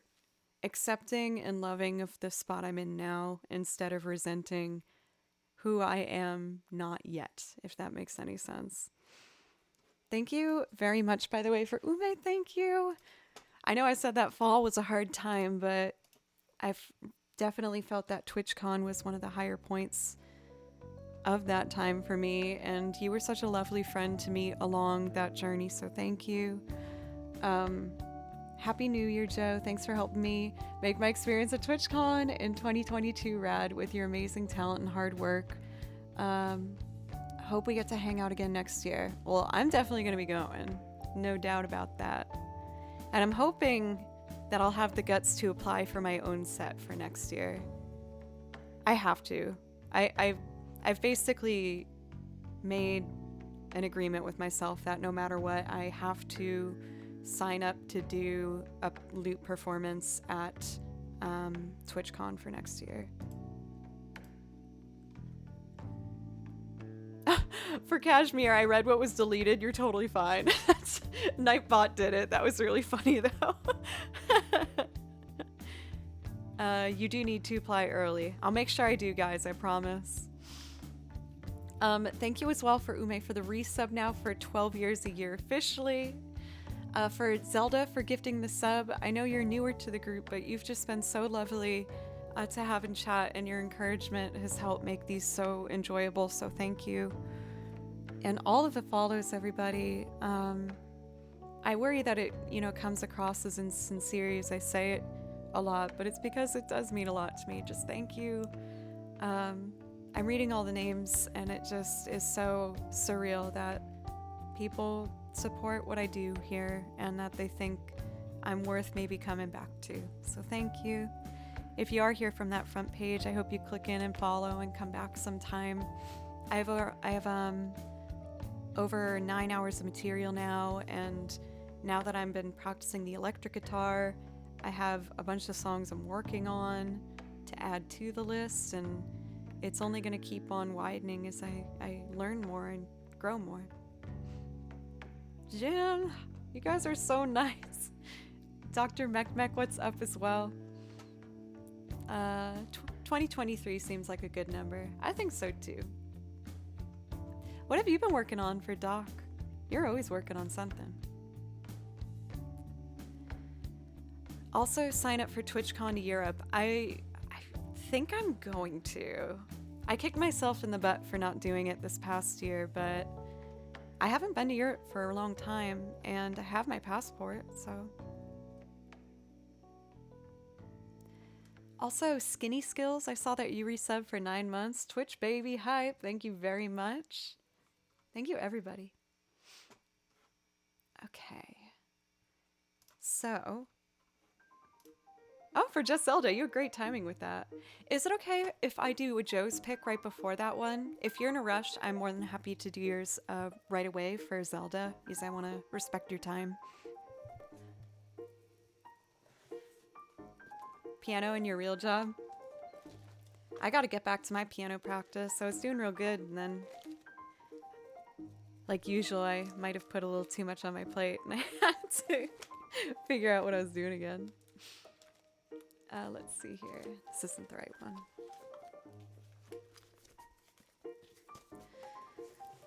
accepting and loving of the spot I'm in now instead of resenting who I am not yet, if that makes any sense. Thank you very much, by the way, for Ume. Thank you. I know I said that fall was a hard time, but I've definitely felt that TwitchCon was one of the higher points of that time for me, and you were such a lovely friend to me along that journey, so thank you. Happy New Year, Joe. Thanks for helping me make my experience at TwitchCon in 2022 rad with your amazing talent and hard work. Hope we get to hang out again next year. Well, I'm definitely going to be going. No doubt about that. And I'm hoping that I'll have the guts to apply for my own set for next year. I have to. I've basically made an agreement with myself that no matter what, I have to sign up to do a loop performance at TwitchCon for next year. For Kashmir, I read what was deleted. You're totally fine. Nightbot did it. That was really funny, though. You do need to apply early. I'll make sure I do, guys. I promise. Thank you as well for Ume for the resub now for 12 years a year officially. For Zelda for gifting the sub. I know you're newer to the group, but you've just been so lovely to have in chat, and your encouragement has helped make these so enjoyable, so thank you. And all of the follows, everybody. I worry that it, comes across as insincere as I say it a lot, but it's because it does mean a lot to me. Just thank you. I'm reading all the names, and it just is so surreal that people support what I do here and that they think I'm worth maybe coming back to. So thank you. If you are here from that front page, I hope you click in and follow and come back sometime. I have over 9 hours of material now, and now that I've been practicing the electric guitar, I have a bunch of songs I'm working on to add to the list, and it's only going to keep on widening as I learn more and grow more. Jan, you guys are so nice. Dr. Mekmek, what's up as well? 2023 seems like a good number. I think so too. What have you been working on for Doc? You're always working on something. Also, sign up for TwitchCon Europe. I think I'm going to. I kicked myself in the butt for not doing it this past year, but I haven't been to Europe for a long time, and I have my passport, so. Also, Skinny Skills, I saw that you resubbed for 9 months. Twitch baby hype, thank you very much. Thank you, everybody. Okay. So. Oh, for Just Zelda, you have great timing with that. Is it okay if I do a Joe's pick right before that one? If you're in a rush, I'm more than happy to do yours right away for Zelda, because I want to respect your time. Piano in your real job? I gotta get back to my piano practice. I was doing real good, and then, like usual, I might have put a little too much on my plate, and I had to figure out what I was doing again. Let's see here. This isn't the right one.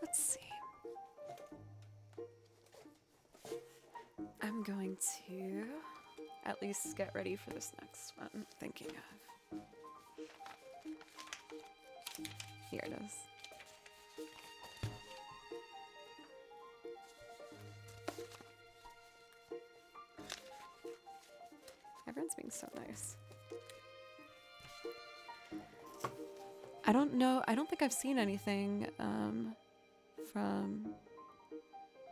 Let's see. I'm going to at least get ready for this next one I'm thinking of. Here it is. Everyone's being so nice. I don't know. I don't think I've seen anything from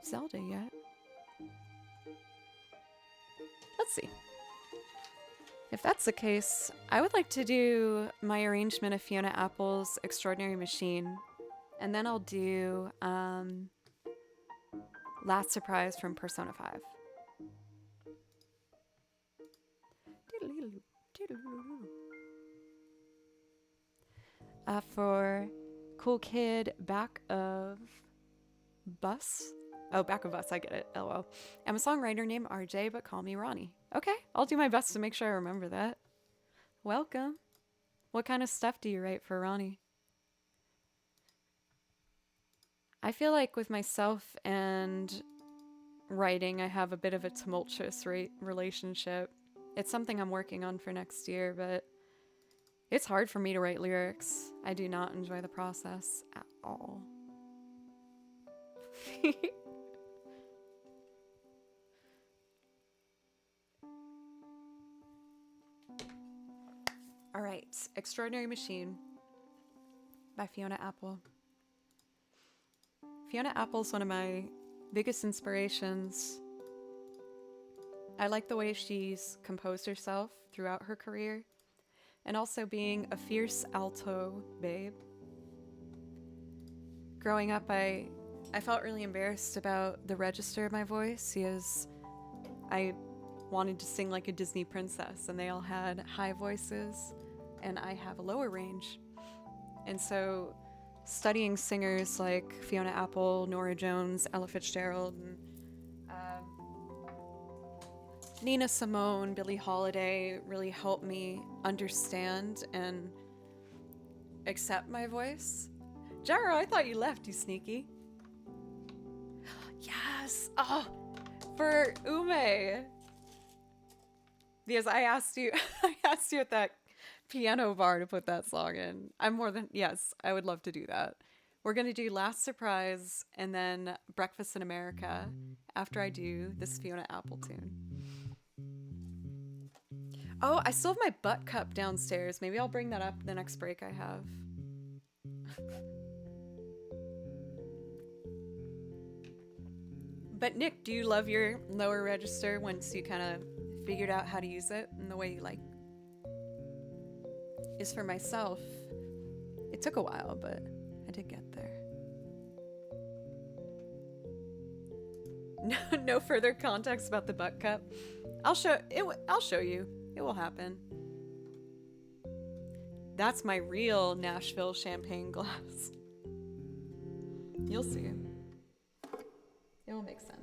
Zelda yet. Let's see. If that's the case, I would like to do my arrangement of Fiona Apple's Extraordinary Machine. And then I'll do Last Surprise from Persona 5. For Cool Kid, Back of Bus. Oh, Back of Bus, I get it. LOL. I'm a songwriter named RJ, but call me Ronnie. Okay, I'll do my best to make sure I remember that. Welcome. What kind of stuff do you write for Ronnie? I feel like with myself and writing, I have a bit of a tumultuous relationship. It's something I'm working on for next year, but it's hard for me to write lyrics. I do not enjoy the process at all. All right, Extraordinary Machine by Fiona Apple. Fiona Apple's one of my biggest inspirations. I like the way she's composed herself throughout her career, and also being a fierce alto babe. Growing up, I felt really embarrassed about the register of my voice, because I wanted to sing like a Disney princess, and they all had high voices, and I have a lower range. And so studying singers like Fiona Apple, Norah Jones, Ella Fitzgerald, and Nina Simone, Billie Holiday really helped me understand and accept my voice. Jaro, I thought you left, you sneaky. Yes! Oh, for Ume. Because I asked you at that piano bar to put that song in. I'm more than, yes, I would love to do that. We're going to do Last Surprise and then Breakfast in America after I do this Fiona Apple tune. Oh, I still have my butt cup downstairs. Maybe I'll bring that up the next break I have. But Nick, do you love your lower register once you kind of figured out how to use it in the way you like? Is for myself, it took a while, but I did get there. No further context about the butt cup. I'll show you. It will happen. That's my real Nashville champagne glass. You'll see. It will make sense.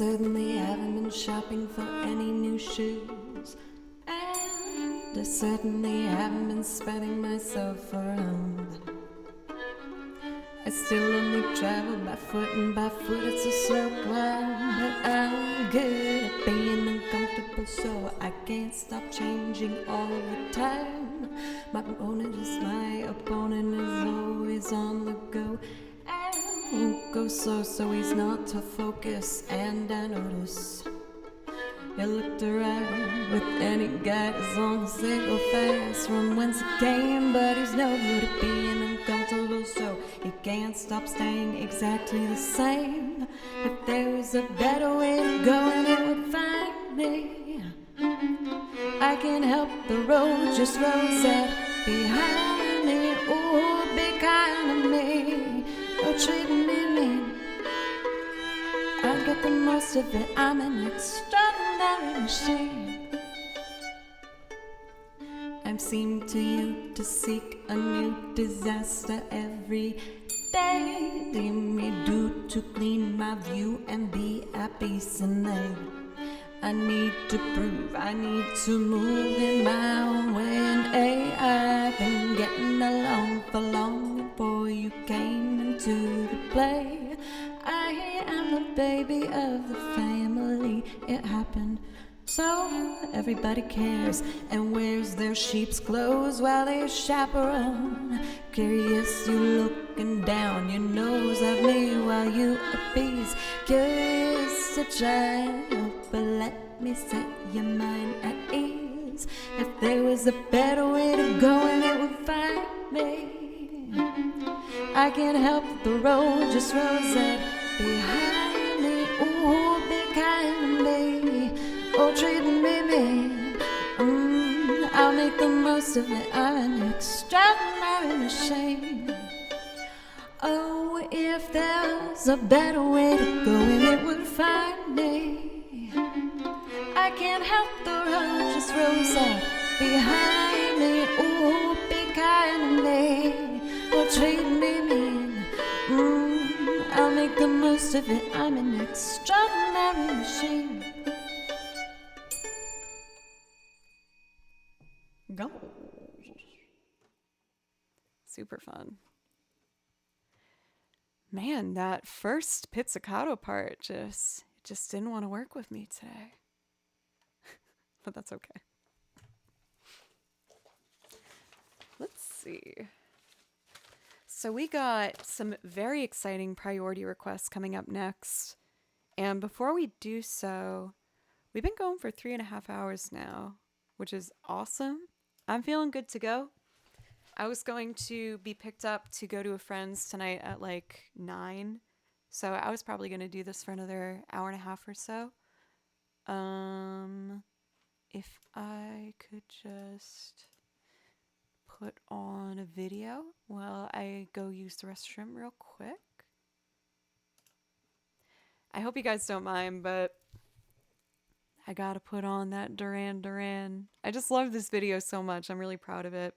certainly haven't been shopping for any new shoes. And I certainly haven't been spreading myself around. I still only travel by foot, and by foot it's a slow climb. But I'm good at being uncomfortable, so I can't stop changing all the time. My opponent is my opponent, is always on the go. I won't go slow, so he's not to focus. And I notice he looked around with any guy as long as they go fast from whence it came. But he's no good at being uncomfortable, so he can't stop staying exactly the same. If there was a better way to go, and it would find me. I can't help the road just rolls out behind me. Ooh, be kind to me, or treating me mean. I get the most of it, I'm an extraordinary machine. I seem to you to seek a new disaster every day. Deem me due to clean my view and be at peace, and then I need to prove, I need to move in my own way. And I've been getting along for long before you came into the play. I am the baby of the family. It happened, so everybody cares and wears their sheep's clothes while they chaperone. Curious, you looking down your nose at me while you appease. Curious to try, but let me set your mind at ease. If there was a better way to go, and it would find me. I can't help the road just rolls out behind me. Ooh, be kind to me, or treating me mean. I'll make the most of it, I'm an extraordinary machine. Oh, if there's a better way to go, and it would find me. I can't help the road just rolls out behind me. Ooh, be kind to me, or treat me mean. I'll make the most of it, I'm an extraordinary machine. Go. Super fun. Man, that first pizzicato part just didn't want to work with me today. But that's okay. Let's see. So we got some very exciting priority requests coming up next. And before we do so, we've been going for 3.5 hours now, which is awesome. I'm feeling good to go. I was going to be picked up to go to a friend's tonight at like 9. So I was probably going to do this for another 1.5 hours or so. If I could just put on a video while I go use the restroom real quick. I hope you guys don't mind, but I gotta put on that Duran Duran. I just love this video so much. I'm really proud of it.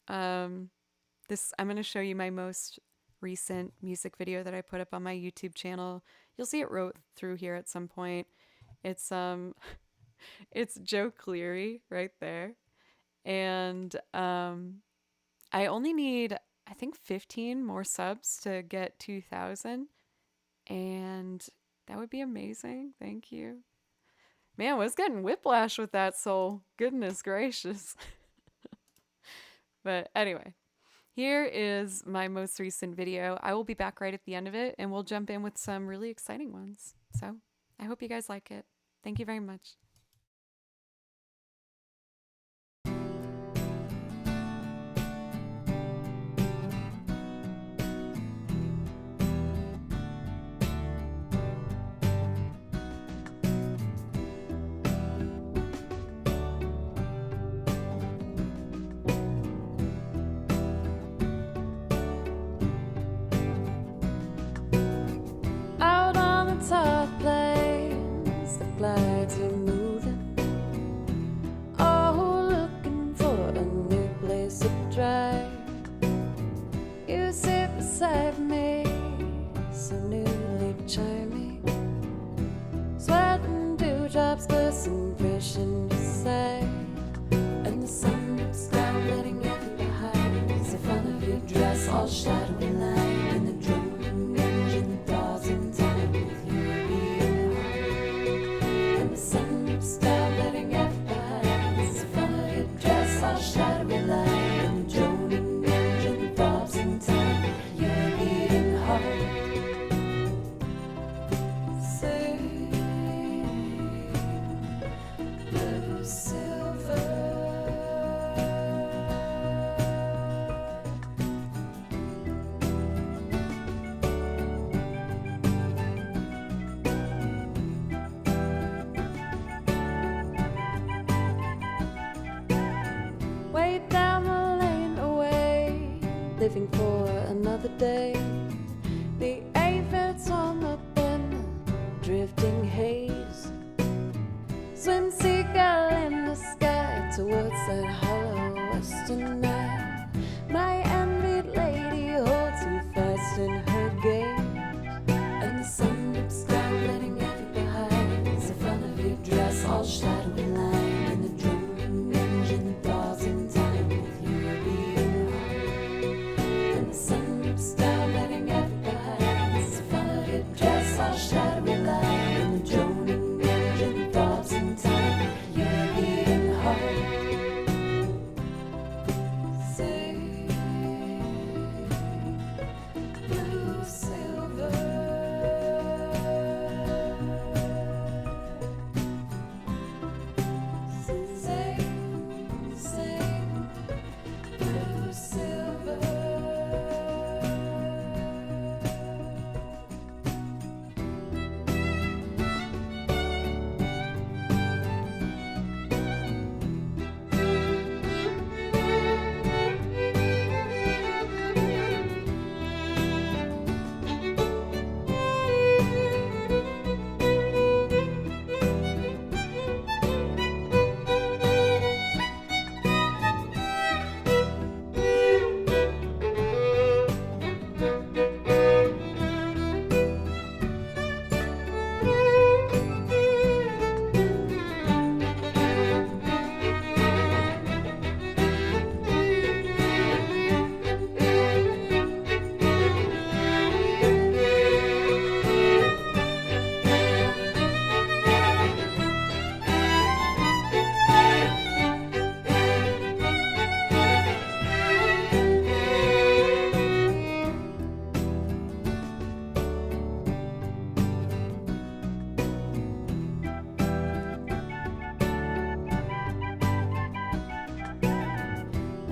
I'm gonna show you my most recent music video that I put up on my YouTube channel. You'll see it wrote through here at some point. It's it's Joe Cleary right there. And I only need, I think, 15 more subs to get 2,000. And that would be amazing. Thank you. Man, I was getting whiplash with that soul. Goodness gracious. But anyway, here is my most recent video. I will be back right at the end of it, and we'll jump in with some really exciting ones. So I hope you guys like it. Thank you very much. Out on the top plains, the glides are moving. living for another day. The aphids on the bend, drifting haze. Swim seagull in the sky towards that hollow western night. My envied lady holds you fast in her gaze, and the sun dips down, letting every behind. The front of your dress all shadowy line, and the droning engine thaws in time with your beating heart. And the sun dips down, letting every behind. The front of your dress all shadowy line, and the droning engine thaws in time with your beating heart. Say, blue silver. Sing, blue silver.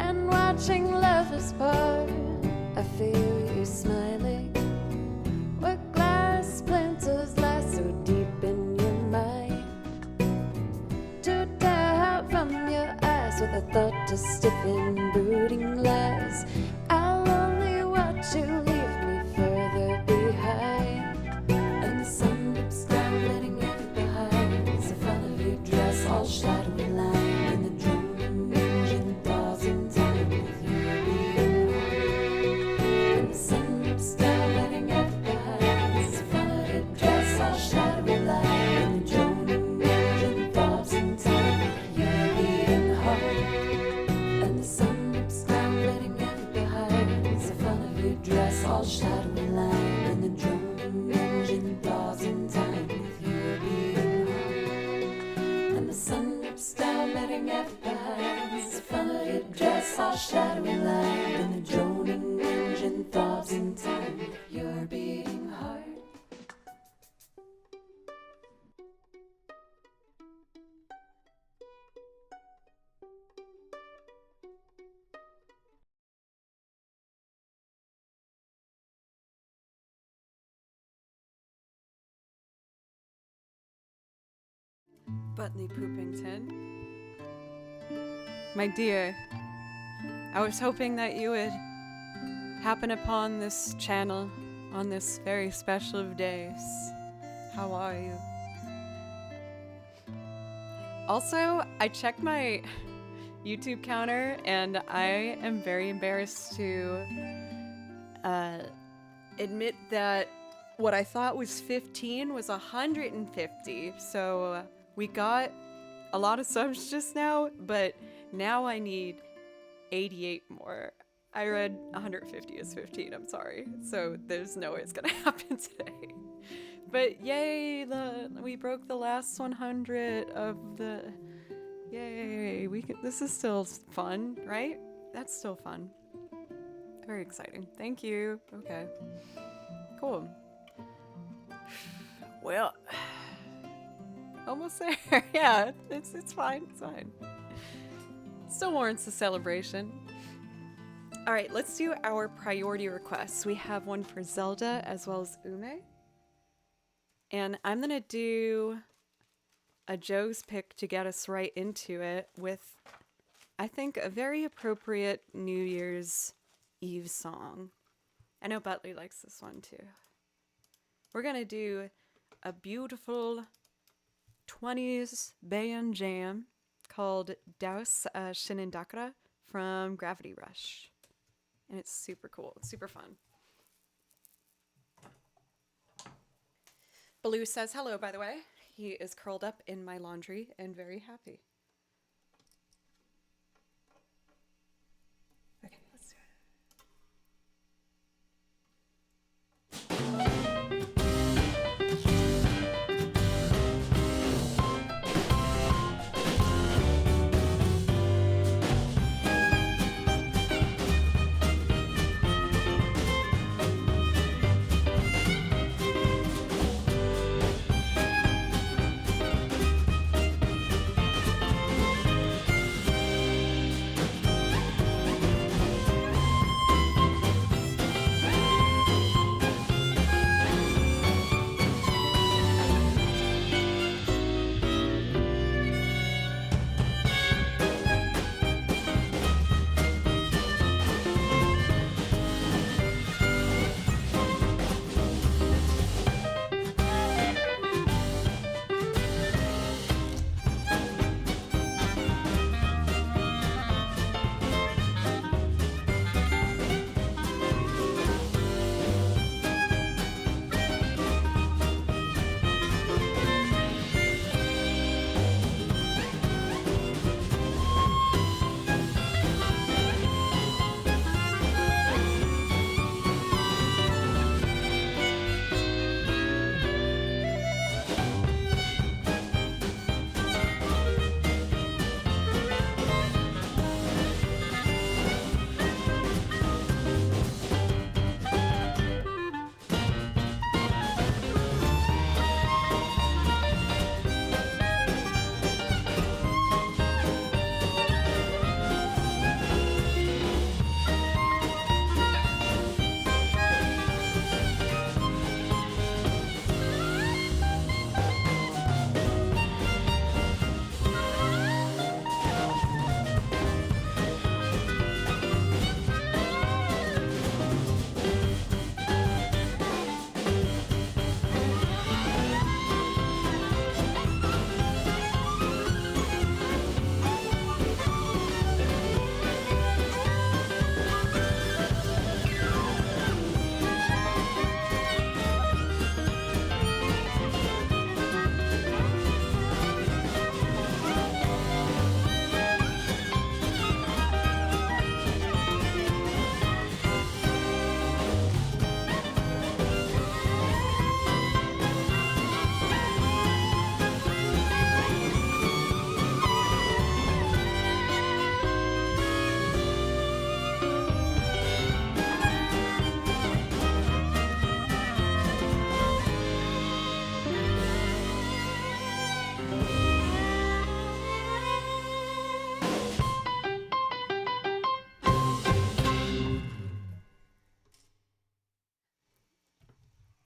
And watching lovers part, I feel you smiling. Where glass splinters lie so deep in your mind, to tear out from your eyes with a thought to stiffen brooding lies. I'll only watch you leave me further behind. And the sun dips down, letting every behind. The front of your dress all shadowy line, and the droning engine thaws in time with your beating heart. And the sun dips down, letting every behind. The front of your dress all shadowy line, and the droning engine thaws in time with your beating heart. And the sun dips down, letting every behind. The front of your dress all shadowy line, and the droning engine thaws in time with your beating heart. And the sun dips down, letting every behind. The front of your dress all shadowy line, and the droning engine thaws in time with your beating heart. Butley Poopington. My dear, I was hoping that you would happen upon this channel on this very special of days. How are you? Also, I checked my YouTube counter and I am very embarrassed to admit that what I thought was 15 was 150. So we got a lot of subs just now, but now I need 88 more. I read 150 is 15, I'm sorry. So there's no way it's gonna happen today. But yay, we broke the last 100 of the... Yay, this is still fun, right? That's still fun. Very exciting. Thank you. Okay. Cool. Well, almost there. Yeah, it's fine. It's fine. Still warrants a celebration. All right, let's do our priority requests. We have one for Zelda as well as Ume. And I'm gonna do a Joe's pick to get us right into it with, I think, a very appropriate New Year's Eve song. I know Butler likes this one too. We're gonna do a beautiful 20s band jam called Daus Shinindakara from Gravity Rush. And it's super cool. It's super fun. Baloo says hello, by the way. He is curled up in my laundry and very happy. Okay, let's do it.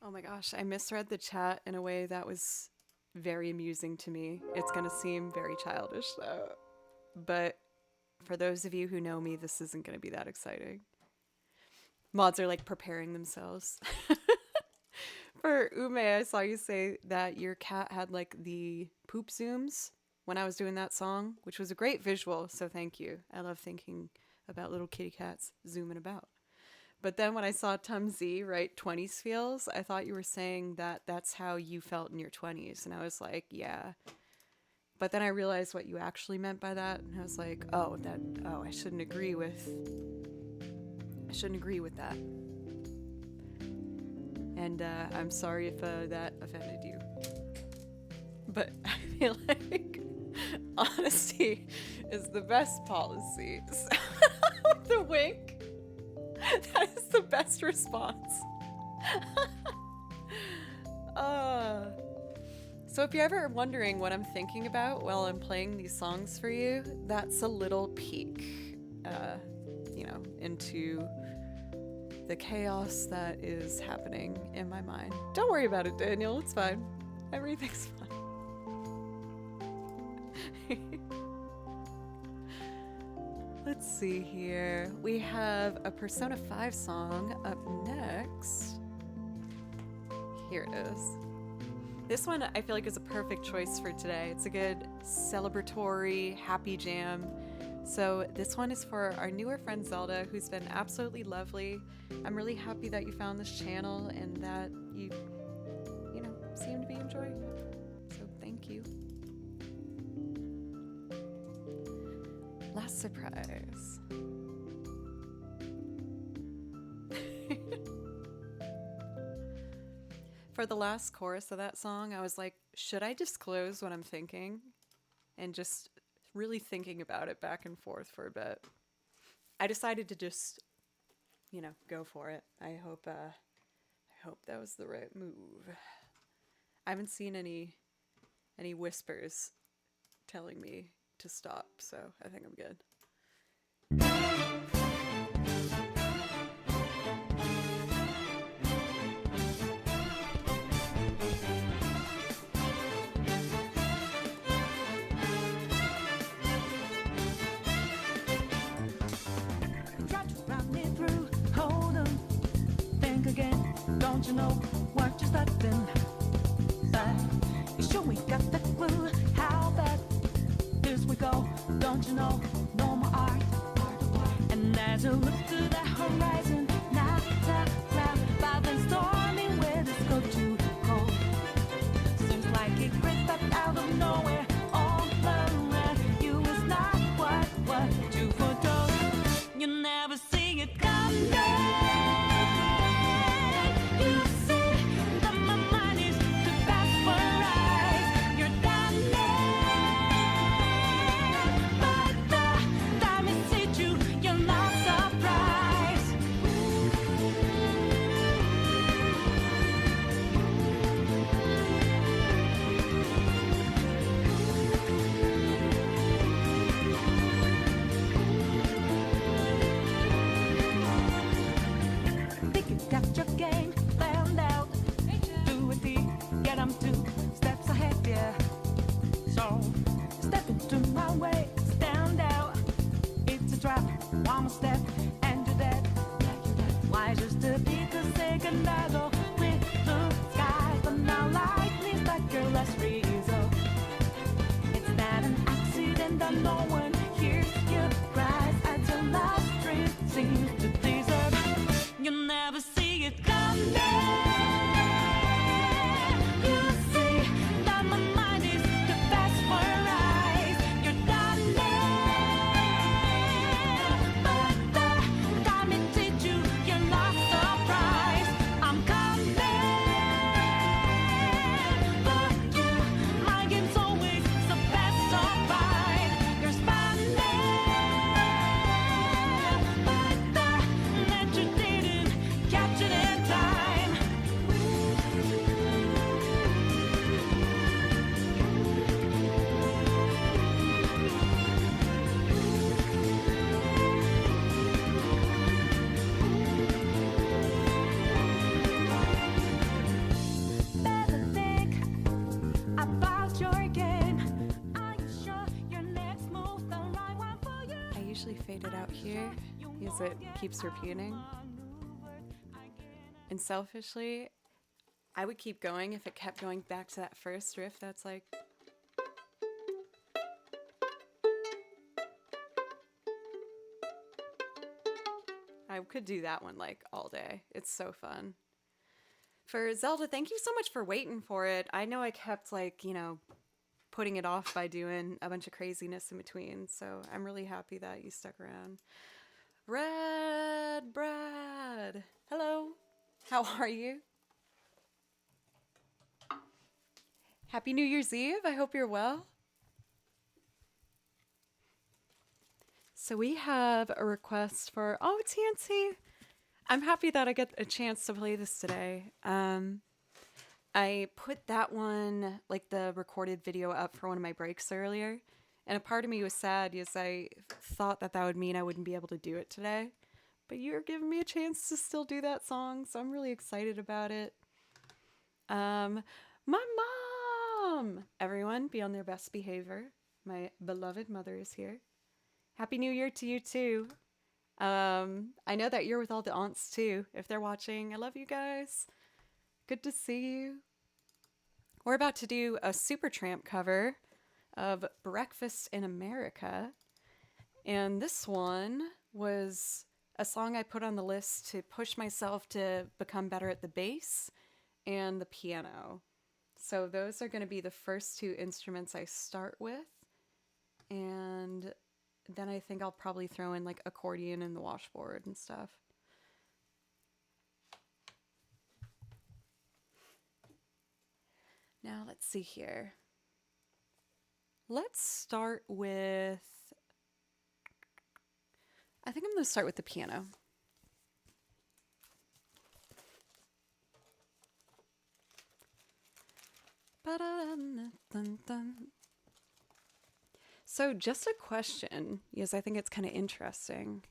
Oh my gosh, I misread the chat in a way that was very amusing to me. It's gonna seem very childish though. But for those of you who know me, this isn't gonna be that exciting. Mods are like preparing themselves. For Ume, I saw you say that your cat had like the poop zooms when I was doing that song, which was a great visual, so thank you. I love thinking about little kitty cats zooming about. But then when I saw Tumzi write 20s feels, I thought you were saying that that's how you felt in your 20s. And I was like, yeah. But then I realized what you actually meant by that. And I was like, I shouldn't agree with that. And I'm sorry if that offended you. But I feel like honesty is the best policy. So, the wink. That is the best response. So if you're ever wondering what I'm thinking about while I'm playing these songs for you, that's a little peek, into the chaos that is happening in my mind. Don't worry about it, Daniel. It's fine. Everything's fine. Let's see here. We have a Persona 5 song up next. Here it is. This one I feel like is a perfect choice for today. It's a good celebratory, happy jam. So this one is for our newer friend Zelda, who's been absolutely lovely. I'm really happy that you found this channel and that you seem to be enjoying it. So thank you. Last surprise. For the last chorus of that song, I was like, should I disclose what I'm thinking? And just really thinking about it back and forth for a bit. I decided to just, go for it. I hope that was the right move. I haven't seen any whispers telling me to stop, so I think I'm good. Don't you know what you're starting? But you sure we got the clue how bad this we go. Don't you know no more art? And as you look to the horizon, not a cloud, but then stormy winds go too cold. Seems like it crept up out of nowhere, all around you is not what you foretold. You never see it coming. One step and you're dead. Why just to take a second I go with blue skies, but now lightning's like your last resort. It's not an accident that no one hears your cries as your last dream seems to desert. You never see it coming. You see that my mind is the best for eyes. You're done. Fade it out here because it keeps repeating. And selfishly, I would keep going if it kept going back to that first riff that's like. I could do that one like all day. It's so fun. For Zelda, thank you so much for waiting for it. I know I kept putting it off by doing a bunch of craziness in between, so I'm really happy that you stuck around. Red Brad, hello, how are you? Happy New Year's Eve, I hope you're well. So we have a request for, TNC. I'm happy that I get a chance to play this today. I put that one, like the recorded video, up for one of my breaks earlier. And a part of me was sad because I thought that would mean I wouldn't be able to do it today. But you're giving me a chance to still do that song, so I'm really excited about it. My mom! Everyone, be on their best behavior. My beloved mother is here. Happy New Year to you too. I know that you're with all the aunts too. If they're watching, I love you guys. Good to see you. We're about to do a Supertramp cover of Breakfast in America. And this one was a song I put on the list to push myself to become better at the bass and the piano. So those are going to be the first two instruments I start with. And then I think I'll probably throw in like accordion and the washboard and stuff. Now let's see here. Let's start with, I think I'm going to start with the piano. So just a question, because I think it's kind of interesting.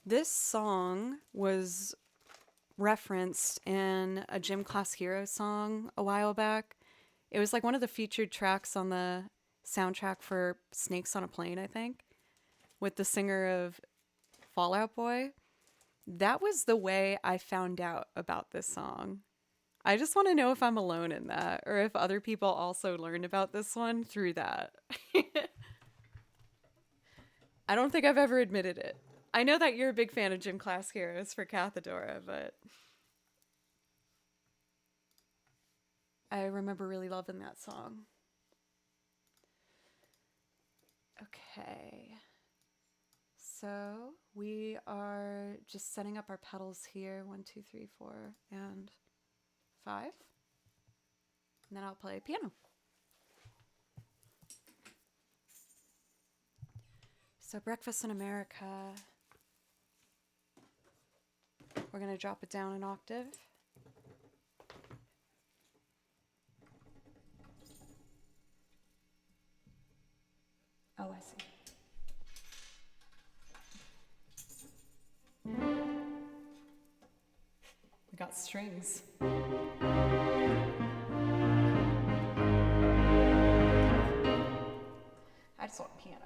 This song was referenced in a Gym Class Hero song a while back. It was like one of the featured tracks on the soundtrack for Snakes on a Plane, I think, with the singer of Fall Out Boy. That was the way I found out about this song. I just want to know if I'm alone in that, or if other people also learned about this one through that. I don't think I've ever admitted it. I know that you're a big fan of Gym Class Heroes for Cathedora, but I remember really loving that song. Okay. So we are just setting up our pedals here. 1, 2, 3, 4, and 5. And then I'll play piano. So Breakfast in America. We're going to drop it down an octave. Oh, I see. We got strings. I just want piano.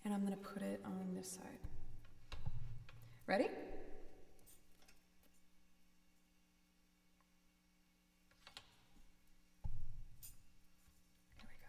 And I'm going to put it on this side. Ready? Here we go.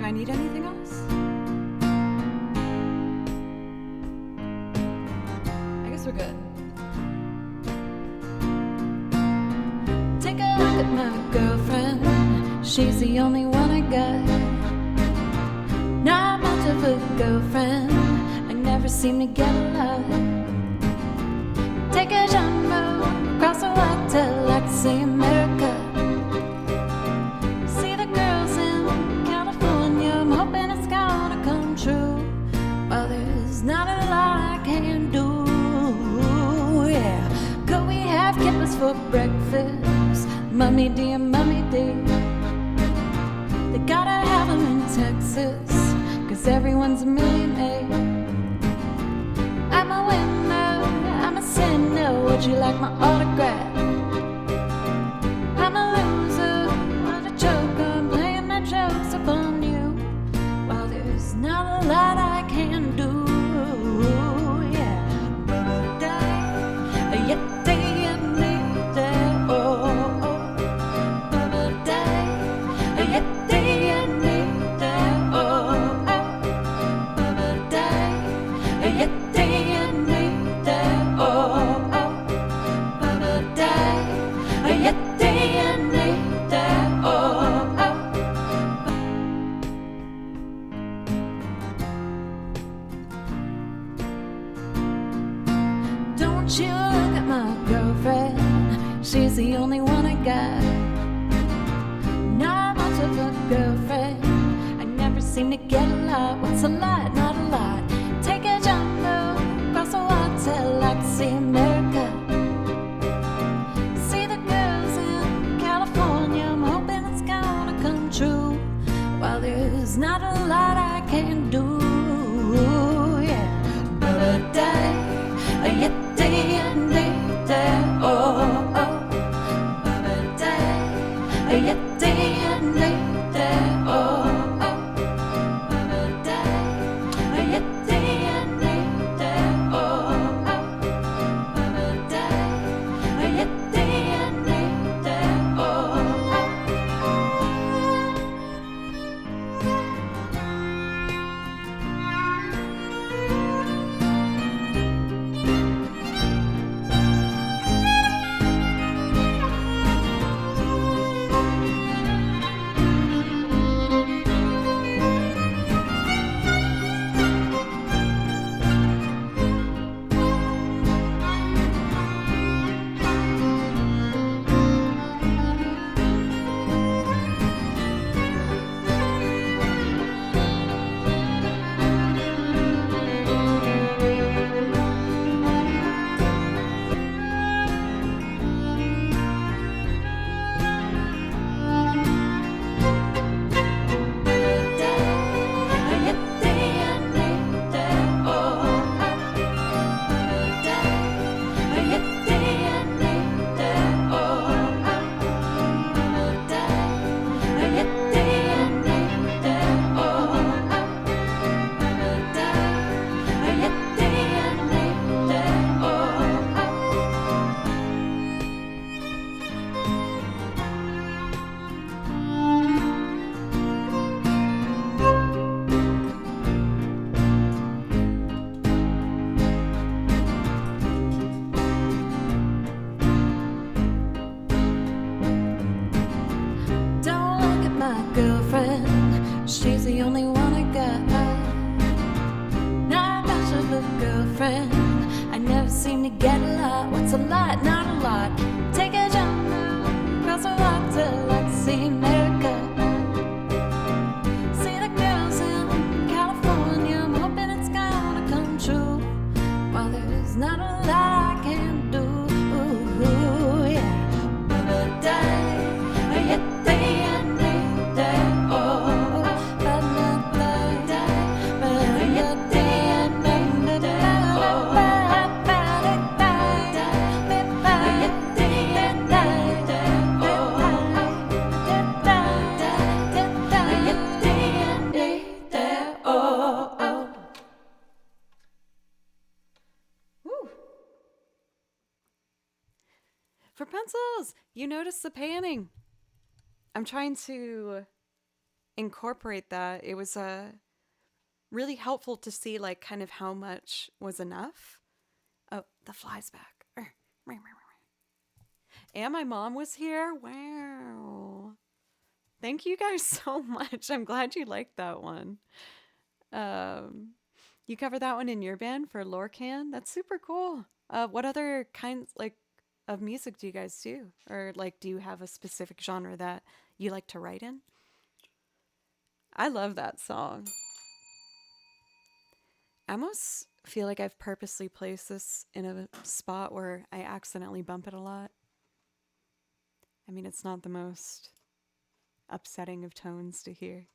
I need anything else? I guess we're good. Take a look at my girlfriend. She's the only one I got. Not much of a girlfriend. I never seem to get a lot. Take a jumbo across the water like to see America. See the girls in California. I'm hoping it's gonna come true. Well, there's not a lot I can do. Yeah, could we have kippers for breakfast? Mummy dear, mummy dear. They gotta have them in Texas, 'cause everyone's a millionaire. I'm a winner, I'm a sinner. Would you like my autograph? I'm a loser, I'm a joker. I'm playing my jokes upon you. Well, there's not a lot I can do. Yeah, don't you look at my girlfriend. She's the only one I got. Not much of a girlfriend. I never seem to get a lot. What's a lot? Not a lot. Take a jumbo across the water like to see America. See the girls in California. I'm hoping it's gonna come true. While there's not a lot I can do. Yeah, but she's the only one I got. Not much of a girlfriend. I never seem to get a lot. What's a lot? Not a lot. Take a jump across the water like to see America. See the girls in California. I'm hoping it's gonna come true. While there's not a lot I can do. Yeah. For pencils, you notice the panning. I'm trying to incorporate that, it was really helpful to see like kind of how much was enough. Oh, the fly's back. And my mom was here. Wow. Thank you guys so much. I'm glad you liked that one. You cover that one in your band for Lorcan? That's super cool. What other kinds like of music do you guys do? Or like do you have a specific genre that you like to write in? I love that song. I almost feel like I've purposely placed this in a spot where I accidentally bump it a lot. I mean, it's not the most upsetting of tones to hear.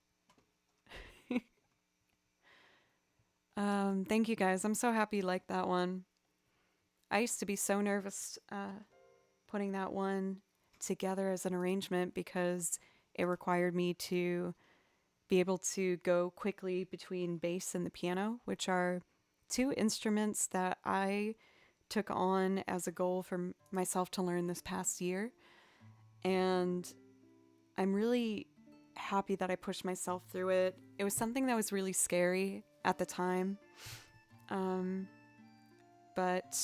Thank you guys. I'm so happy you liked that one. I used to be so nervous putting that one together as an arrangement because it required me to be able to go quickly between bass and the piano, which are two instruments that I took on as a goal for myself to learn this past year. And I'm really happy that I pushed myself through it. It was something that was really scary at the time. But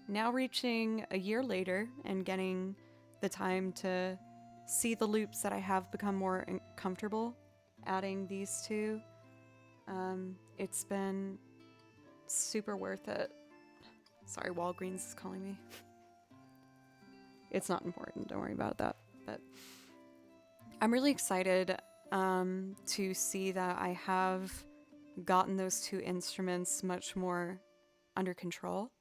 now reaching a year later and getting the time to see the loops that I have become more comfortable adding these two, it's been super worth it. Sorry, Walgreens is calling me. It's not important, don't worry about that. But I'm really excited to see that I have gotten those two instruments much more under control.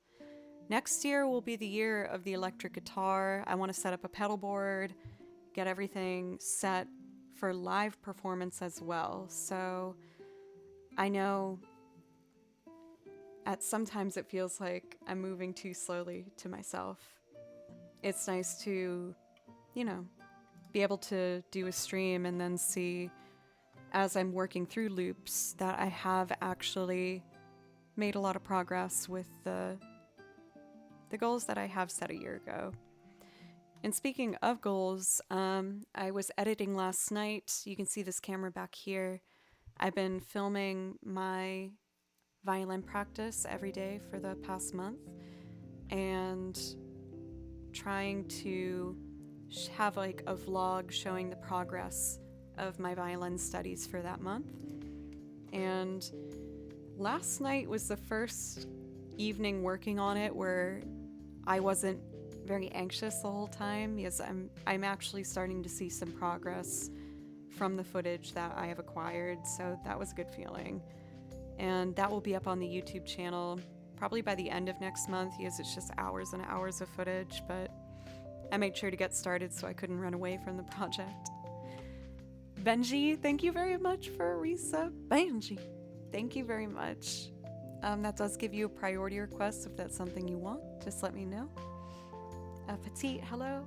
Next year will be the year of the electric guitar. I want to set up a pedal board, get everything set for live performance as well. So I know sometimes it feels like I'm moving too slowly to myself. It's nice to, be able to do a stream and then see as I'm working through loops that I have actually made a lot of progress with the goals that I have set a year ago. And speaking of goals, I was editing last night. You can see this camera back here. I've been filming my violin practice every day for the past month and trying to have like a vlog showing the progress of my violin studies for that month. And last night was the first evening working on it where I wasn't very anxious the whole time because I'm actually starting to see some progress from the footage that I have acquired, so that was a good feeling. And that will be up on the YouTube channel probably by the end of next month because it's just hours and hours of footage, but I made sure to get started so I couldn't run away from the project. Benji, thank you very much for a resub. Benji, thank you very much. That does give you a priority request if that's something you want. Just let me know. Petite, hello.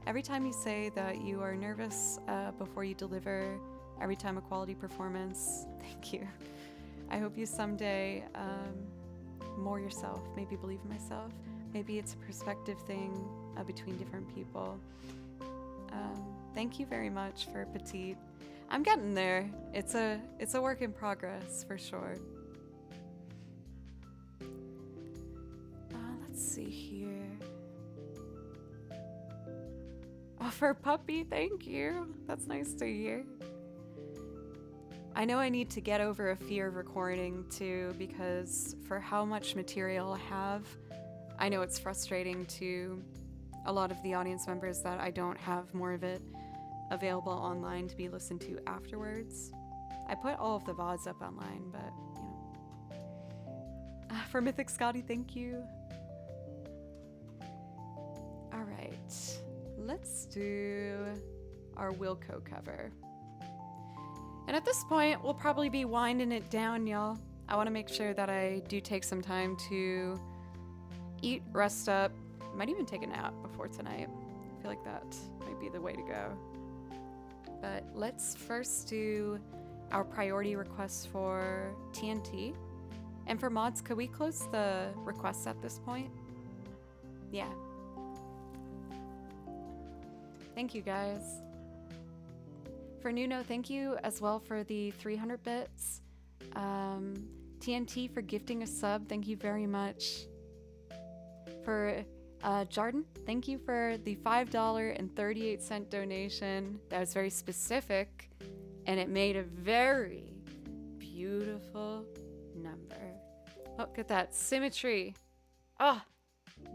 Every time you say that you are nervous before you deliver, every time a quality performance, thank you. I hope you someday more yourself, maybe believe in myself. Maybe it's a perspective thing between different people. Thank you very much for Petite. I'm getting there. It's a work in progress for sure. Let's see here. Oh, for Puppy, thank you. That's nice to hear. I know I need to get over a fear of recording too, because for how much material I have, I know it's frustrating to a lot of the audience members that I don't have more of it available online to be listened to afterwards. I put all of the VODs up online, but for Mythic Scotty, thank you. All right, let's do our Wilco cover. And at this point, we'll probably be winding it down, y'all. I want to make sure that I do take some time to eat, rest up, might even take a nap before tonight. I feel like that might be the way to go. But let's first do our priority requests for TNT. And for mods, could we close the requests at this point? Yeah. Thank you, guys. for Nuno, thank you as well for the 300 bits. TNT for gifting a sub, thank you very much. For Jarden, thank you for the $5.38 donation. That was very specific, and it made a very beautiful number. Look at that symmetry. Ah,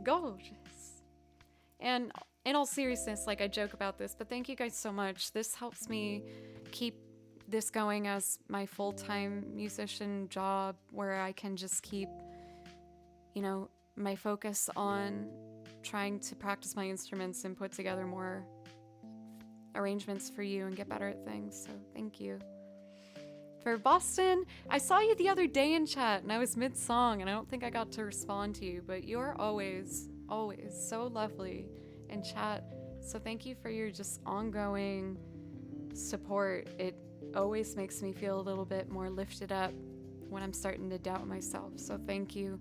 gorgeous. And in all seriousness, like I joke about this, but thank you guys so much. This helps me keep this going as my full-time musician job, where I can just keep, my focus on trying to practice my instruments and put together more arrangements for you and get better at things. So thank you. For Boston, I saw you the other day in chat and I was mid-song and I don't think I got to respond to you, but you're always so lovely in chat. So thank you for your just ongoing support. It always makes me feel a little bit more lifted up when I'm starting to doubt myself. So thank you.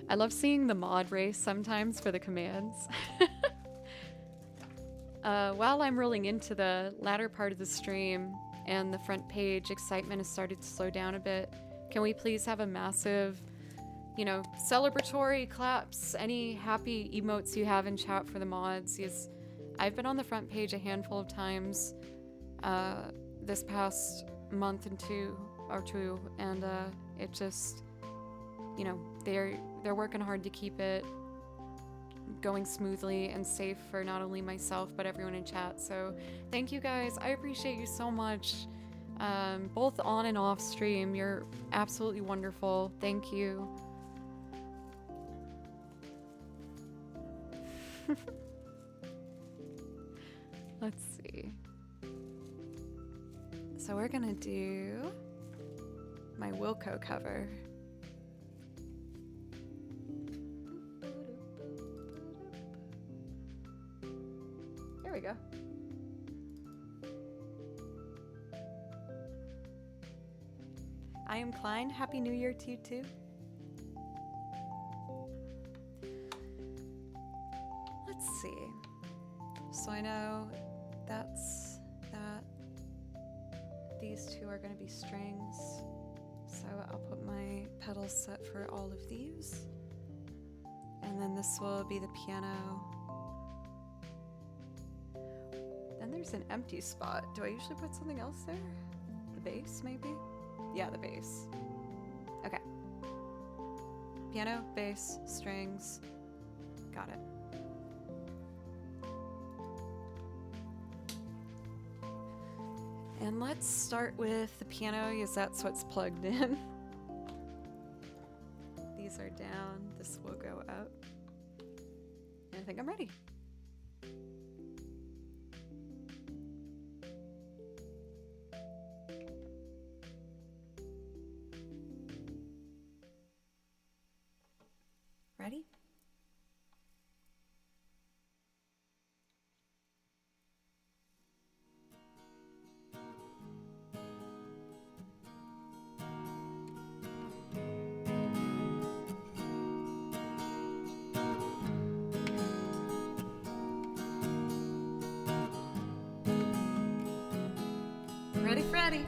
I love seeing the mod race sometimes for the commands. While I'm rolling into the latter part of the stream and the front page, excitement has started to slow down a bit. Can we please have a massive, celebratory claps, any happy emotes you have in chat for the mods? Yes, I've been on the front page a handful of times this past month or two, and it just, they're working hard to keep it going smoothly and safe for not only myself but everyone in chat. So thank you guys. I appreciate you so much, both on and off stream. You're absolutely wonderful. Thank you. Let's see. So we're gonna do my Wilco cover. There we go. I am Klein. Happy New Year to you too. Let's see. So I know that's that. These two are going to be strings. So I'll put my pedals set for all of these. And then this will be the piano. Then there's an empty spot. Do I usually put something else there? The bass, maybe? Yeah, the bass. Okay. Piano, bass, strings. Got it. And let's start with the piano, because that's what's plugged in. These are down. This will go up. And I think I'm ready. Ready? Ready, Freddy?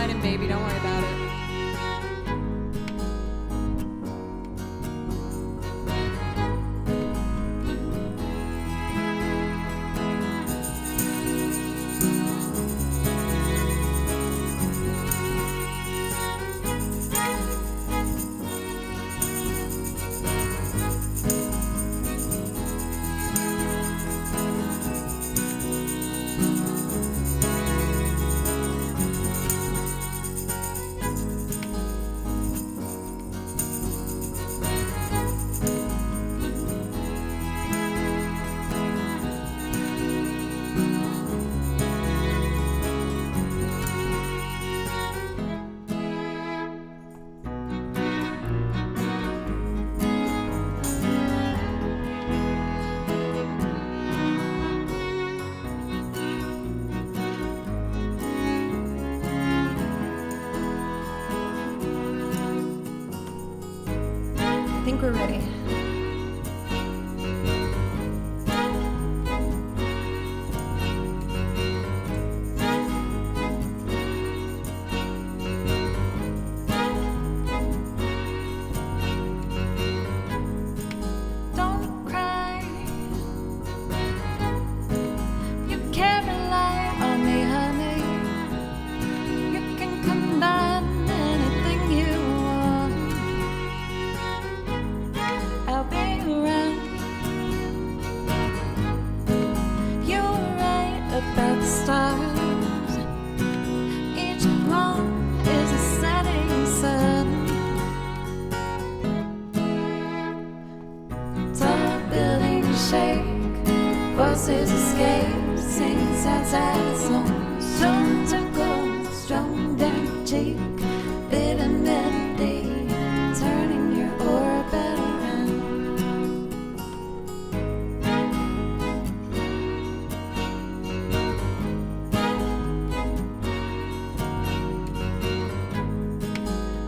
shining, baby. Don't worry about it. I think we're ready. Don't cry. You can't rely on me, honey. You can combine anything you want. I'll be around. You were right about the stars. Each one is a setting sun. Tall buildings shake, voices escape, sing sad songs. Strong to gold, strong down cheek, bitter melody, turning your orbit around.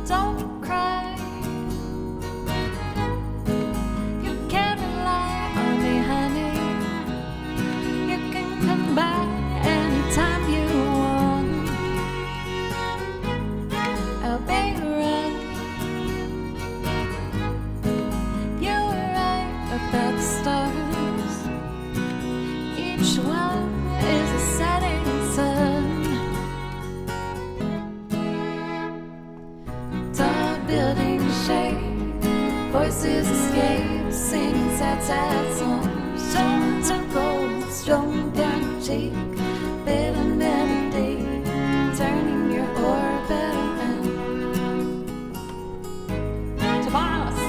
Don't cry. You can't rely on me, honey. You can come by anytime you want. I'll be around. You were right about the stars. Each one is a setting sun. Tall buildings shake, voices escape, sing sad songs. Strong to gold, strong down cheek, bitter melody, turning your orbit around. Tobias.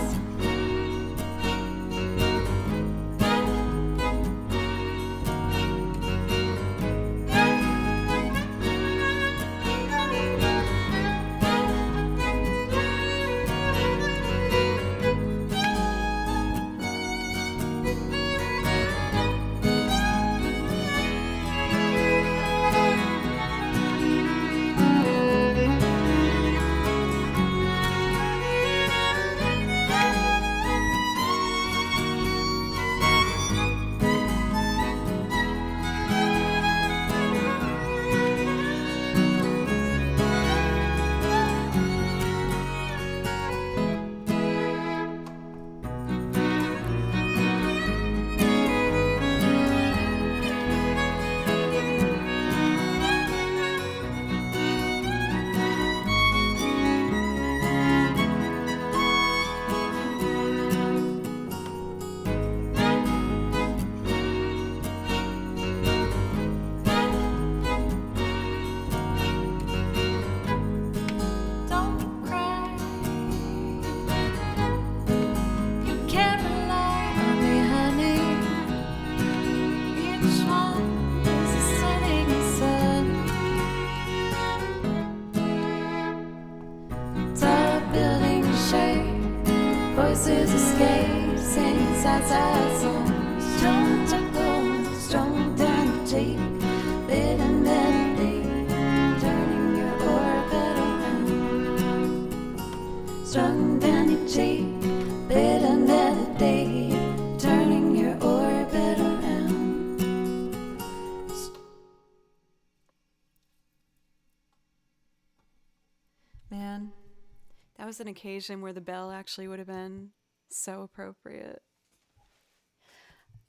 was an occasion where the bell actually would have been so appropriate.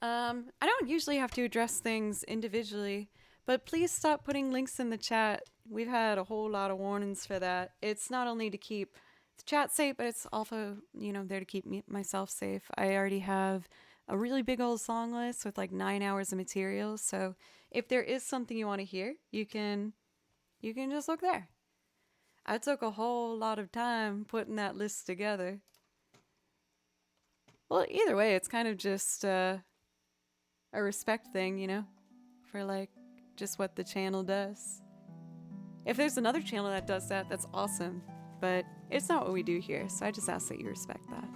I don't usually have to address things individually, but please stop putting links in the chat. We've had a whole lot of warnings for that. It's not only to keep the chat safe, but it's also, there to keep myself safe. I already have a really big old song list with like 9 hours of material. So if there is something you want to hear, you can just look there. I took a whole lot of time putting that list together. Well, either way, it's kind of just a respect thing, for like just what the channel does. If there's another channel that does that, that's awesome. But it's not what we do here, so I just ask that you respect that.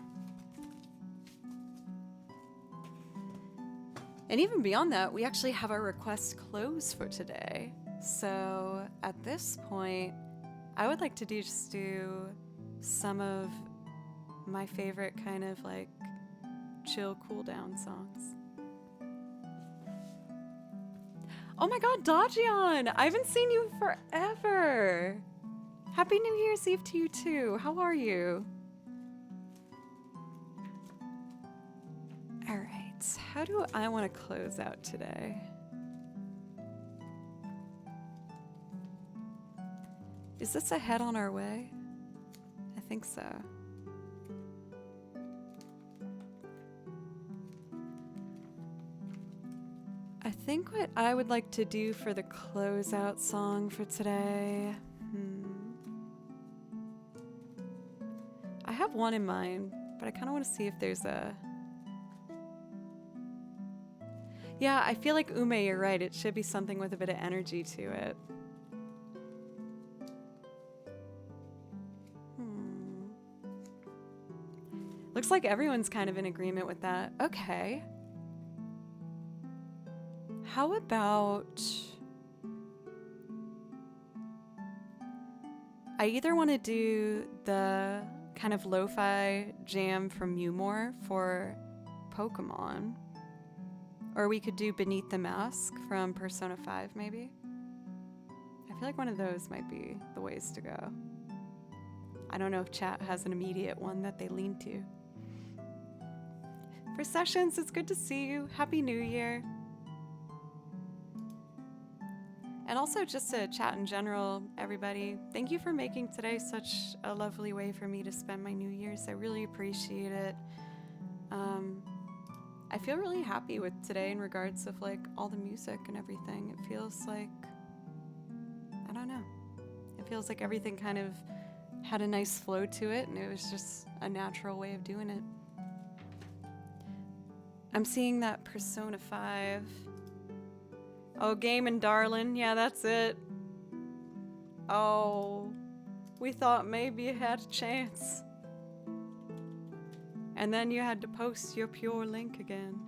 And even beyond that, we actually have our request closed for today. So at this point, I would like to just do some of my favorite kind of like chill cool down songs. Oh my god, Dajian! I haven't seen you forever! Happy New Year's Eve to you too. How are you? Alright, how do I want to close out today? Is this a head on our way? I think so. I think what I would like to do for the closeout song for today... I have one in mind, but I kind of want to see if there's a... Yeah, I feel like Ume, you're right. It should be something with a bit of energy to it. Looks like everyone's kind of in agreement with that. Okay. How about... I either want to do the kind of lo-fi jam from Umore for Pokemon, or we could do Beneath the Mask from Persona 5 maybe. I feel like one of those might be the ways to go. I don't know if chat has an immediate one that they lean to. For Sessions, it's good to see you. Happy New Year. And also just to chat in general, everybody, thank you for making today such a lovely way for me to spend my New Year's. I really appreciate it. I feel really happy with today in regards of like all the music and everything. It feels like, I don't know. It feels like everything kind of had a nice flow to it, and it was just a natural way of doing it. I'm seeing that Persona 5. Oh, Game and Darlin', yeah, that's it. Oh, we thought maybe you had a chance. And then you had to post your pure link again.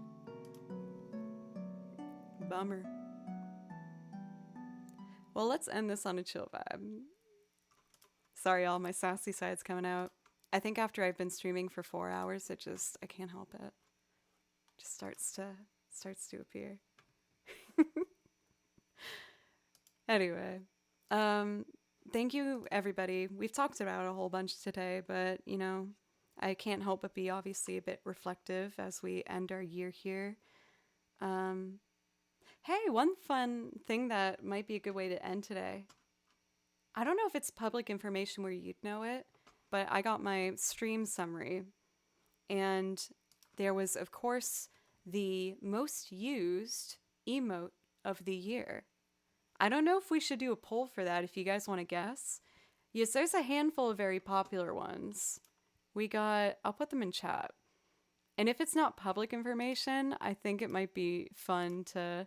Bummer. Well, let's end this on a chill vibe. Sorry, all my sassy sides coming out. I think after I've been streaming for 4 hours, I can't help it. Just starts to appear. Anyway, thank you, everybody. We've talked about a whole bunch today, but, I can't help but be obviously a bit reflective as we end our year here. Hey, one fun thing that might be a good way to end today. I don't know if it's public information where you'd know it, but I got my stream summary, and there was, of course, the most used emote of the year. I don't know if we should do a poll for that if you guys want to guess. Yes, there's a handful of very popular ones. I'll put them in chat. And if it's not public information, I think it might be fun to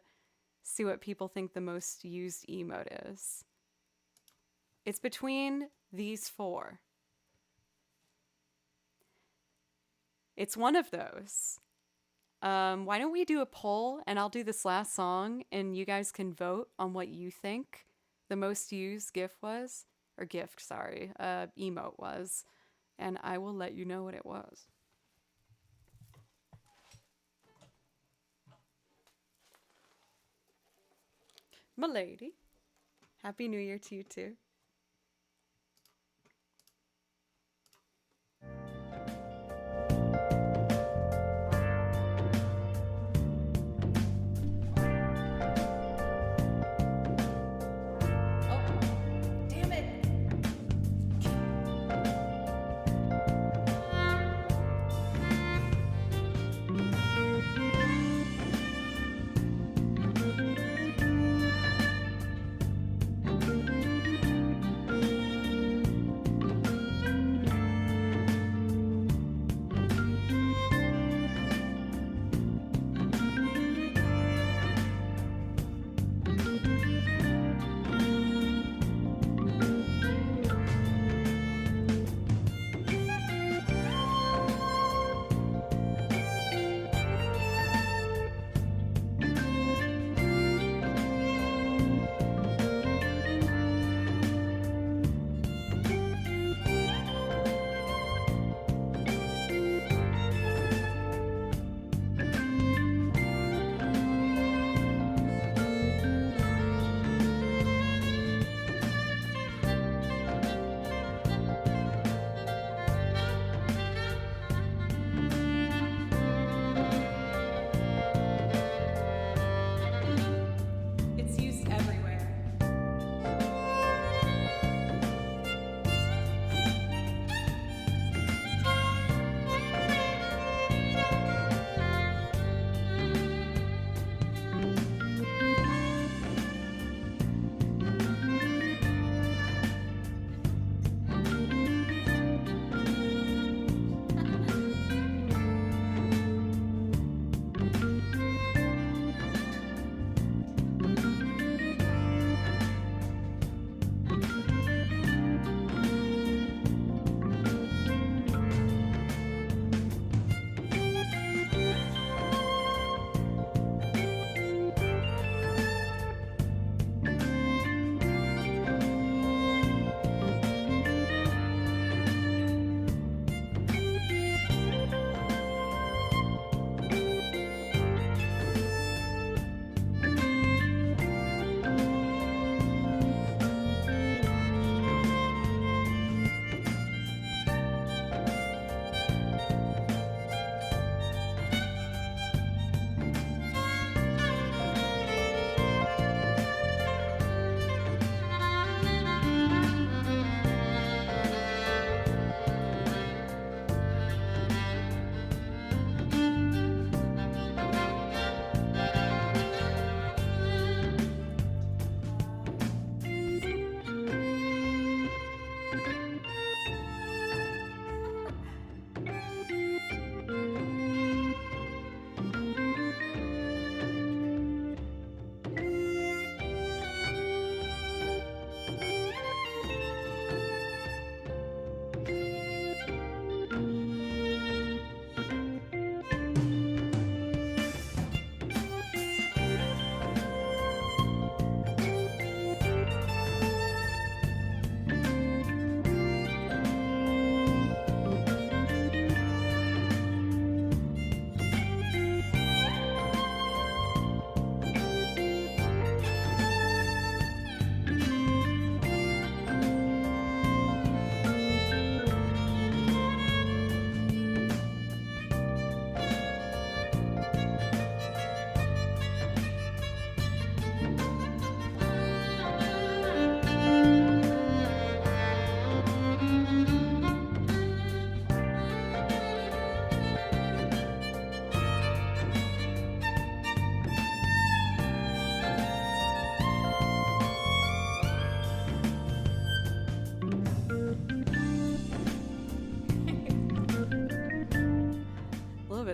see what people think the most used emote is. It's between these 4. It's one of those. Why don't we do a poll, and I'll do this last song, and you guys can vote on what you think the most used emote was, and I will let you know what it was. M'lady, Happy New Year to you too.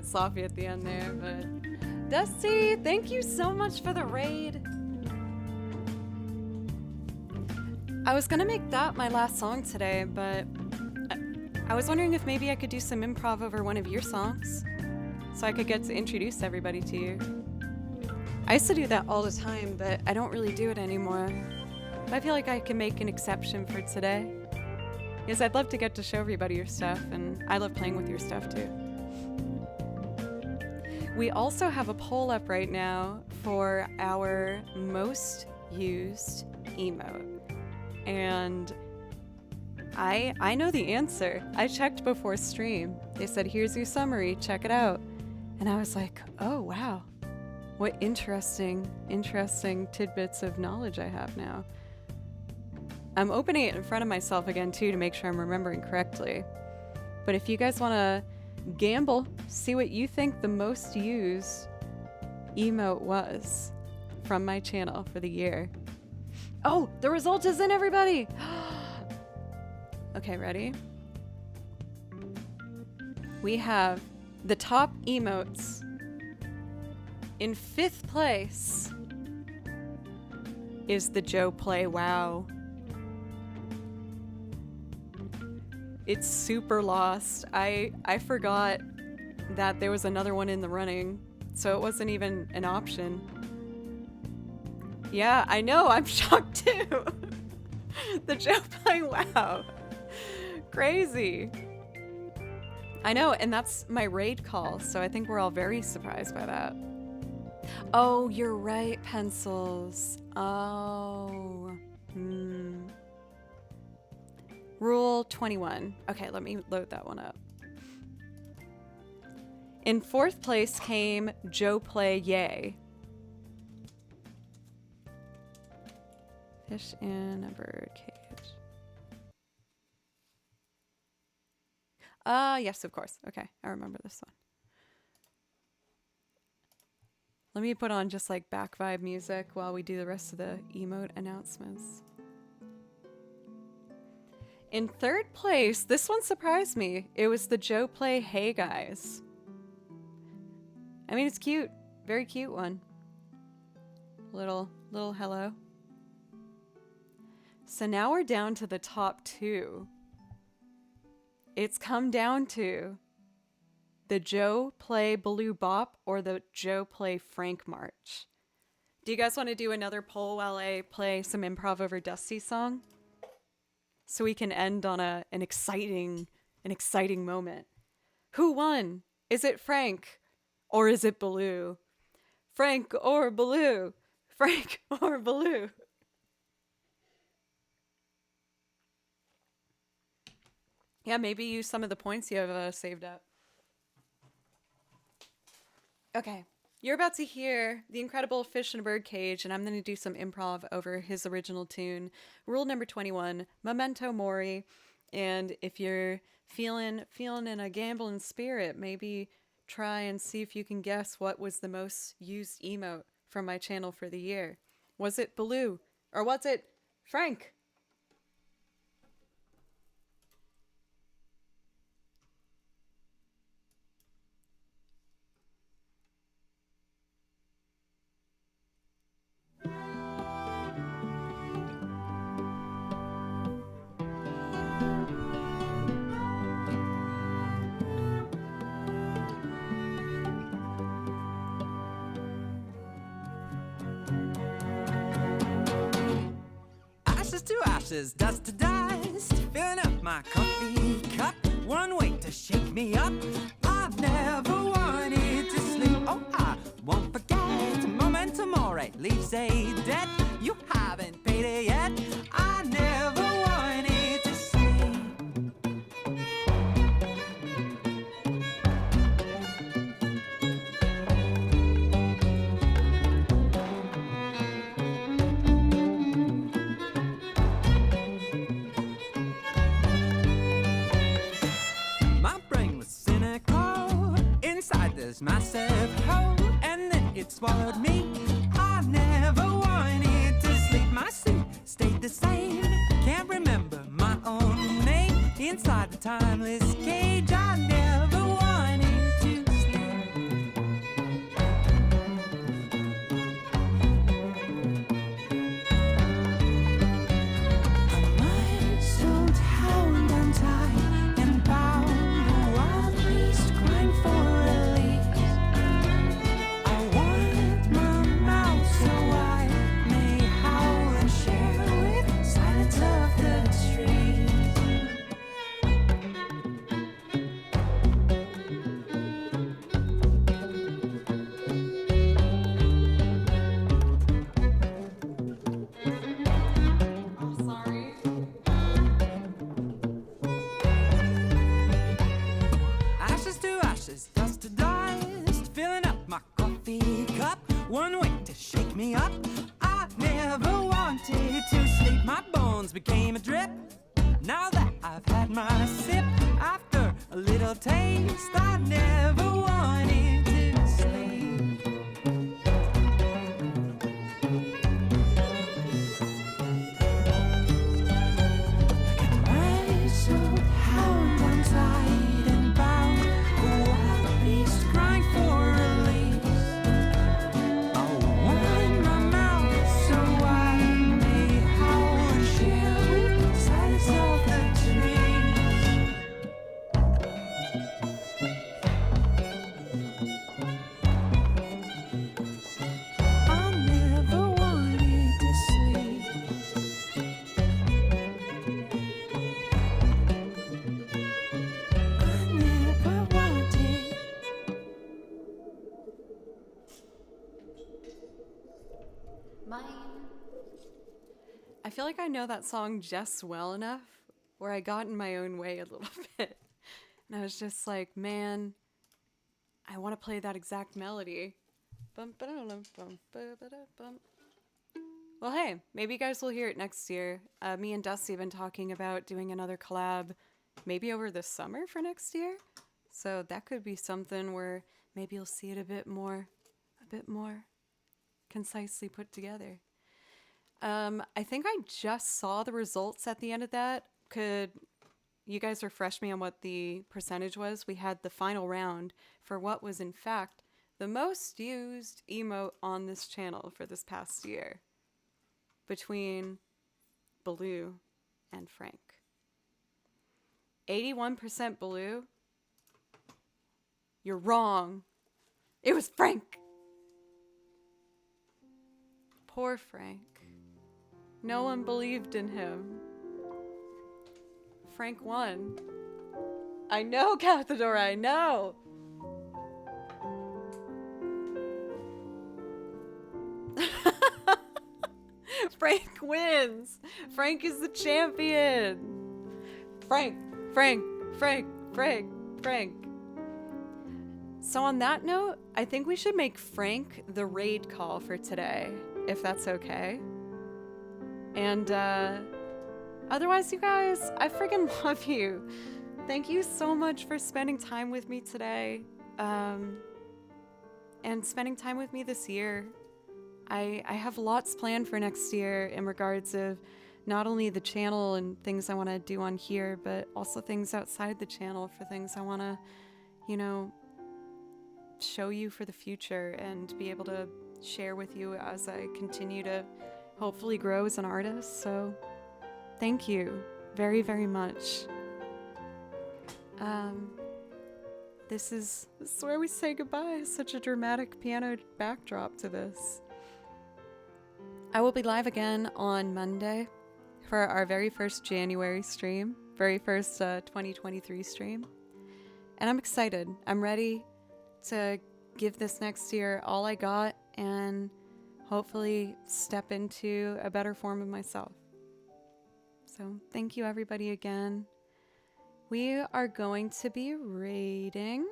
bit sloppy at the end there, but Dusty, thank you so much for the raid. I was gonna make that my last song today, but I was wondering if maybe I could do some improv over one of your songs so I could get to introduce everybody to you. I used to do that all the time, but I don't really do it anymore. But I feel like I can make an exception for today. Because I'd love to get to show everybody your stuff, and I love playing with your stuff too. We also have a poll up right now for our most used emote. And I know the answer. I checked before stream. They said, here's your summary, check it out. And I was like, oh wow, what interesting tidbits of knowledge I have now. I'm opening it in front of myself again too to make sure I'm remembering correctly. But if you guys want to gamble, see what you think the most used emote was from my channel for the year. Oh, the result is in, everybody! Okay, ready? We have the top emotes. In 5th place is the Joe Play Wow. It's super lost. I forgot that there was another one in the running, so it wasn't even an option. Yeah, I know, I'm shocked too. The Joe Play Wow. Crazy. I know, and that's my raid call, so I think we're all very surprised by that. Oh, you're right, Pencils. Oh. Rule 21. Okay, let me load that one up. In 4th place came Joe Play Yay. Fish in a bird cage. Yes, of course. Okay, I remember this one. Let me put on just like back vibe music while we do the rest of the emote announcements. In 3rd place, this one surprised me. It was the Joe Play Hey Guys. I mean, it's cute. Very cute one. Little hello. So now we're down to the top 2. It's come down to the Joe Play Baloo Bop or the Joe Play Frank March. Do you guys want to do another poll while I play some improv over Dusty's song? So we can end on an exciting moment. Who won? Is it Frank or is it Baloo? Frank or Baloo? Frank or Baloo? Yeah, maybe use some of the points you have saved up. Okay, you're about to hear the incredible Fish in a Bird Cage, and I'm going to do some improv over his original tune. Rule number 21, Memento Mori. And if you're feeling in a gambling spirit, maybe try and see if you can guess what was the most used emote from my channel for the year. Was it Baloo? Or was it Frank? To ashes, dust to dust, filling up my coffee cup. One way to shake me up. I've never wanted to sleep. Oh, I won't forget. Memento mori, leaves a debt. You haven't paid it yet. I never wanted to sleep. This massive hole, and then it swallowed me. I never wanted to sleep. My suit stayed the same. Can't remember my own name. Inside the timeless cage, I never wanted to sleep. coffee cup, one way to shake me up. I never wanted to sleep, my bones became a drip. Now that I've had my sip, after a little taste, I never wanted to sleep. I should hound on side and bound, a wild beast crying for release. I'll wind my mouth so I may howl and chill sides of the trees. I never wanted to sleep. I never wanted. Mine. I feel like I know that song just well enough where I got in my own way a little bit. And I was just like, man, I want to play that exact melody. Bum, ba-da-dum, bum, ba-ba-da-bum. Well, hey, maybe you guys will hear it next year. Me and Dusty have been talking about doing another collab maybe over the summer for next year. So that could be something where maybe you'll see it a bit more concisely put together. I think I just saw the results at the end of that. Could you guys refresh me on what the percentage was? We had the final round for what was in fact the most used emote on this channel for this past year, between Blue and Frank. 81% Blue. You're wrong. It was Frank. Poor Frank. No one believed in him. Frank won. I know, Cathedora, I know. Frank wins. Frank is the champion. Frank. So on that note, I think we should make Frank the raid call for today, if that's okay. And otherwise, you guys, I freaking love you. Thank you so much for spending time with me today, and spending time with me this year. I have lots planned for next year in regards of not only the channel and things I want to do on here, but also things outside the channel for things I want to, show you for the future and be able to share with you as I continue to hopefully grow as an artist. So thank you very, very much. This is where we say goodbye. Such a dramatic piano backdrop to this. I will be live again on Monday for our very first January stream, very first 2023 stream. And I'm excited. I'm ready to give this next year all I got and hopefully step into a better form of myself. So thank you everybody again. We are going to be rating.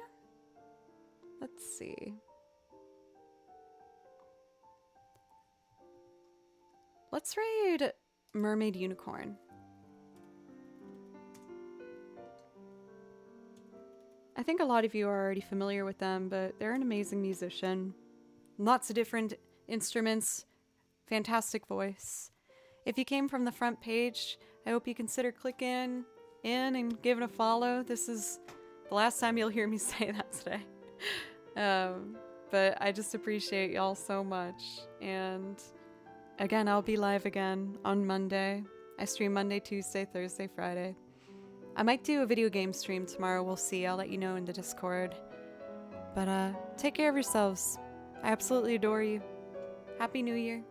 Let's see. Let's raid Mermaid Unicorn. I think a lot of you are already familiar with them, but they're an amazing musician. Lots of different instruments, fantastic voice. If you came from the front page, I hope you consider clicking in and giving a follow. This is the last time you'll hear me say that today. But I just appreciate y'all so much. And again, I'll be live again on Monday. I stream Monday, Tuesday, Thursday, Friday. I might do a video game stream tomorrow. We'll see. I'll let you know in the Discord. But take care of yourselves. I absolutely adore you. Happy New Year.